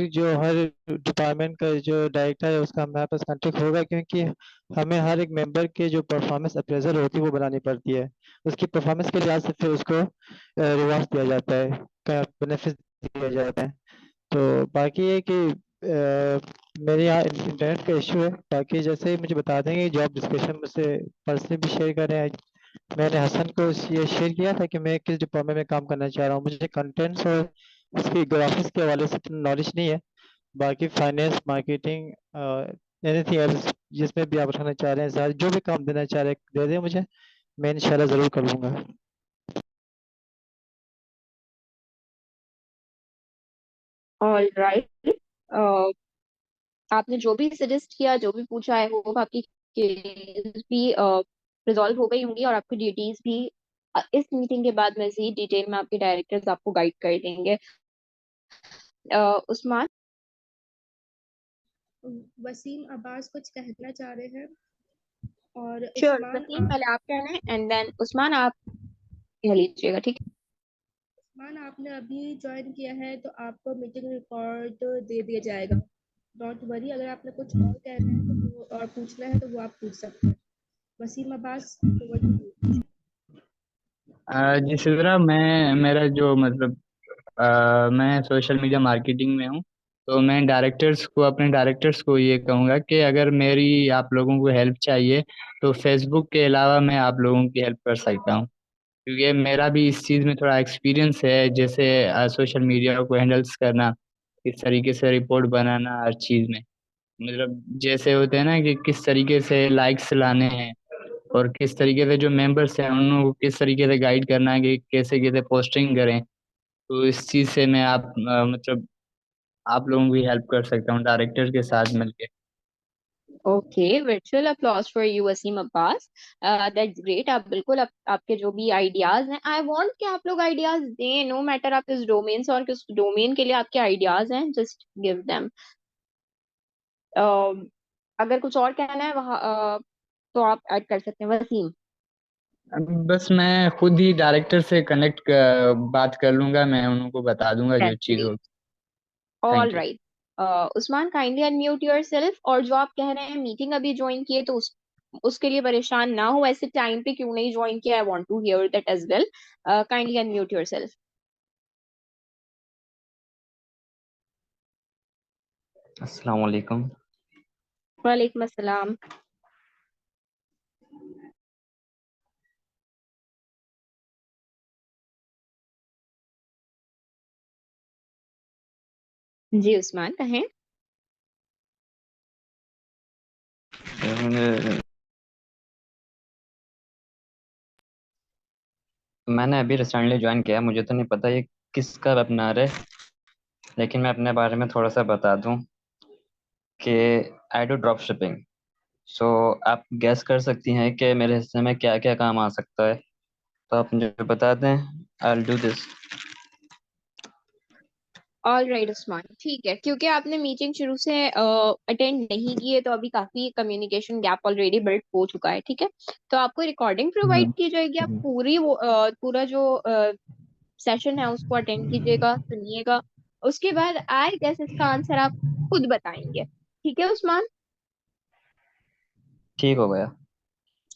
डिपार्टमेंट का जो डायरेक्टर है उसका हमारे पास कांटेक्ट होगा, क्योंकि हमें हर एक मेंबर के जो परफॉर्मेंस अप्रेजल होती है वो बनानी पड़ती है। उसकी परफॉर्मेंस के लिहाज से फिर उसको रिवार्ड दिया जाता है, बेनिफिट दिया जाता है। तो बाकी ये कि मेरे यहाँ इंटरनेट का इशू है। बाकी जैसे ही मुझे बता देंगे जॉब डिस्क्रिप्शन मुझसे पर्सनली भी शेयर करें। मैंने हसन को ये शेयर किया था कि मैं किस डिपार्टमेंट में काम करना चाह रहा हूँ। मुझे कंटेंट्स और उसकी ग्राफिक्स के हवाले से नॉलेज नहीं है। बाकी फाइनेंस, मार्केटिंग, एनीथिंग एल्स जिसमें भी आप रखना चाह रहे हैं, सर जो भी काम देना चाह रहे हैं दे दें मुझे, मैं इंशाल्लाह ज़रूर कर लूँगा। All right. आपने जो भी सजेस्ट किया, जो भी पूछा है, वो आपकी केस भी रिजॉल्व हो गई होंगी और आपकी ड्यूटीज भी इस मीटिंग के बाद मजीद डिटेल में आपके डायरेक्टर्स आपको गाइड कर देंगे। उस्मान। वसीम अब्बास कुछ कहना चाह रहे हैं और श्योर, उस्मान वसीम पहले आप कहना है एंड देन उस्मान आप कह लीजिएगा, ठीक उस्मान आपने अभी ज्वाइन किया है तो आपको मीटिंग रिकॉर्ड दे दिया जाएगा। डोंट वरी, अगर आपने कुछ और कहना है तो वो और पूछना है तो वो आप पूछ सकते हैं। Wasim Abbas over to you। जिस तरह मैं मेरा जो मतलब मैं सोशल मीडिया मार्केटिंग में हूँ, तो मैं अपने डायरेक्टर्स को ये कहूँगा कि अगर मेरी आप लोगों को हेल्प चाहिए तो फेसबुक के अलावा मैं आप लोगों की हेल्प कर सकता हूँ, क्योंकि मेरा भी इस चीज़ में थोड़ा एक्सपीरियंस है, जैसे सोशल मीडिया को हैंडल्स करना, किस तरीके से रिपोर्ट बनाना, हर चीज़ में मतलब जैसे होते हैं ना कि किस तरीके से लाइक्स लाने हैं और किस तरीके से जो मेंबर्स हैं उन लोगों को किस तरीके से गाइड करना है कि कैसे कैसे पोस्टिंग करें। तो इस चीज़ से मैं मतलब आप लोगों की हेल्प कर सकता हूँ डायरेक्टर के साथ मिलके। Okay. Virtual applause for you Waseem Abbas. That's great. आप बिल्कुल आपके जो भी आइडियाज हैं, आई वांट कि आप लोग आइडियाज दें, नो मैटर आप किस डोमेन से और किस डोमेन के लिए आपके आइडियाज हैं, जस्ट गिव देम। अगर कुछ और कहना है वहाँ तो आप ऐड कर सकते हैं वसीम। बस मैं खुद ही डायरेक्टर से बात कर लूंगा, मैं उनको बता दूंगा जो दैट्स चीज़ ग्रेट। होगी। All thank you. Right. Usman kindly unmute yourself. और जो आप कह रहे हैं मीटिंग अभी ज्वाइन किए, तो उसके लिए परेशान ना हो, ऐसे टाइम पे क्यों नहीं ज्वाइन किया, I want to hear that as well. Kindly unmute yourself. अस्सलाम वालेकुम। वालेकुम अस्सलाम। जी उस्मान कहें। मैंने अभी रिसेंटली ज्वाइन किया, मुझे तो नहीं पता ये किसका वेबिनार है, लेकिन मैं अपने बारे में थोड़ा सा बता दूं कि आई डू ड्रॉप शिपिंग। सो आप गैस कर सकती हैं कि मेरे हिस्से में क्या क्या काम आ सकता है, तो आप मुझे बता दें। I will do this. All right Usman, ठीक है। क्योंकि आपने मीटिंग शुरू से अटेंड नहीं की है, तो अभी काफी कम्युनिकेशन गैप ऑलरेडी बिल्ड हो चुका है, ठीक है। तो आपको रिकॉर्डिंग प्रोवाइड की जाएगी, आप पूरा जो सेशन है उसको अटेंड कीजिएगा, सुनिएगा। उसके बाद आई गेस इसका आंसर आप खुद बताएंगे, ठीक है उस्मान। ठीक हो गया।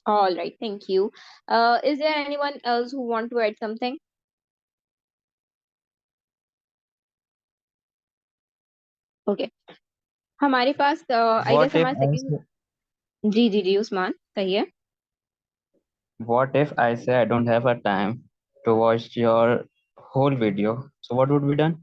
All right, thank you. Is there anyone else who want to add something? Okay. हमारे पास आई गेस व्हाट इफ हमारा आई सेकंड। जी जी जी उस्मान कहिए। What if I say I don't have a time to watch your whole video, so what would be done?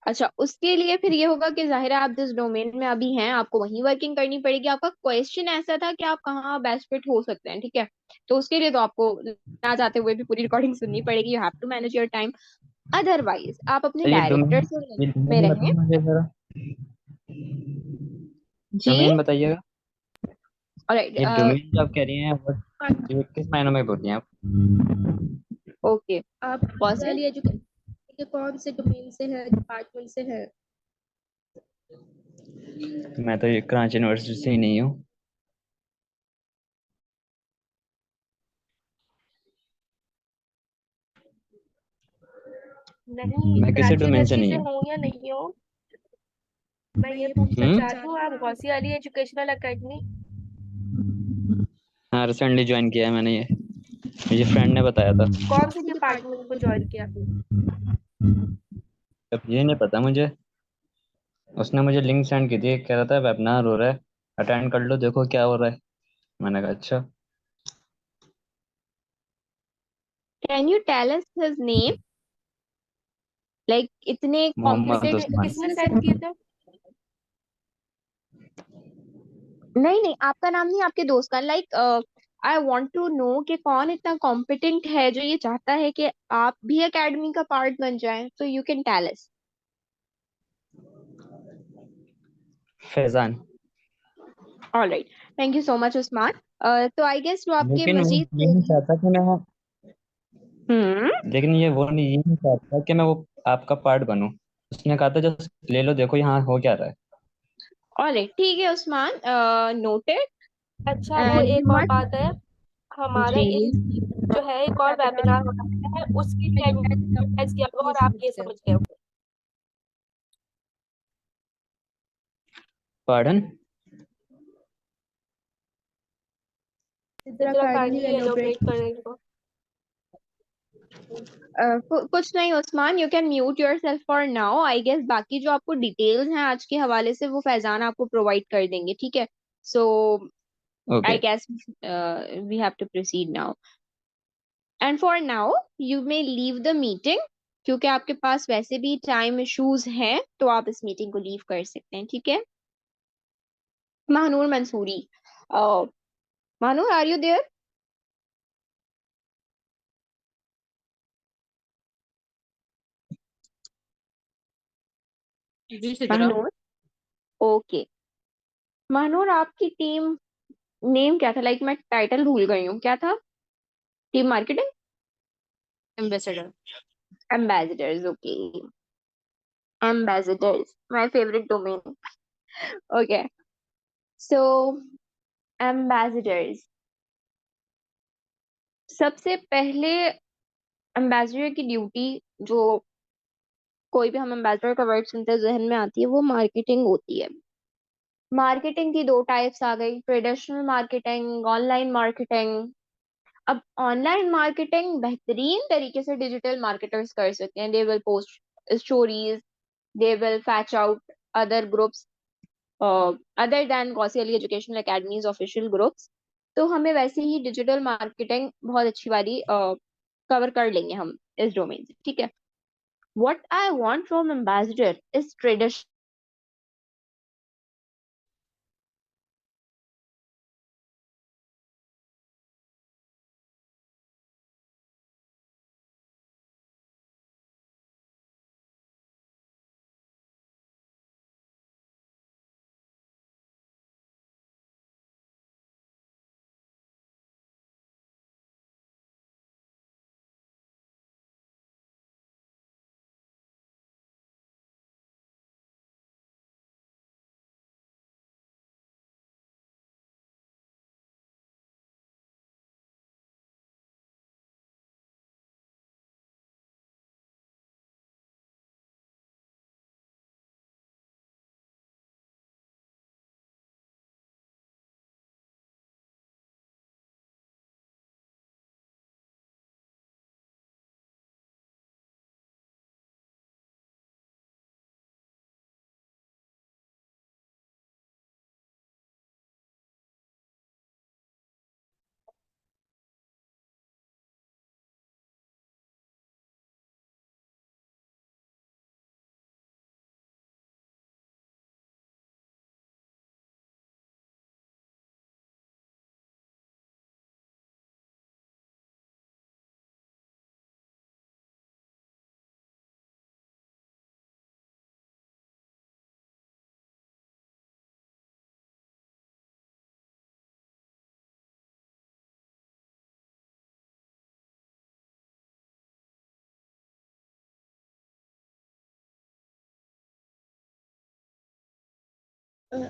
अच्छा, उसके लिए फिर ये होगा कि जाहिर है आप जिस डोमेन में अभी हैं आपको वहीं वर्किंग करनी पड़ेगी। आपका क्वेश्चन ऐसा था कि आप कहाँ बेस्ट फिट हो सकते हैं, ठीक है। तो उसके लिए तो आपको ना चाहते हुए भी पूरी रिकॉर्डिंग सुननी पड़ेगी। You have to manage your time. Otherwise आप अपने तो डायरेक्टर से ये लिंक में डोमेन रहें। बताइए मुझे जरा, जी। डोमेन बताइएगा। ऑलराइट। ये डोमेन जो आप कह रही हैं ये किस मायनों में बोलती हैं आप? ओके। आप पॉजिटिव। वाली एजुकेशन के कौन से डोमेन से है, डिपार्टमेंट से है? मैं तो ये कराची यूनिवर्सिटी से ही नहीं हूँ। नहीं, मैं किसी कराची डोमेन से यूनिवर्सिटी नहीं से हूँ। हूँ या नहीं हूँ, मैं ये पूछना हम्म। चाहती हूँ, आप गौसिया अली एजुकेशनल एकेडमी हाँ, रिसेंटली ज्वाइन किया है मैंने ये, मुझे फ्रेंड ने बताया था। कौन से डिपार्टमेंट को ज्वाइन किया? अब ये नहीं पता मुझे, उसने मुझे लिंक सेंड की थी, कह रहा था वेबिनार हो रहा है, अटेंड कर लो, देखो क्या हो रहा है। मैंने कहा अच्छा। Can you tell us his name? Like इतने मोहम्मद कॉम्पिटेंट उस्मान। किसने सेंड किया था? नहीं नहीं, आपका नाम नहीं, आपके दोस्त का। Like I want to know कि कौन इतना कॉम्पिटेंट है जो ये चाहता है कि आप भी एकेडमी का पार्ट बन जाएं, so you can tell us. Faizan. Alright, thank you so much Usman. तो आई गेस जो आपके लेकिन वो मजीद ये नहीं चाहता कि मैं वो हम्म लेकिन ये नहीं चाहता कि मैं वो आपका पार्ट बनूं। उसने कहा था जस्ट ले लो, देखो यहाँ हो क्या रहा है। ऑलराइट, ठीक है उस्मान, नोटेड। अच्छा, वो एंड एक और मच बात है, हमारा जी। इस जो है एक और वेबिनार होना है, उसके लिए एडवर्टाइज किया होगा और आप ये समझ गए होंगे। पार्डन। जरा जरा काइंडली काइंडली एलोबरेट। एलोबरेट करेंगे। कुछ नहीं Usman, you can mute yourself for now. I guess बाकी जो आपको डिटेल्स हैं आज के हवाले से वो फैजान आपको प्रोवाइड कर देंगे, ठीक है? So okay. I guess we have to proceed now, and for now you may leave the meeting, क्योंकि आपके पास वैसे भी टाइम इश्यूज हैं, तो आप इस मीटिंग को लीव कर सकते हैं, ठीक है? Mahnoor Mansoori, Mahnoor, are you there? जी सिद्रा। महानूर, ओके। महानूर, आपकी टीम नेम क्या था? लाइक मैं टाइटल भूल गई हूँ, क्या था? Team marketing ambassador. Ambassadors, okay. Ambassadors, my favourite domain. Okay, so ambassadors, सबसे पहले एम्बेसडर की ड्यूटी, जो कोई भी हम एम्बेसडर का वर्ड सुनते हैं जहन में आती है, वो मार्केटिंग होती है। मार्केटिंग की दो टाइप्स आ गई, ट्रेडिशनल मार्केटिंग, ऑनलाइन मार्केटिंग। अब ऑनलाइन मार्केटिंग बेहतरीन तरीके से डिजिटल मार्केटर्स कर सकते हैं। They will post stories, they will fetch out other groups other than Gaussian Early Educational Academy's official groups। तो हमें वैसे ही डिजिटल मार्केटिंग बहुत अच्छी वाली कवर कर लेंगे हम इस डोमेन से, ठीक है? What I want from ambassador is tradition।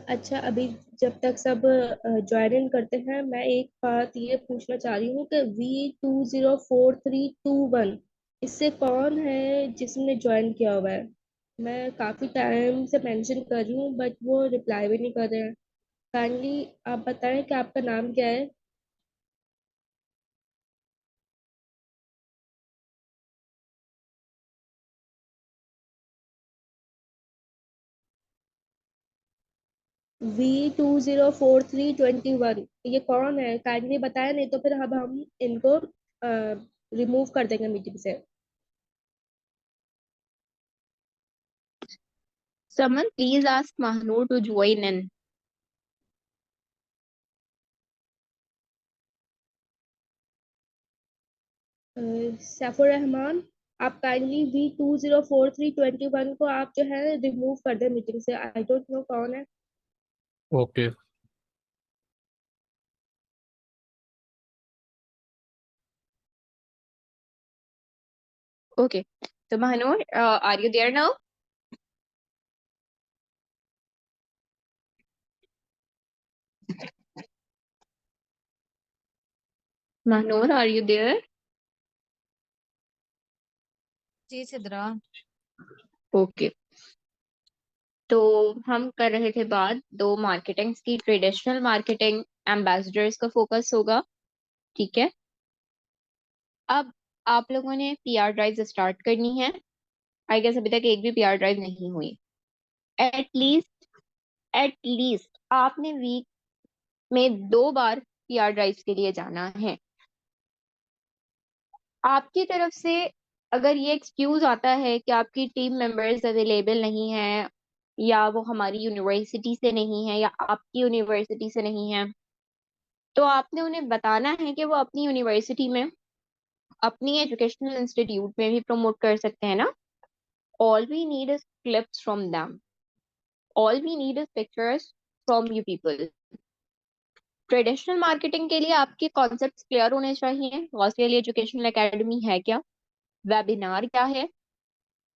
अच्छा, अभी जब तक सब ज्वाइन इन करते हैं, मैं एक बात ये पूछना चाह रही हूँ कि V204321 इससे कौन है जिसने ज्वाइन किया हुआ है? मैं काफी टाइम से मेंशन कर रही हूँ बट वो रिप्लाई भी नहीं कर रहे हैं। काइंडली आप बताएं कि आपका नाम क्या है। V204321 ये कौन है? काइंडली बताया, नहीं तो फिर अब हम इनको रिमूव कर देंगे मीटिंग से। Someone please ask Mahnur to join in. Saifur Rahman, आप काइंडली V204321 को आप जो है रिमूव कर दें मीटिंग से। आई डोंट नो कौन है। Okay. Okay. So Mahnur, are you there now? Mahnur, are you there? जी सिद्रा। ओके। तो हम कर रहे थे बात दो मार्केटिंग्स की। ट्रेडिशनल मार्केटिंग एम्बेसडर्स का फोकस होगा, ठीक है। अब आप लोगों ने पीआर ड्राइव स्टार्ट करनी है। आई गेस अभी तक एक भी पीआर ड्राइव नहीं हुई। एटलीस्ट आपने वीक में 2 बार पीआर ड्राइव के लिए जाना है। आपकी तरफ से अगर ये एक्सक्यूज आता है कि आपकी टीम मेंबर्स अवेलेबल नहीं है, या वो हमारी यूनिवर्सिटी से नहीं है, या आपकी यूनिवर्सिटी से नहीं है, तो आपने उन्हें बताना है कि वो अपनी यूनिवर्सिटी में, अपनी एजुकेशनल इंस्टीट्यूट में भी प्रमोट कर सकते हैं ना। All we need is clips from them, all we need is pictures from you people. Traditional marketing के लिए आपके कॉन्सेप्ट्स क्लियर होने चाहिए। गौसिया अली एजुकेशनल एकेडमी है क्या, वेबिनार क्या है,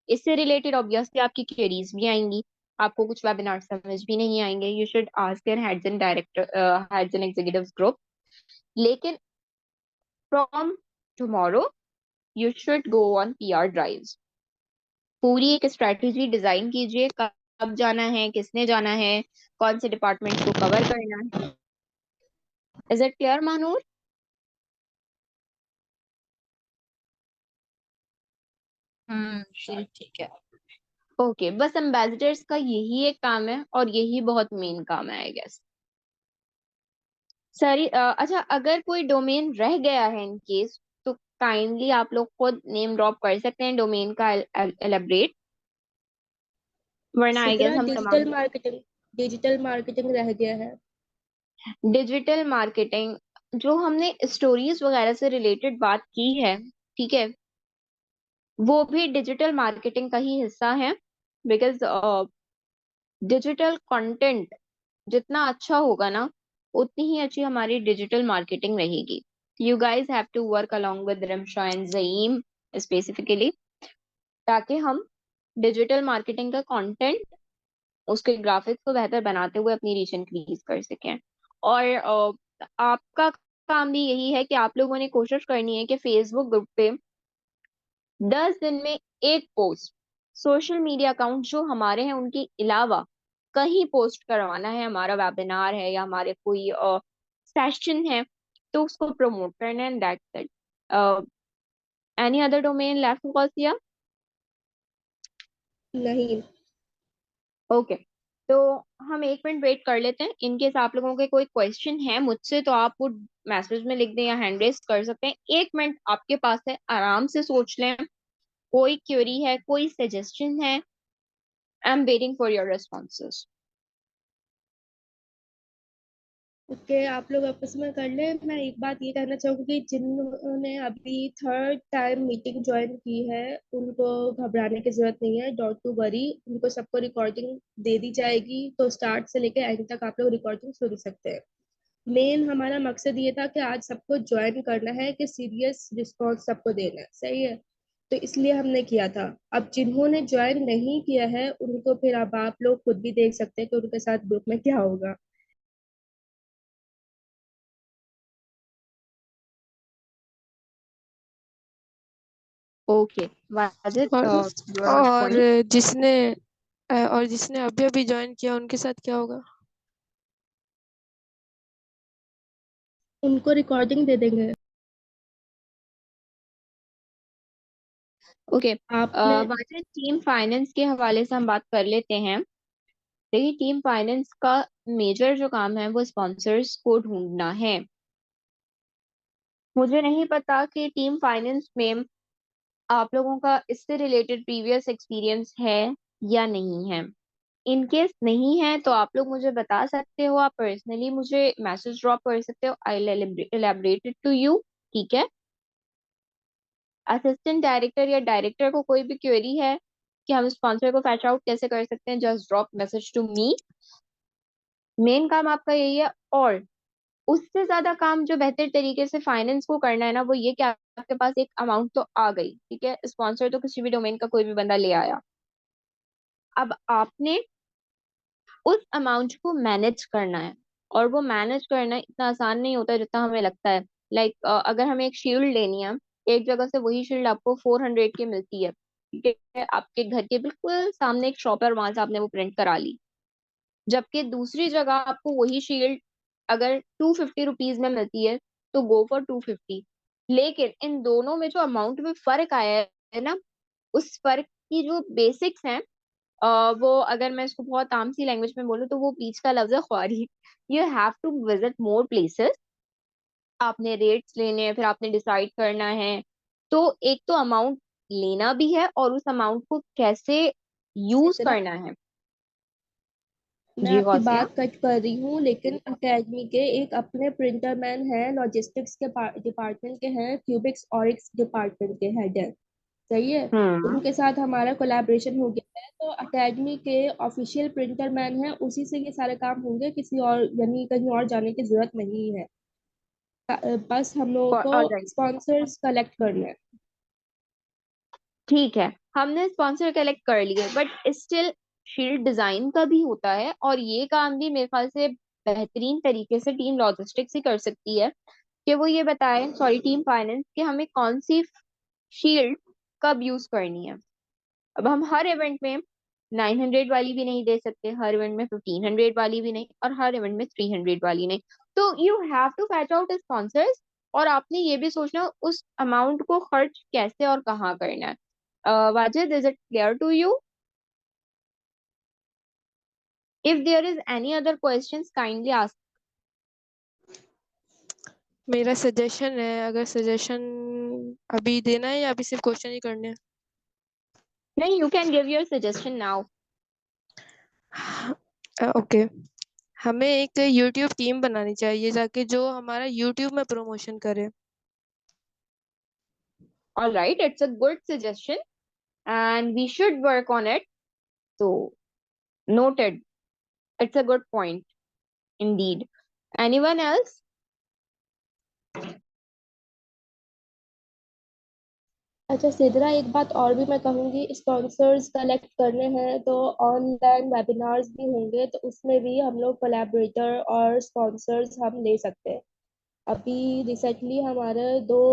इससे रिलेटेड ऑब्वियसली आपकी क्वेरीज भी आएंगी। आपको कुछ वेबिनार समझ भी नहीं आएंगे, you should ask their heads and heads and executives group. लेकिन from tomorrow you should go on PR drives. पूरी एक स्ट्रेटेजी डिजाइन कीजिए, कब जाना है, किसने जाना है, कौन से डिपार्टमेंट को कवर करना है। Is it clear Manur? जी ठीक है। ओके, बस एम्बेसडर्स का यही एक काम है और यही बहुत मेन काम है आई गेस। सॉरी, अच्छा, अगर कोई डोमेन रह गया है इन केस, तो काइंडली आप लोग खुद नेम ड्रॉप कर सकते हैं डोमेन का एलेबरेट, वरना आई सिद्रा, गेस हम डिजिटल तमाम। मार्केटिंग, डिजिटल मार्केटिंग रह गया है। डिजिटल मार्केटिंग, जो हमने स्टोरीज वगैरह से रिलेटेड बात की है, ठीक है, वो भी डिजिटल मार्केटिंग का ही हिस्सा है। बिकॉज डिजिटल कंटेंट जितना अच्छा होगा ना, उतनी ही अच्छी हमारी डिजिटल मार्केटिंग रहेगी। You guys have to work along with Rimsha and Zaeem specifically, ताकि हम डिजिटल मार्केटिंग का कंटेंट, उसके ग्राफिक्स को बेहतर बनाते हुए अपनी रीच इंक्रीज कर सकें। और आपका काम भी यही है कि आप लोगों ने कोशिश करनी है कि फेसबुक ग्रुप पे 10 दिन में एक पोस्ट, सोशल मीडिया अकाउंट जो हमारे हैं उनके अलावा कहीं पोस्ट करवाना है। हमारा वेबिनार है या हमारे कोई सेशन है, तो उसको प्रमोट करना है, that's it. Any other domain left Ghausia? नहीं। ओके, तो हम 1 मिनट वेट कर लेते हैं। इनकेस आप लोगों के कोई क्वेश्चन है मुझसे, तो आप वो मैसेज में लिख दें या हैंड रेस कर सकते हैं। 1 मिनट आपके पास है, आराम से सोच लें। कोई क्वेरी है, कोई सजेशन है, I am waiting for your responses. Okay, आप लोग आपस में कर लें। मैं एक बात ये कहना चाहूंगी, जिन्होंने अभी थर्ड टाइम मीटिंग ज्वाइन की है उनको घबराने की जरूरत नहीं है। डोंट टू वरी, उनको सबको रिकॉर्डिंग दे दी जाएगी, तो स्टार्ट से लेकर एंड तक आप लोग रिकॉर्डिंग सुन सकते हैं। मेन हमारा मकसद ये था कि आज सबको ज्वाइन करना है, कि सीरियस रिस्पॉन्स सबको देना है, सही है। तो इसलिए हमने किया था। अब जिन्होंने ज्वाइन नहीं किया है उनको फिर अब आप लोग खुद भी देख सकते हैं कि उनके साथ ग्रुप में क्या होगा। ओके वाजिद, और your point. जिसने और जिसने अभी अभी ज्वाइन किया उनके साथ क्या होगा? उनको रिकॉर्डिंग दे देंगे। ओके आपने वाजिद, टीम फाइनेंस के हवाले से हम बात कर लेते हैं। देखिए, टीम फाइनेंस का मेजर जो काम है वो स्पॉन्सर्स को ढूंढना है। मुझे नहीं पता कि टीम फाइनेंस में आप लोगों का इससे रिलेटेड प्रीवियस एक्सपीरियंस है या नहीं है। इन केस नहीं है तो आप लोग मुझे बता सकते हो, आप पर्सनली मुझे मैसेज ड्रॉप कर सकते हो, आई एलैबोरेट इट टू यू। ठीक है। असिस्टेंट डायरेक्टर या डायरेक्टर को कोई भी क्वेरी है कि हम स्पॉन्सर को फैच आउट कैसे कर सकते हैं, just drop message to me. Main काम आपका यही है। और उससे ज्यादा काम जो बेहतर तरीके से फाइनेंस को करना है ना, वो ये कि आपके पास एक अमाउंट तो आ गई। ठीक है, स्पॉन्सर तो किसी भी डोमेन का कोई भी बंदा ले आया। अब आपने उस अमाउंट को मैनेज करना है, और वो मैनेज करना इतना आसान नहीं होता जितना हमें लगता है। लाइक अगर हमें एक शील्ड लेनी है, एक जगह से वही शील्ड आपको 400 की मिलती है। ठीक है, आपके घर के बिल्कुल सामने एक शॉप है और वहां से आपने वो प्रिंट करा ली। जबकि दूसरी जगह आपको वही शील्ड अगर 250 रुपीज में मिलती है, तो गो फॉर 250। लेकिन इन दोनों में जो अमाउंट में फर्क आया है ना, उस फर्क की जो बेसिक्स हैं, वो अगर मैं इसको बहुत आम सी लैंग्वेज में बोलूँ तो वो बीच का लफ्ज है ख्वारी। You have to visit more places. आपने रेट्स लेने हैं, फिर आपने डिसाइड करना है। तो एक तो अमाउंट लेना भी है, और उस अमाउंट को कैसे यूज इतना करना है। मैं जी आपकी गौसिया। बात कट कर रही हूँ, लेकिन अकेडमी के एक अपने प्रिंटर मैन है, लॉजिस्टिक्स के डिपार्टमेंट के हैं, क्यूबिक्स ऑरिक्स डिपार्टमेंट के हेड है। सही है। हम्म। उनके साथ हमारा कोलैबोरेशन हो गया है, तो अकेडमी के ऑफिशियल प्रिंटर मैन है, उसी से ये सारे काम होंगे, किसी और यानी कहीं और जाने की जरूरत नहीं है। बस हम लोगों को ऑलराइट। स्पॉन्सर्स कलेक्ट करना है। ठीक है, हमने स्पॉन्सर कलेक्ट कर लिए, बट स्टिल शील्ड डिजाइन का भी होता है, और ये काम भी मेरे ख्याल से बेहतरीन तरीके से टीम लॉजिस्टिक्स ही कर सकती है। कि वो ये बताए, सॉरी टीम फाइनेंस, कि हमें कौन सी शील्ड कब यूज करनी है। अब हम हर इवेंट में 900 वाली भी नहीं दे सकते, हर इवेंट में 1500 वाली भी नहीं, और हर इवेंट में 300 वाली नहीं। तो you have to fetch out sponsors, और आपने ये भी सोचना उस अमाउंट को खर्च कैसे और कहाँ करना है। Wajid, is it clear to you? If there is any other questions, kindly ask. मेरा सजेशन है, अगर सजेशन अभी देना है या अभी सिर्फ क्वेश्चन ही करने हैं? नहीं, you can give your suggestion now. Okay. हमें एक यूट्यूब टीम बनानी चाहिए ताकि जो हमारा यूट्यूब में प्रमोशन करे। All right, it's a good suggestion and we should work on it. So noted. It's a good point indeed. Anyone else? अच्छा सिद्रा, एक बात और भी मैं कहूँगी, स्पॉन्सर्स कलेक्ट करने हैं तो ऑनलाइन वेबिनार्स भी होंगे, तो उसमें भी हम लोग कोलैबोरेटर और स्पॉन्सर्स हम ले सकते हैं। अभी रिसेंटली हमारे दो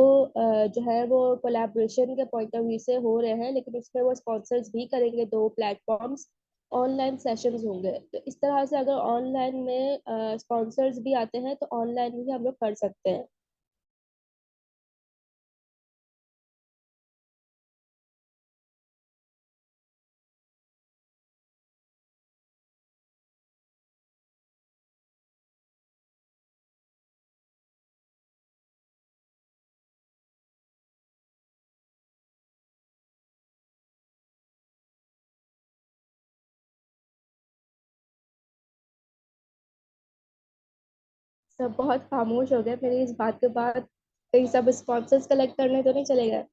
जो है वो कोलैबोरेशन के पॉइंट ऑफ व्यू से हो रहे हैं, लेकिन उसमें वो स्पॉन्सर्स भी करेंगे, दो प्लेटफॉर्म्स ऑनलाइन सेशंस होंगे। तो इस तरह से अगर ऑनलाइन में स्पॉन्सर्स भी आते हैं तो ऑनलाइन भी हम लोग कर सकते हैं। सब बहुत खामोश हो गए मेरी इस बात के बाद, कहीं सब स्पॉन्सर्स कलेक्ट करने तो नहीं चले गए?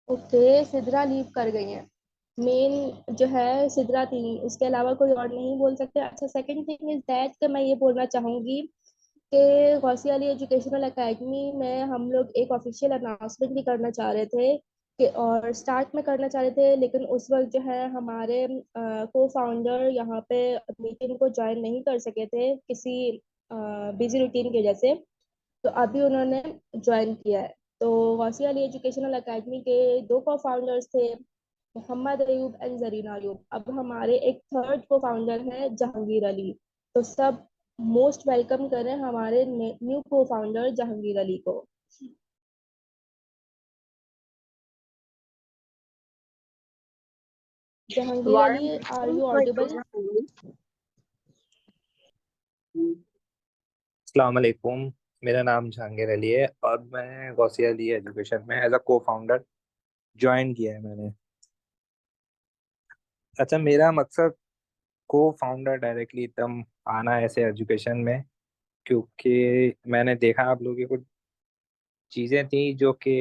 ओके, सिद्रा लीव कर गई हैं। मेन जो है सिद्रा थी, उसके अलावा कोई और नहीं बोल सकते। अच्छा, सेकंड थिंग इज दैट कि मैं ये बोलना चाहूँगी कि गौसिया अली एजुकेशनल एकेडमी में हम लोग एक ऑफिशियल अनाउंसमेंट भी करना चाह रहे थे कि, और स्टार्ट में करना चाह रहे थे, लेकिन उस वक्त जो है हमारे को फाउंडर यहाँ पे मीटिंग को ज्वाइन नहीं कर सके थे किसी बिजी रूटीन की वजह से। तो अभी उन्होंने ज्वाइन किया है। तो गौसिया अली एजुकेशनल एकेडमी के दो को फाउंडर्स थे, मोहम्मद अयूब एंड जरीना अयूब। अब हमारे एक थर्ड को फाउंडर है जहांगीर अली। तो सब मोस्ट वेलकम करें हमारे न्यू को फाउंडर जहांगीर अली को। Jahangir Ali, are you audible? अस्सलाम वालेकुम, मेरा नाम जहांगीर अली है और मैं गौसिया अली एजुकेशन में as a cofounder join किया है मैंने। अच्छा, मेरा मकसद को फाउंडर डायरेक्टली एकदम आना है ऐसे एजुकेशन में, क्योंकि मैंने देखा आप लोगों की कुछ चीज़ें थी जो कि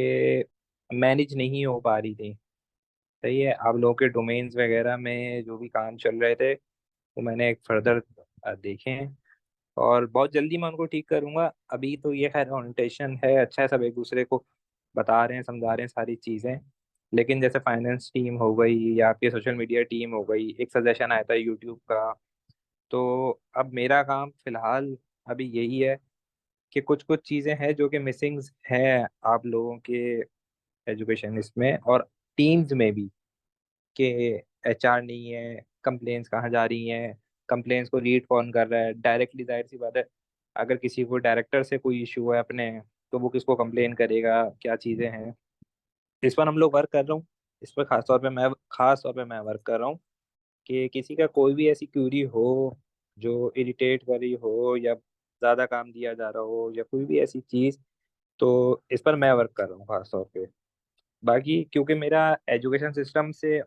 मैनेज नहीं हो पा रही थी। सही है, आप लोगों के डोमेन्स वगैरह में जो भी काम चल रहे थे वो मैंने एक फर्दर देखे हैं और बहुत जल्दी मैं उनको ठीक करूंगा। अभी तो ये खैर ओरिएंटेशन है, अच्छा है, सब एक दूसरे को बता रहे हैं, समझा रहे हैं सारी चीज़ें। लेकिन जैसे फाइनेंस टीम हो गई या आपकी सोशल मीडिया टीम हो गई, एक सजेशन आया था यूट्यूब का, तो अब मेरा काम फिलहाल अभी यही है कि कुछ कुछ चीज़ें हैं जो कि मिसिंग है आप लोगों के एजुकेशन इसमें और टीम्स में भी, कि एचआर नहीं है, कंप्लेन्स कहाँ जा रही हैं, कंप्लेन्स को रीड कौन कर रहा है डायरेक्टली। जाहिर सी बात है, अगर किसी को डायरेक्टर से कोई इशू है अपने, तो वो किसको कंप्लेन करेगा, क्या चीज़ें हैं। इस पर हम लोग वर्क कर रहा हूँ। इस पर खास तौर पे मैं वर्क कर रहा हूँ कि किसी का कोई भी ऐसी क्यूरी हो जो इरिटेट कर रही हो या ज़्यादा काम दिया जा रहा हो या कोई भी ऐसी चीज़, तो इस पर मैं वर्क कर रहा हूँ खास तौर पे। बाकी क्योंकि मेरा एजुकेशन सिस्टम से,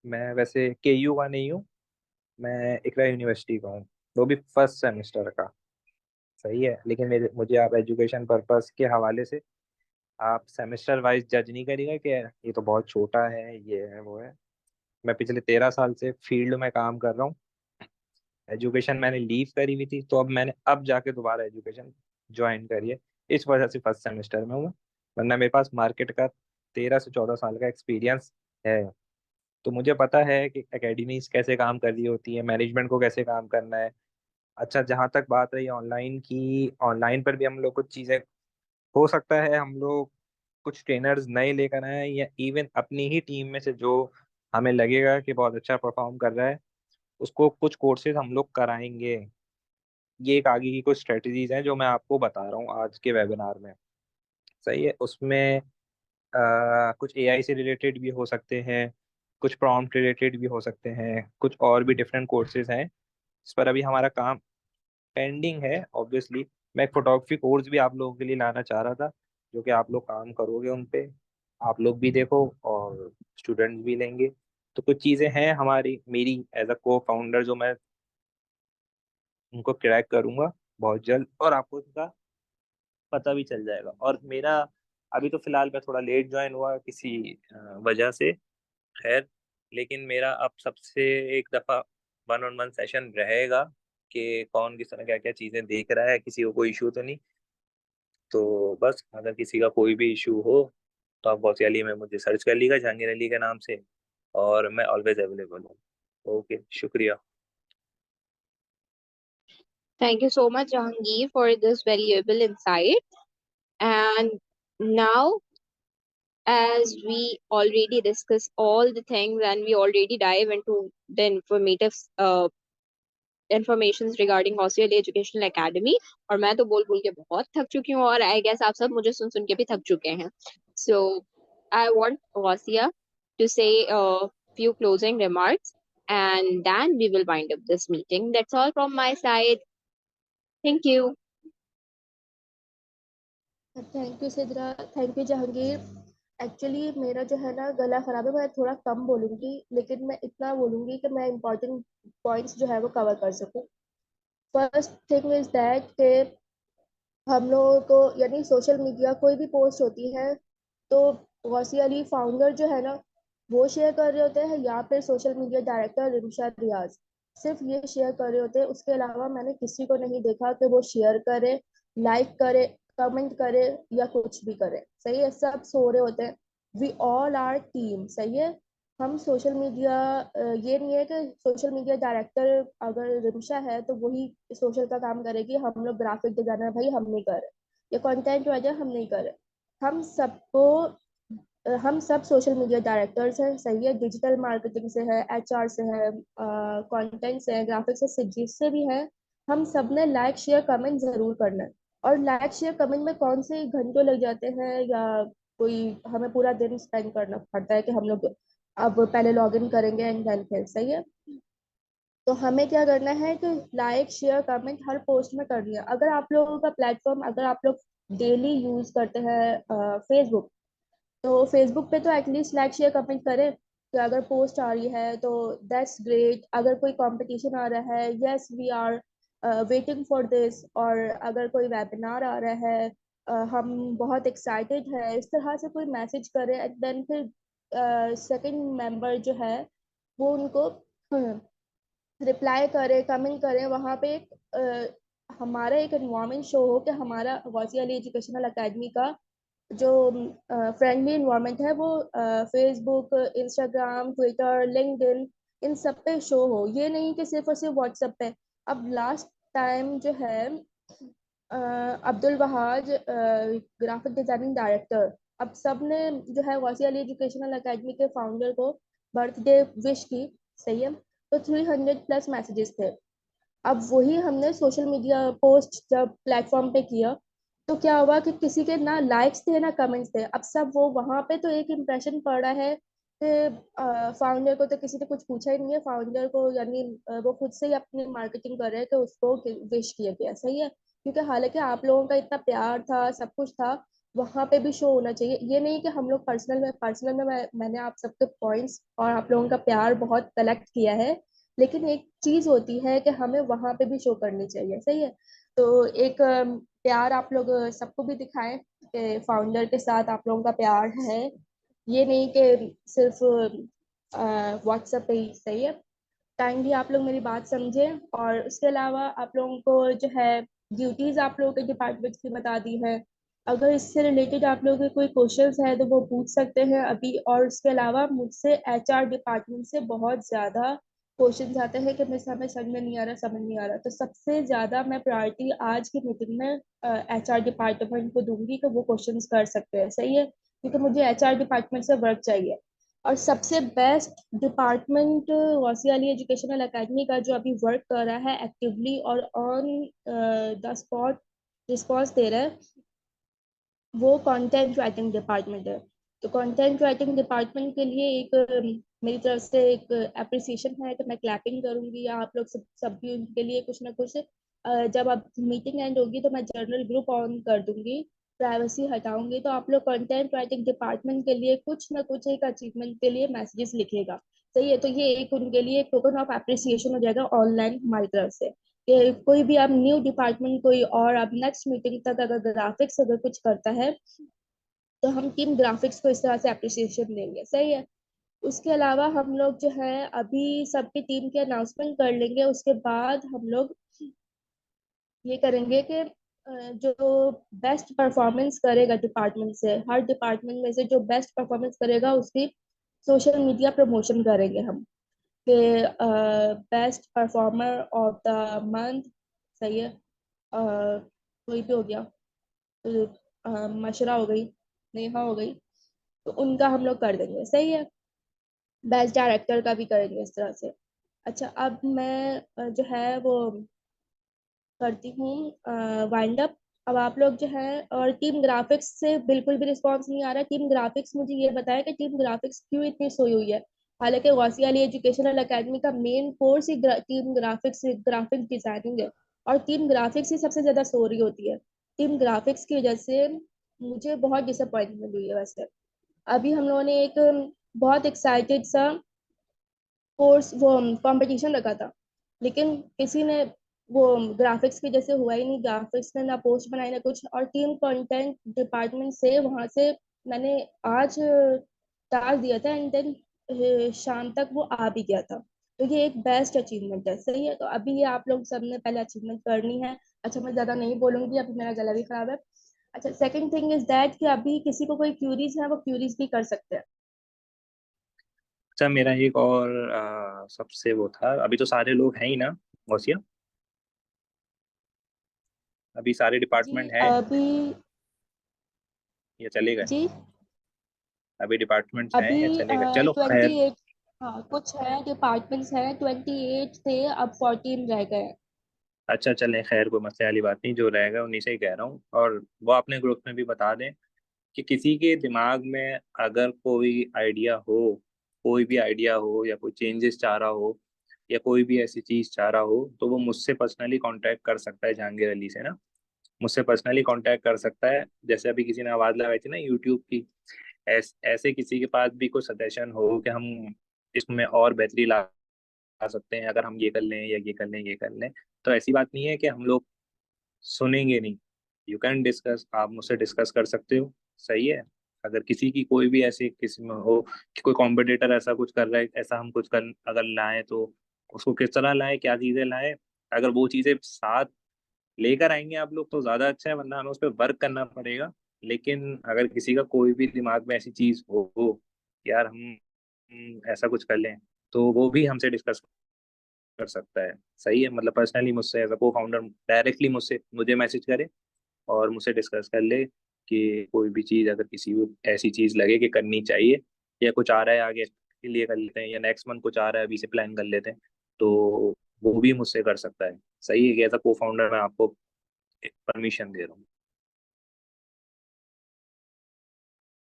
मैं वैसे केयू का नहीं हूँ, मैं इकरा यूनिवर्सिटी का हूँ, वो भी फर्स्ट सेमेस्टर का। सही है, लेकिन मेरे मुझे आप एजुकेशन पर्पस के हवाले से आप सेमेस्टर वाइज जज नहीं करिएगा कि ये तो बहुत छोटा है, ये है वो है। मैं पिछले 13 साल से फील्ड में काम कर रहा हूँ। एजुकेशन मैंने लीव करी हुई थी, तो अब मैंने जाके दोबारा एजुकेशन ज्वाइन करी है। इस वजह से फर्स्ट सेमेस्टर में हूँ, वरना मेरे पास मार्केट का 13 से 14 साल का एक्सपीरियंस है। तो मुझे पता है कि एकेडमीज कैसे काम कर रही होती है, मैनेजमेंट को कैसे काम करना है। अच्छा, जहाँ तक बात रही ऑनलाइन की, ऑनलाइन पर भी हम लोग कुछ चीज़ें, हो सकता है हम लोग कुछ ट्रेनर्स नए लेकर आए या इवन अपनी ही टीम में से जो हमें लगेगा कि बहुत अच्छा परफॉर्म कर रहा है, उसको कुछ कोर्सेज हम लोग कराएंगे। ये एक आगे की कुछ स्ट्रेटजीज हैं जो मैं आपको बता रहा हूँ आज के वेबिनार में। सही है, उसमें कुछ एआई से रिलेटेड भी हो सकते हैं, कुछ प्रॉम्प्ट रिलेटेड भी हो सकते हैं, कुछ और भी डिफरेंट कोर्सेज हैं। इस पर अभी हमारा काम पेंडिंग है ऑब्वियसली। मैं एक फोटोग्राफी कोर्स भी आप लोगों के लिए लाना चाह रहा था, जो कि आप लोग काम करोगे उन पे, आप लोग भी देखो और स्टूडेंट्स भी लेंगे। तो कुछ चीज़ें हैं हमारी, मेरी एज अ को फाउंडर, जो मैं उनको क्रैक करूंगा बहुत जल्द और आपको उसका पता भी चल जाएगा। और मेरा अभी तो फिलहाल मैं थोड़ा लेट ज्वाइन हुआ किसी वजह से, खैर, लेकिन मेरा अब सबसे एक दफ़ा 1-on-1 सेशन रहेगा कि कौन किस तरह क्या क्या चीज़ें देख रहा है, किसी को कोई इशू तो नहीं। तो बस अगर किसी का कोई भी इशू हो तो आप गौसिया अली में मुझे सर्च कर लीजिएगा जहांगीर अली के नाम से, और मैं ऑलवेज अवेलेबल हूँ। ओके, शुक्रिया। Thank you so much, Jahangir, for this valuable insight. And now, as we already discussed all the things and we already dive into the informative informations regarding Hostel Educational Academy, और मैं तो बोल बोल के बहुत थक चुकी हूँ और आई गेस आप सब मुझे सुन सुन के भी थक चुके हैं. So I want Gausia to say a few closing remarks and then we will wind up this meeting. That's all from my side. Thank you. Thank you Sidra, thank you Jahangir. Actually मेरा जो है ना गला खराब है, मैं थोड़ा कम बोलूँगी, लेकिन मैं इतना बोलूँगी कि मैं इम्पोर्टेंट पॉइंट्स जो है वो कवर कर सकूँ। फर्स्ट थिंग इज दैट कि हम लोगों को, यानी सोशल मीडिया कोई भी पोस्ट होती है तो गौसिया अली फाउंडर जो है ना, वो शेयर कर रहे होते हैं या फिर सोशल मीडिया डायरेक्टर रिमशा रियाज, सिर्फ ये शेयर कर रहे होते हैं। उसके अलावा मैंने किसी को नहीं देखा कि वो शेयर करे, लाइक करे, कमेंट करे या कुछ भी करे। सही है, सब सो रहे होते हैं। We all are team. सही है, हम सोशल मीडिया, ये नहीं है कि सोशल मीडिया डायरेक्टर अगर रिमशा है तो वही सोशल का काम करेगी, हम लोग ग्राफिक डिजाइनर भाई हम नहीं कर रहे, या कंटेंट राइटर हम नहीं कर रहे। हम सबको हम सब सोशल मीडिया डायरेक्टर्स हैं। सही है, डिजिटल मार्केटिंग से है, एचआर से है, कंटेंट से है, ग्राफिक्स से जिससे भी है, हम सब ने लाइक शेयर कमेंट जरूर करना है। और लाइक शेयर कमेंट में कौन से घंटों लग जाते हैं या कोई हमें पूरा दिन स्पेंड करना पड़ता है कि हम लोग अब पहले लॉग इन करेंगे एंड देन फिर। सही है, तो हमें क्या करना है कि लाइक शेयर कमेंट हर पोस्ट में करनी है। अगर आप लोगों का प्लेटफॉर्म, अगर आप लोग डेली यूज करते हैं फेसबुक, तो फेसबुक पे तो एटलीस्ट लाइक शेयर कमेंट करें कि अगर पोस्ट आ रही है तो दैट्स ग्रेट। अगर कोई कंपटीशन आ रहा है, yes we are waiting for this. और अगर कोई वेबिनार आ रहा है, हम बहुत एक्साइटेड है, इस तरह से कोई मैसेज करें एंड देन फिर सेकंड मेंबर जो है वो उनको रिप्लाई करे, कमेंट करें। वहाँ पे एक हमारा एक एनवायरनमेंट शो हो कि हमारा गौसिया अली एजुकेशनल अकेडमी का जो फ्रेंडली इन्वायरमेंट है वो फेसबुक, इंस्टाग्राम, ट्विटर, लिंक्डइन, इन सब पे शो हो। ये नहीं कि सिर्फ और सिर्फ व्हाट्सएप पे। अब लास्ट टाइम जो है Abdul Wahaj graphic designing director, अब सब ने जो है गौसिया अली एजुकेशनल अकेडमी के फाउंडर को बर्थडे विश की। सही है, तो 300 प्लस मैसेजेस थे। अब वही हमने सोशल मीडिया पोस्ट जब प्लेटफॉर्म पे किया तो क्या हुआ कि किसी के ना लाइक्स थे ना कमेंट्स थे। अब सब वो वहां पे तो एक इम्प्रेशन पड़ा है कि फाउंडर को तो किसी ने कुछ पूछा ही नहीं है, फाउंडर को यानी वो खुद से ही अपनी मार्केटिंग कर रहे हैं कि उसको विश किया गया। सही है, क्योंकि हालांकि आप लोगों का इतना प्यार था, सब कुछ था, वहां पे भी शो होना चाहिए। ये नहीं कि हम लोग पर्सनल में मैंने आप सबके पॉइंट्स और आप लोगों का प्यार बहुत कलेक्ट किया है, लेकिन एक चीज होती है कि हमें वहां पे भी शो करनी चाहिए। सही है, तो एक प्यार आप लोग सबको भी दिखाएं कि फाउंडर के साथ आप लोगों का प्यार है, ये नहीं कि सिर्फ व्हाट्सएप पे ही। सही है, काइंडली आप लोग मेरी बात समझें। और उसके अलावा आप लोगों को जो है ड्यूटीज आप लोगों के डिपार्टमेंट की बता दी है। अगर इससे रिलेटेड आप लोगों के कोई क्वेश्चंस है तो वो पूछ सकते हैं अभी। और उसके अलावा मुझसे एचआर डिपार्टमेंट से बहुत ज़्यादा क्वेश्चंस आते हैं कि मिस हमें समझ में नहीं आ रहा, समझ नहीं आ रहा। तो सबसे ज़्यादा मैं प्रायोरिटी आज की मीटिंग में एचआर डिपार्टमेंट को दूंगी कि वो क्वेश्चंस कर सकते हैं। सही है, क्योंकि मुझे एचआर डिपार्टमेंट से वर्क चाहिए। और सबसे best department Ghausia Ali educational academy का जो अभी वर्क कर रहा है एक्टिवली और ऑन द स्पॉट रिस्पॉन्स दे रहा है, वो कंटेंट राइटिंग डिपार्टमेंट है। तो कंटेंट राइटिंग डिपार्टमेंट के लिए एक मेरी तरफ से एक अप्रिसिएशन है कि मैं क्लैपिंग करूंगी। आप लोग सब भी उनके लिए कुछ ना कुछ जब अब मीटिंग एंड होगी तो मैं जर्नल ग्रुप ऑन कर दूंगी, प्राइवेसी हटाऊंगी, तो आप लोग कंटेंट राइटिंग डिपार्टमेंट के लिए कुछ ना कुछ एक अचीवमेंट के लिए मैसेजेस लिखेगा। सही है, तो ये एक उनके लिए एक टोकन ऑफ अप्रिसिएशन हो जाएगा ऑनलाइन हमारी तरफ से कि कोई भी अब न्यू डिपार्टमेंट कोई और अब नेक्स्ट मीटिंग तक अगर ग्राफिक्स अगर कुछ करता है तो हम टीम ग्राफिक्स को इस तरह से अप्रिसिएशन देंगे। सही है, उसके अलावा हम लोग जो है अभी सबकी टीम के अनाउंसमेंट कर लेंगे। उसके बाद हम लोग ये करेंगे कि जो बेस्ट परफॉर्मेंस करेगा डिपार्टमेंट से, हर डिपार्टमेंट में से जो बेस्ट परफॉर्मेंस करेगा उसकी सोशल मीडिया प्रमोशन करेंगे हम कि best performer of the month. सही है, कोई भी हो गया, मशरा हो गई, नेहा हो गई, तो उनका हम लोग कर देंगे। सही है, बेस्ट डायरेक्टर का भी करेंगे इस तरह से। अच्छा, अब मैं जो है वो करती हूँ वाइंड अप। अब आप लोग जो है, और टीम ग्राफिक्स से बिल्कुल भी रिस्पांस नहीं आ रहा। टीम ग्राफिक्स मुझे ये बताया कि टीम ग्राफिक्स क्यों इतनी सोई हुई है, हालांकि गौसिया अली एजुकेशनल अकेडमी का मेन कोर्स ही टीम ग्राफिक्स ग्राफिक डिजाइनिंग है, और टीम ग्राफिक्स ही सबसे ज्यादा सो रही होती है। टीम ग्राफिक्स की वजह से मुझे बहुत डिसअपॉइंटमेंट हुई है। वैसे अभी हम लोगों ने एक बहुत एक्साइटेड सा कोर्स वो कंपटीशन रखा था, लेकिन किसी ने वो ग्राफिक्स की जैसे हुआ ही नहीं। ग्राफिक्स ने ना पोस्ट बनाई ना कुछ, और टीम कंटेंट डिपार्टमेंट से वहां से मैंने आज टास्क दिया था एंड देन शाम तक वो आ भी गया था। तो ये एक बेस्ट अचीवमेंट है, सही है। तो अभी ये आप लोग सबने पहले अचीवमेंट करनी है। अच्छा, मैं ज़्यादा नहीं बोलूँगी, अभी मेरा गला भी खराब है। अच्छा, सेकंड थिंग इज दैट कि अभी किसी को कोई क्यूरीज है वो क्यूरीज भी कर सकते हैं। अच्छा, मेरा एक और सबसे वो था, अभी तो सारे लोग हैं ही ना गौसिया? अभी सारे जी डिपार्टमेंट हैं अभी या चले गए? जी अभी डिपार्टमेंट्स हैं अभी या चले गए? चलो 28, खैर। हाँ कुछ है डिपार्टमेंट्स हैं, 28 थे, अब 14 रह गए हैं। अच्छा चलें, खैर कोई मसले वाली बात नहीं, जो रहेगा उन्हीं से ही कह रहा हूँ। और वो अपने ग्रुप में भी बता दें कि किसी के दिमाग में अगर कोई भी आइडिया हो या कोई चेंजेस चाह रहा हो या कोई भी ऐसी चीज़ चाह रहा हो, तो वो मुझसे पर्सनली कांटेक्ट कर सकता है, जहांगीर अली से ना। मुझसे पर्सनली कांटेक्ट कर सकता है। जैसे अभी किसी ने आवाज़ लगाई थी ना यूट्यूब की, ऐसे किसी के पास भी कोई सजेशन हो कि हम इसमें और बेहतरी ला सकते हैं, अगर हम ये कर लें या ये कर लें ये कर लें, तो ऐसी बात नहीं है कि हम लोग सुनेंगे नहीं। यू कैन डिस्कस, आप मुझसे डिस्कस कर सकते हो, सही है। अगर किसी की कोई भी ऐसी किसी में हो कि कोई कॉम्पिटिटर ऐसा कुछ कर रहा है, ऐसा हम कुछ कर अगर लाएं, तो उसको किस तरह लाएं, क्या चीज़ें लाएं, अगर वो चीज़ें साथ लेकर आएंगे आप लोग तो ज़्यादा अच्छा है, वरना हमें उस पर वर्क करना पड़ेगा। लेकिन अगर किसी का कोई भी दिमाग में ऐसी चीज़ हो यार, हम ऐसा कुछ कर लें, तो वो भी हमसे डिस्कस कर सकता है, सही है। मतलब पर्सनली मुझसे एज अ को फाउंडर डायरेक्टली मुझे मैसेज करे और मुझसे डिस्कस कर ले कि कोई भी चीज़ अगर किसी को ऐसी चीज़ लगे कि करनी चाहिए, या कुछ आ रहा है आगे के लिए कर लेते हैं, या नेक्स्ट मंथ कुछ आ रहा है अभी से प्लान कर लेते हैं, तो वो भी मुझसे कर सकता है। सही है कि एज अ को फाउंडर मैं आपको परमिशन दे रहा हूँ।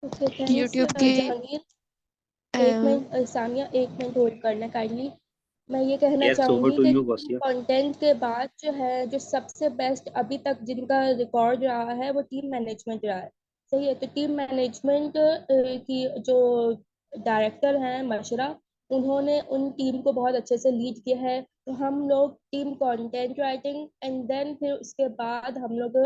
ओके, थैंक्स यूट्यूब की जहांगीर। एक मिनट सानिया, एक मिनट होल्ड करना काइंडली। मैं ये कहना यस, ओवर चाहूँगी टू कि यू टीम गौसिया। कंटेंट के बाद जो है, जो सबसे बेस्ट अभी तक जिनका रिकॉर्ड रहा है वो टीम मैनेजमेंट रहा है, सही है। तो टीम मैनेजमेंट की जो डायरेक्टर हैं मशरा, उन्होंने उन टीम को बहुत अच्छे से लीड किया है। तो हम लोग team content writing and then फिर उसके बाद हम लोग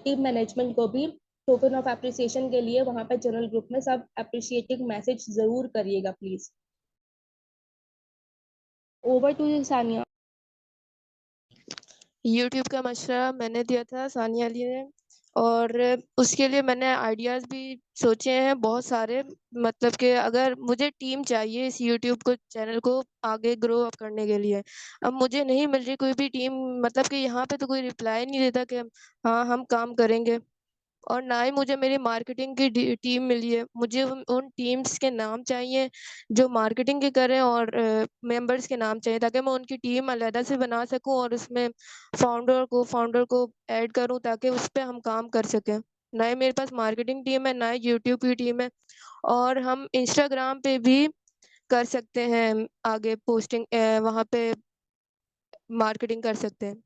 टीम मैनेजमेंट को भी टोकन ऑफ अप्रिसिएशन के लिए वहां पे जनरल ग्रुप में सब अप्रिशिएटिंग मैसेज जरूर करिएगा please. Over to you Sania. YouTube का मशवरा मैंने दिया था, सानिया अली ने, और उसके लिए मैंने आइडियाज़ भी सोचे हैं बहुत सारे। मतलब कि अगर मुझे टीम चाहिए इस यूट्यूब को चैनल को आगे ग्रो अप करने के लिए, अब मुझे नहीं मिल रही कोई भी टीम। मतलब कि यहाँ पे तो कोई रिप्लाई नहीं देता कि हाँ हम काम करेंगे, और ना ही मुझे मेरी मार्केटिंग की टीम मिली है। मुझे उन टीम्स के नाम चाहिए जो मार्केटिंग के करें, और मेंबर्स के नाम चाहिए, ताकि मैं उनकी टीम अलहदा से बना सकूं और उसमें फाउंडर को ऐड करूं, ताकि उस पर हम काम कर सकें। ना ही मेरे पास मार्केटिंग टीम है, ना ही यूट्यूब की टीम है। और हम इंस्टाग्राम पे भी कर सकते हैं आगे पोस्टिंग, वहाँ पे मार्केटिंग कर सकते हैं।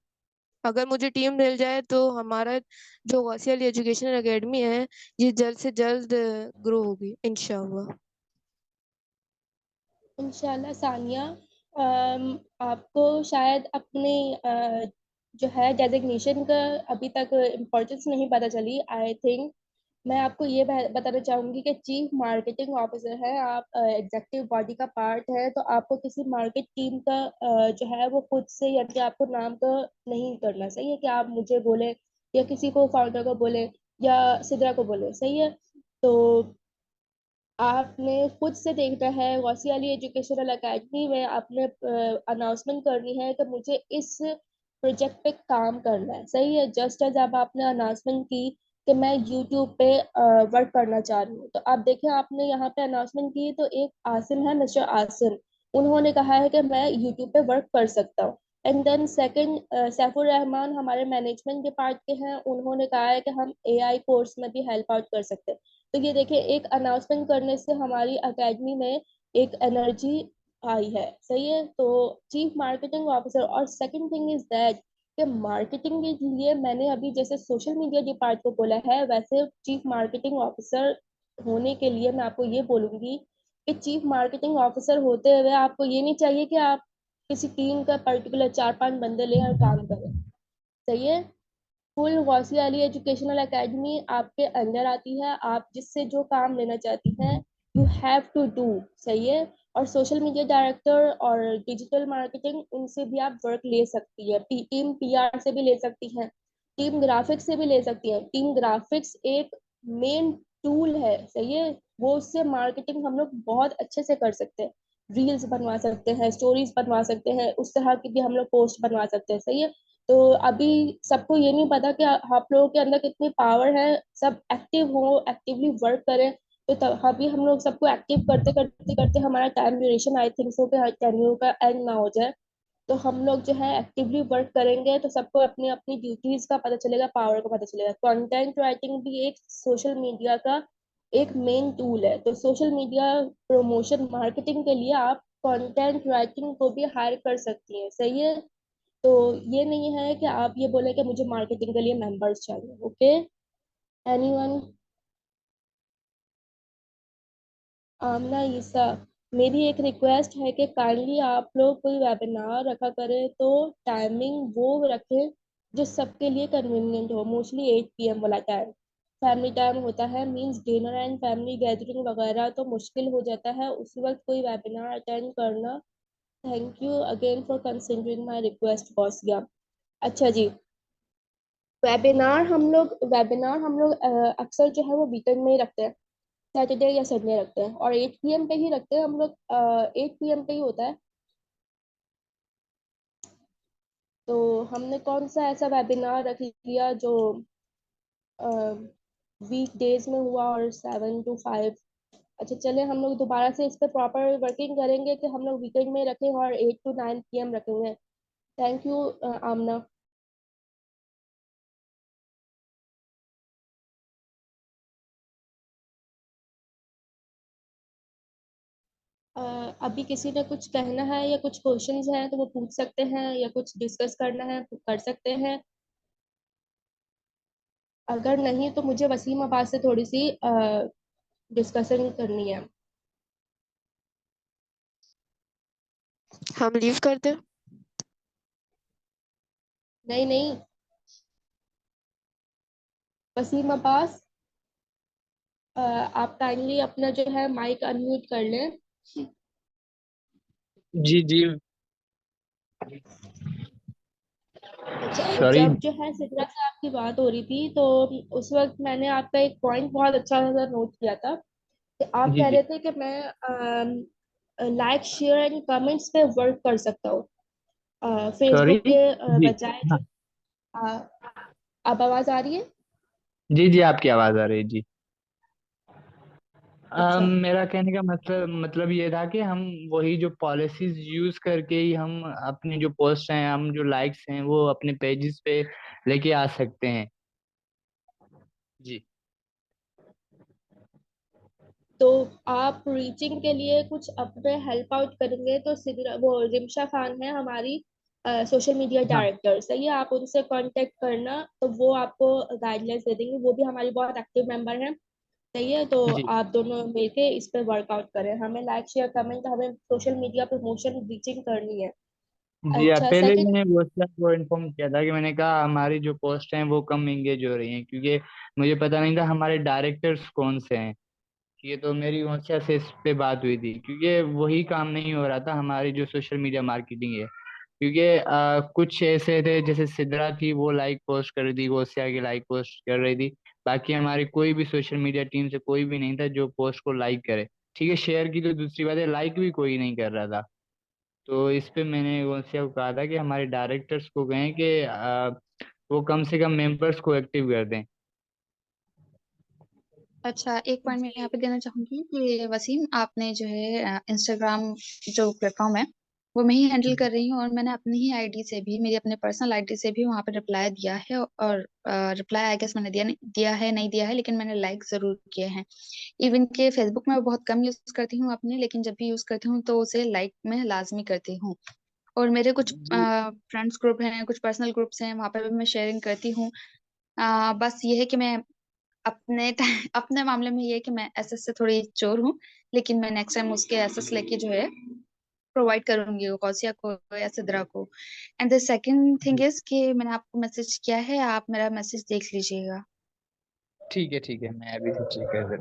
अगर मुझे टीम मिल जाए तो हमारा जो गौसिया अली एजुकेशनल एकेडमी है, ये जल्द से जल्द ग्रो होगी इंशाल्लाह। इंशाल्लाह सानिया, आपको शायद अपने जो है डेजिग्नेशन का अभी तक इम्पोर्टेंस नहीं पता चली आई थिंक। मैं आपको ये बताना चाहूंगी कि चीफ मार्केटिंग ऑफिसर है आप, एग्जेक्टिव बॉडी का पार्ट है। तो आपको किसी मार्केट टीम का जो है वो खुद से या कि आपको नाम का नहीं करना, सही है कि आप मुझे बोले या किसी को फाउंडर को बोले या सिद्रा को बोले, सही है। तो आपने खुद से देखना है गौसिया अली एजुकेशनल एकेडमी में आपने अनाउंसमेंट करनी है कि मुझे इस प्रोजेक्ट पे काम करना है, सही है। जस्ट एज अब आपने अनाउंसमेंट की कि मैं यूट्यूब पे वर्क करना चाह रही हूँ, तो आप देखें आपने यहाँ पे अनाउंसमेंट की तो एक आसिम है, मिस्टर आसिम, उन्होंने कहा है कि मैं यूट्यूब पे वर्क कर सकता हूँ। And then second, Saifur Rahman हमारे मैनेजमेंट के पार्ट के हैं, उन्होंने कहा है कि हम एआई कोर्स में भी हेल्प आउट कर सकते हैं। तो ये देखिए, एक अनाउंसमेंट करने से हमारी एकेडमी में एक एनर्जी आई है, सही है। तो चीफ मार्केटिंग ऑफिसर, और सेकंड थिंग इज दैट कि मार्केटिंग के लिए मैंने अभी जैसे सोशल मीडिया डिपार्ट को बोला है, वैसे चीफ मार्केटिंग ऑफिसर होने के लिए मैं आपको ये बोलूंगी कि चीफ मार्केटिंग ऑफिसर होते हुए आपको ये नहीं चाहिए कि आप किसी टीम का पर्टिकुलर 4-5 बंदे लें और काम करें, सही है। Full Gausia Ali educational academy आपके अंदर आती है, आप जिससे जो काम लेना चाहती हैं यू हैव टू डू, सही है। और सोशल मीडिया डायरेक्टर और डिजिटल मार्केटिंग, इनसे भी आप वर्क ले सकती है। टीम पीआर से भी ले सकती है, टीम ग्राफिक्स से भी ले सकती है। टीम ग्राफिक्स एक मेन टूल है, सही है। वो उससे मार्केटिंग हम लोग बहुत अच्छे से कर सकते हैं। रील्स बनवा सकते हैं, स्टोरीज बनवा सकते हैं, उस तरह की भी हम लोग पोस्ट बनवा सकते हैं, सही है। तो अभी सबको ये नहीं पता कि आप लोगों के अंदर कितनी पावर है। सब एक्टिव हो, एक्टिवली वर्क करें। तो तब अभी हम लोग सबको एक्टिव करते करते करते हमारा time duration I think so कि टेन्योर का एंड ना हो जाए। तो हम लोग जो है एक्टिवली वर्क करेंगे तो सबको अपनी अपनी ड्यूटीज का पता चलेगा, पावर का पता चलेगा। कंटेंट राइटिंग भी एक सोशल मीडिया का एक मेन टूल है। तो सोशल मीडिया प्रमोशन मार्केटिंग के लिए आप कंटेंट राइटिंग को भी हायर कर सकती हैं, सही है। तो ये नहीं है कि आप ये बोले कि मुझे मार्केटिंग के लिए मेंबर्स चाहिए। Okay, anyone? आमना ईसा, मेरी एक रिक्वेस्ट है कि काइंडली आप लोग कोई वेबिनार रखा करें तो टाइमिंग वो रखें जो सबके लिए कन्वीनियंट हो। मोस्टली 8 PM वाला टाइम फैमिली टाइम होता है, means dinner and family gathering वगैरह तो मुश्किल हो जाता है उस वक्त कोई वेबिनार अटेंड करना। Thank you again for considering my request boss. या अच्छा जी, वेबिनार हम लोग अक्सर जो है वो वीकेंड में ही रखते हैं, सैटरडे या संडे रखते हैं, और 8 PM पे ही रखते हैं हम लोग। 8 PM पे ही होता है। तो हमने कौन सा ऐसा वेबिनार रख लिया जो वीक डेज में हुआ और 7 to 5। अच्छा चले, हम लोग दोबारा से इस पे प्रॉपर वर्किंग करेंगे कि हम लोग वीकेंड में रखें और 8 to 9 PM रखेंगे। थैंक यू आमना। अभी किसी ने कुछ कहना है या कुछ क्वेश्चंस हैं तो वो पूछ सकते हैं, या कुछ डिस्कस करना है तो कर सकते हैं। अगर नहीं तो मुझे वसीम अब्बास से थोड़ी सी डिस्कशन करनी है। हम लीव कर दें? नहीं नहीं, वसीम अब्बास, आप काइंडली अपना जो है माइक अनम्यूट कर लें। जी जी, अच्छा, सॉरी। जब जो है सिद्रा साहब की बात हो रही थी तो उस वक्त मैंने आपका एक पॉइंट बहुत अच्छा सा नोट किया था कि आप जी कह जी, रहे थे कि मैं लाइक शेयर एंड कमेंट्स पे वर्क कर सकता हूँ सॉरी। फेसबुक के जी बजाय हाँ, जो अब आवाज आ रही है? जी जी, आपकी आवाज़ आ रही है जी। अच्छा, मेरा कहने का मतलब ये था कि हम वही जो पॉलिसीज यूज करके ही हम अपनी जो पोस्ट हैं, हम जो लाइक्स हैं वो अपने पेजेस पे लेके आ सकते हैं। जी तो आप रीचिंग के लिए कुछ अपने हेल्प आउट करेंगे तो सिद्रा वो रिमशा खान है हमारी सोशल मीडिया हाँ डायरेक्टर, सही है। आप उनसे कांटेक्ट करना तो वो आपको गाइडलाइंस दे देंगे। वो भी हमारी बहुत एक्टिव मेंबर हैं, सही है। तो जी आप दोनों मिलके इस पर वर्कआउट करें। हमें लाइक शेयर कमेंट, हमें सोशल मीडिया प्रमोशन रीचिंग करनी है। जी, अच्छा, पहले सेकंड, मैंने वो को इन्फॉर्म किया था कि मैंने कहा हमारी जो पोस्ट हैं वो कम एंगेज हो रही हैं, क्योंकि मुझे पता नहीं था हमारे डायरेक्टर्स कौन से हैं। ये तो मेरी ओंसिया से इस पे बात हुई थी, क्योंकि वही काम नहीं हो रहा था हमारी जो सोशल मीडिया मार्केटिंग है। क्योंकि कुछ ऐसे थे, जैसे सिद्रा थी वो लाइक पोस्ट कर रही थी, ओसिया की लाइक पोस्ट कर रही थी। बाकी हमारी कोई भी सोशल मीडिया टीम से कोई भी नहीं था जो पोस्ट को लाइक करे। ठीक है, शेयर की तो दूसरी बात है, लाइक भी कोई नहीं कर रहा था। तो इस पे मैंने ओसिया को कहा था कि हमारे डायरेक्टर्स को कहें कि वो कम से कम मेंबर्स को एक्टिव कर दें। अच्छा, एक पॉइंट मैं यहाँ पे देना चाहूंगी कि वसीम, आपने जो है इंस्टाग्राम जो प्लेटफॉर्म है वो मैं ही हैंडल कर रही हूँ, और मैंने अपनी ही आईडी से भी, मेरी अपने पर्सनल आईडी से भी वहाँ पे रिप्लाई दिया है। और रिप्लाई आई गेस मैंने दिया है नहीं दिया है, लेकिन मैंने लाइक जरूर किए हैं। इवन के फेसबुक में बहुत कम यूज करती हूँ अपने, लेकिन जब भी यूज करती हूँ तो उसे लाइक में लाजमी करती हूँ। और मेरे कुछ जी फ्रेंड्स ग्रुप हैं, कुछ पर्सनल ग्रुप्स हैं, वहाँ पे भी मैं शेयरिंग करती हूँ। बस ये है कि मैं अपने मामले में ये है कि मैं एसएस से थोड़ी चोर हूँ, लेकिन मैं नेक्स्ट टाइम उसके एसएस लेके जो है प्रोवाइड करूंगी वो कौशिया को या सिद्रा को। And the second thing is कि मैंने आपको मैसेज किया है, आप मेरा मैसेज देख लीजिएगा। ठीक है, ठीक है, मैं अभी से चेक कर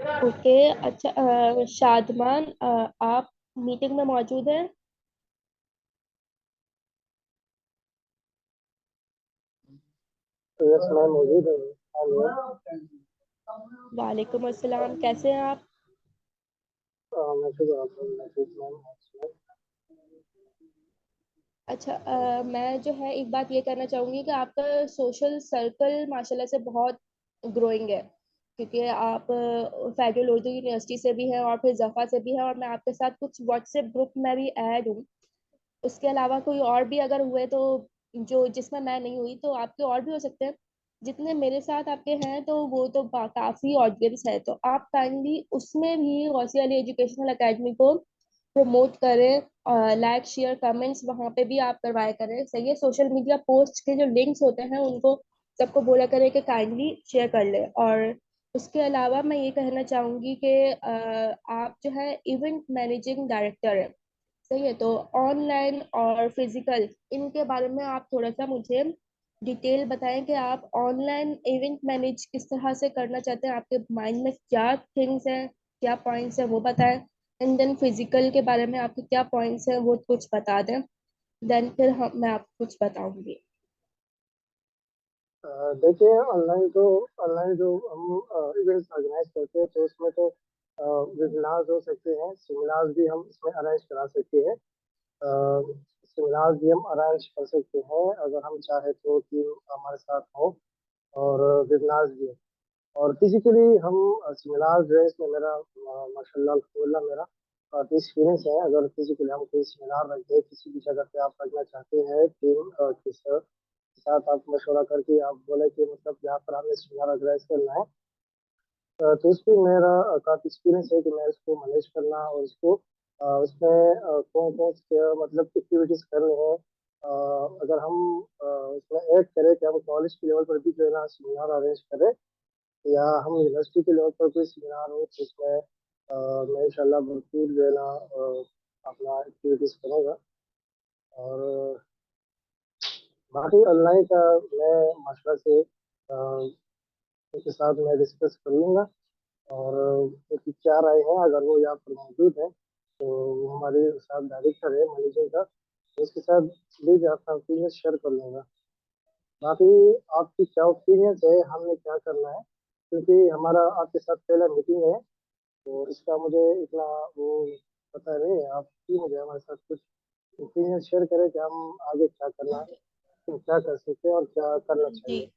ओके, अच्छा, शादमान, आप मीटिंग में मौजूद हैं? यस मैम, मौजूद है। वालेकुम अस्सलाम, कैसे हैं आप? मैं ठीक मैम। अच्छा, मैं जो है एक बात ये कहना चाहूँगी कि आपका सोशल सर्कल माशाल्लाह से बहुत ग्रोइंग है, क्योंकि आप फेडरल उर्दू यूनिवर्सिटी से भी हैं और फिर जफ़ा से भी हैं, और मैं आपके साथ कुछ व्हाट्सएप ग्रुप में भी ऐड हूँ। उसके अलावा कोई और भी अगर हुए तो, जो जिसमें मैं नहीं हुई, तो आपके और भी हो सकते हैं। जितने मेरे साथ आपके हैं तो वो तो काफ़ी ऑडियंस है, तो आप काइंडली उसमें भी गौसिया अली एजुकेशनल एकेडमी को प्रमोट करें, लाइक शेयर कमेंट्स वहाँ पे भी आप करवाया करें। सही है, सोशल मीडिया पोस्ट के जो लिंक्स होते हैं उनको सबको बोला करें कि काइंडली शेयर कर ले। और उसके अलावा मैं ये कहना चाहूँगी कि आप जो है इवेंट मैनेजिंग डायरेक्टर है, सही है, तो ऑनलाइन और फिजिकल इनके बारे में आप थोड़ा सा मुझे डिटेल बताएं कि आप ऑनलाइन इवेंट मैनेज किस तरह से करना चाहते हैं, आपके माइंड में क्या थिंग्स हैं, क्या पॉइंट्स हैं वो बताएं। एंड देन फिजिकल के बारे में आपके क्या पॉइंट्स हैं वो कुछ बता दें, देन फिर मैं आपको कुछ बताऊंगी। देखिए, ऑनलाइन जो हम इवेंट्स ऑर्गेनाइज करते हैं तो उसमें तो वेबिनार्स हो सकते हैं, सेमिनार्स भी हम इसमें अरेंज करा सकते हैं। सेमिनार्स भी हम अरेंज कर सकते हैं अगर हम चाहे तो, टीम हमारे साथ हो, और वेबिनार्स भी। और फिजिकली हम सेमिनार्स जो है इसमें मेरा माशाल्लाह अल्हम्दुलिल्लाह मेरा काफ़ी एक्सपीरियंस है। अगर फिजिकली हम कोई सेमिनार रख दें किसी भी जगह पे, आप रखना चाहते हैं टीम के साथ आप मशवरा करके आप बोले कि मतलब यहाँ पर हमें सेमिनार ऑर्गेनाइज करना है, तो उस पर मेरा काफ़ी एक्सपीरियंस है कि मैं इसको मैनेज करना और इसको उसमें कौन कौन से मतलब एक्टिविटीज़ करनी है। अगर हम उसमें ऐड करें कि हम कॉलेज के लेवल पर भी जो है ना सेमिनार अरेंज करें, या हम यूनिवर्सिटी के लेवल पर कोई सेमिनार हो, तो उसमें मैं इंशाल्लाह भरपूर जो है ना अपना एक्टिविटीज़ करूँगा। और बाकी ऑनलाइन का मैं माशरा से उनके साथ मैं डिस्कस कर लूँगा, और उनकी क्या राय है, अगर वो यहाँ पर मौजूद है तो वो हमारे साथ डायरेक्टर है मैनेजर का, तो उसके साथ भी मैं अपना ओपिनियन शेयर कर लूँगा। बाकी आपकी क्या ओपिनियंस है, हमने क्या करना है, क्योंकि हमारा आपके साथ पहला मीटिंग है, तो इसका मुझे इतना वो पता नहीं है। आप भी मुझे हमारे साथ कुछ ओपिनियन शेयर करें कि हम आगे क्या करना है, तो क्या कर सकते हैं और क्या करना चाहिए।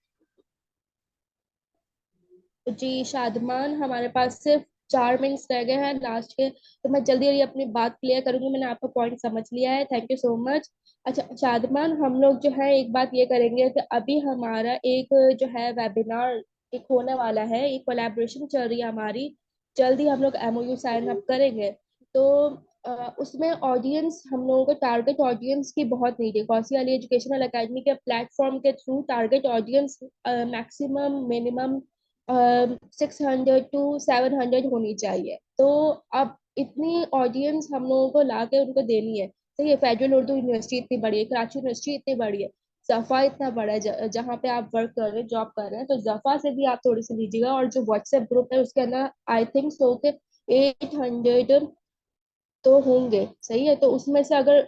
जी शादमान, हमारे पास सिर्फ 4 मिनट्स रह गए हैं लास्ट के, तो मैं जल्दी जल्दी अपनी बात क्लियर करूंगी। मैंने आपका पॉइंट समझ लिया है, थैंक यू सो मच। अच्छा शादमान, हम लोग जो है एक बात ये करेंगे कि अभी हमारा एक जो है वेबिनार एक होने वाला है, एक कोलैबोरेशन चल रही है हमारी, जल्दी हम लोग एमओयू साइन अप करेंगे। तो उसमें ऑडियंस, हम लोगों को टारगेट ऑडियंस की बहुत नीड है। गौसिया अली एजुकेशनल एकेडमी के प्लेटफॉर्म के through target audience maximum minimum 600 to 700 होनी चाहिए। तो अब इतनी ऑडियंस हम लोगों को ला के उनको देनी है। तो ये फेडरल उर्दू यूनिवर्सिटी इतनी बड़ी है, कराची यूनिवर्सिटी इतनी बड़ी है, जफा इतना बड़ा है, जहाँ पे आप वर्क कर रहे हैं, जॉब कर रहे हैं, तो जफा से भी आप थोड़ी सी लीजिएगा। और जो व्हाट्सएप ग्रुप है उसके अंदर आई थिंक सो के 800 तो होंगे, सही है, तो उसमें से अगर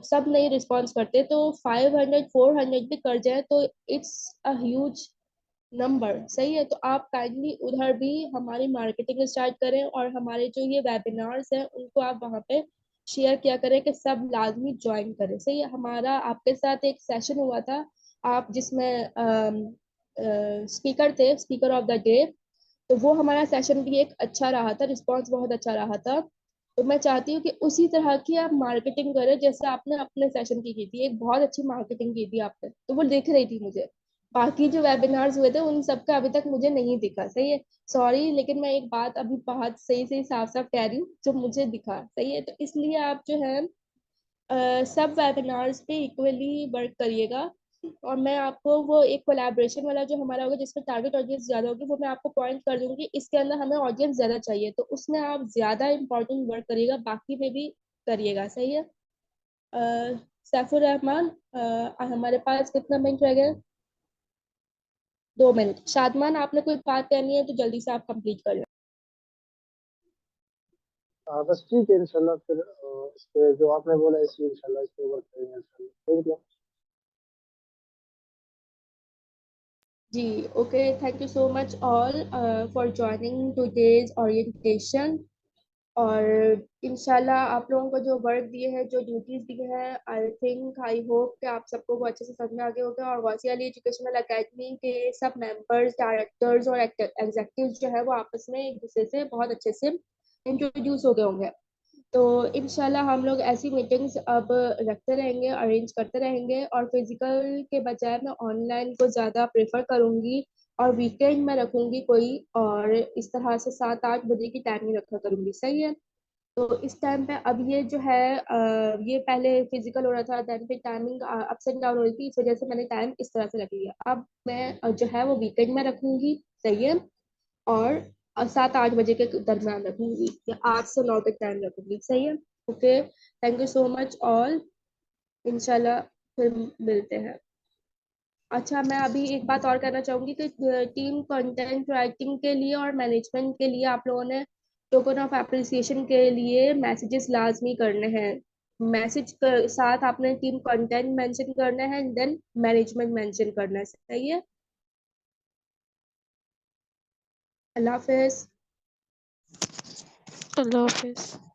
सब नहीं रिस्पॉन्स करते तो 500 400 भी कर जाए तो इट्स अ ह्यूज नंबर, सही है। तो आप काइंडली उधर भी हमारी मार्केटिंग स्टार्ट करें, और हमारे जो ये वेबिनार्स हैं उनको आप वहाँ पे शेयर किया करें कि सब लाजमी ज्वाइन करें। सही है, हमारा आपके साथ एक सेशन हुआ था, आप जिसमें स्पीकर थे, स्पीकर ऑफ द डे, तो वो हमारा सेशन भी एक अच्छा रहा था, रिस्पॉन्स बहुत अच्छा रहा था। तो मैं चाहती हूँ कि उसी तरह की आप मार्केटिंग करें जैसे आपने अपने सेशन की थी, एक बहुत अच्छी मार्केटिंग की थी आपने, तो वो दिख रही थी मुझे। बाकी जो वेबिनार्स हुए थे उन सब का अभी तक मुझे नहीं दिखा, सही है, सॉरी, लेकिन मैं एक बात अभी बहुत सही सही साफ साफ कह रही हूँ जो मुझे दिखा, सही है। तो इसलिए आप जो है सब वेबिनार्स पे इक्वली वर्क करिएगा। और मैं आपको वो एक कोलैबोरेशन वाला जो हमारा होगा जिसमें टारगेट ऑडियंस ज्यादा होगी, वो मैं आपको पॉइंट कर दूंगी, इसके अंदर हमें ऑडियंस ज्यादा चाहिए, तो उसमें आप ज्यादा इंपॉर्टेंट वर्क करिएगा, बाकी में भी करिएगा, सही है। सैफुर रहमान, हमारे पास कितना मिनट रह गए? 2 मिनट। शादमान, आपने कोई बात करनी है तो जल्दी से आप कंप्लीट कर लें। बस ठीक है इंशाल्लाह फिर इस पे जो आपने बोला इस इंशाल्लाह इस पे वर्क करेंगे इंशाल्लाह। Thank you. जी okay, thank you so much all for joining today's orientation. और इंशाल्लाह आप लोगों को जो वर्क दिए हैं, जो ड्यूटीज दिए हैं, आई होप कि आप सबको वो अच्छे से समझ में आ गए होंगे। और गौसिया अली एजुकेशनल एकेडमी के सब मेंबर्स, डायरेक्टर्स और एग्जेक्टिव्स जो है वो आपस में एक दूसरे से बहुत अच्छे से इंट्रोड्यूस हो गए होंगे। तो इंशाल्लाह हम लोग ऐसी मीटिंग्स अब रखते रहेंगे, अरेंज करते रहेंगे। और फिजिकल के बजाय मैं ऑनलाइन को ज़्यादा प्रेफर करूँगी और वीकेंड में रखूँगी कोई, और इस तरह से 7-8 बजे की टाइमिंग रखा करूँगी। सही है? तो इस टाइम पे अब ये जो है ये पहले फिजिकल हो रहा था, देन फिर टाइमिंग अप्स एंड डाउन हो रही थी, इस वजह से मैंने टाइम इस तरह से रख लिया। अब मैं जो है वो वीकेंड में रखूँगी। सही है? और 7-8 बजे के दरमियान रखूंगी, या 8 से 9 तक टाइम रखूंगी। सही है? Okay, thank you so much all. इंशाल्लाह फिर मिलते हैं। अच्छा, मैं अभी एक बात और करना चाहूंगी कि टीम कंटेंट राइटिंग के लिए और मैनेजमेंट के लिए आप लोगों ने टोकन ऑफ एप्रिसिएशन के लिए मैसेजेस लाजमी करने हैं। मैसेज के साथ आपने टीम कंटेंट मेंशन करना है, देन मैनेजमेंट मेंशन करना है। सही है? अल्लाह हाफिज। अल्लाह हाफिज़।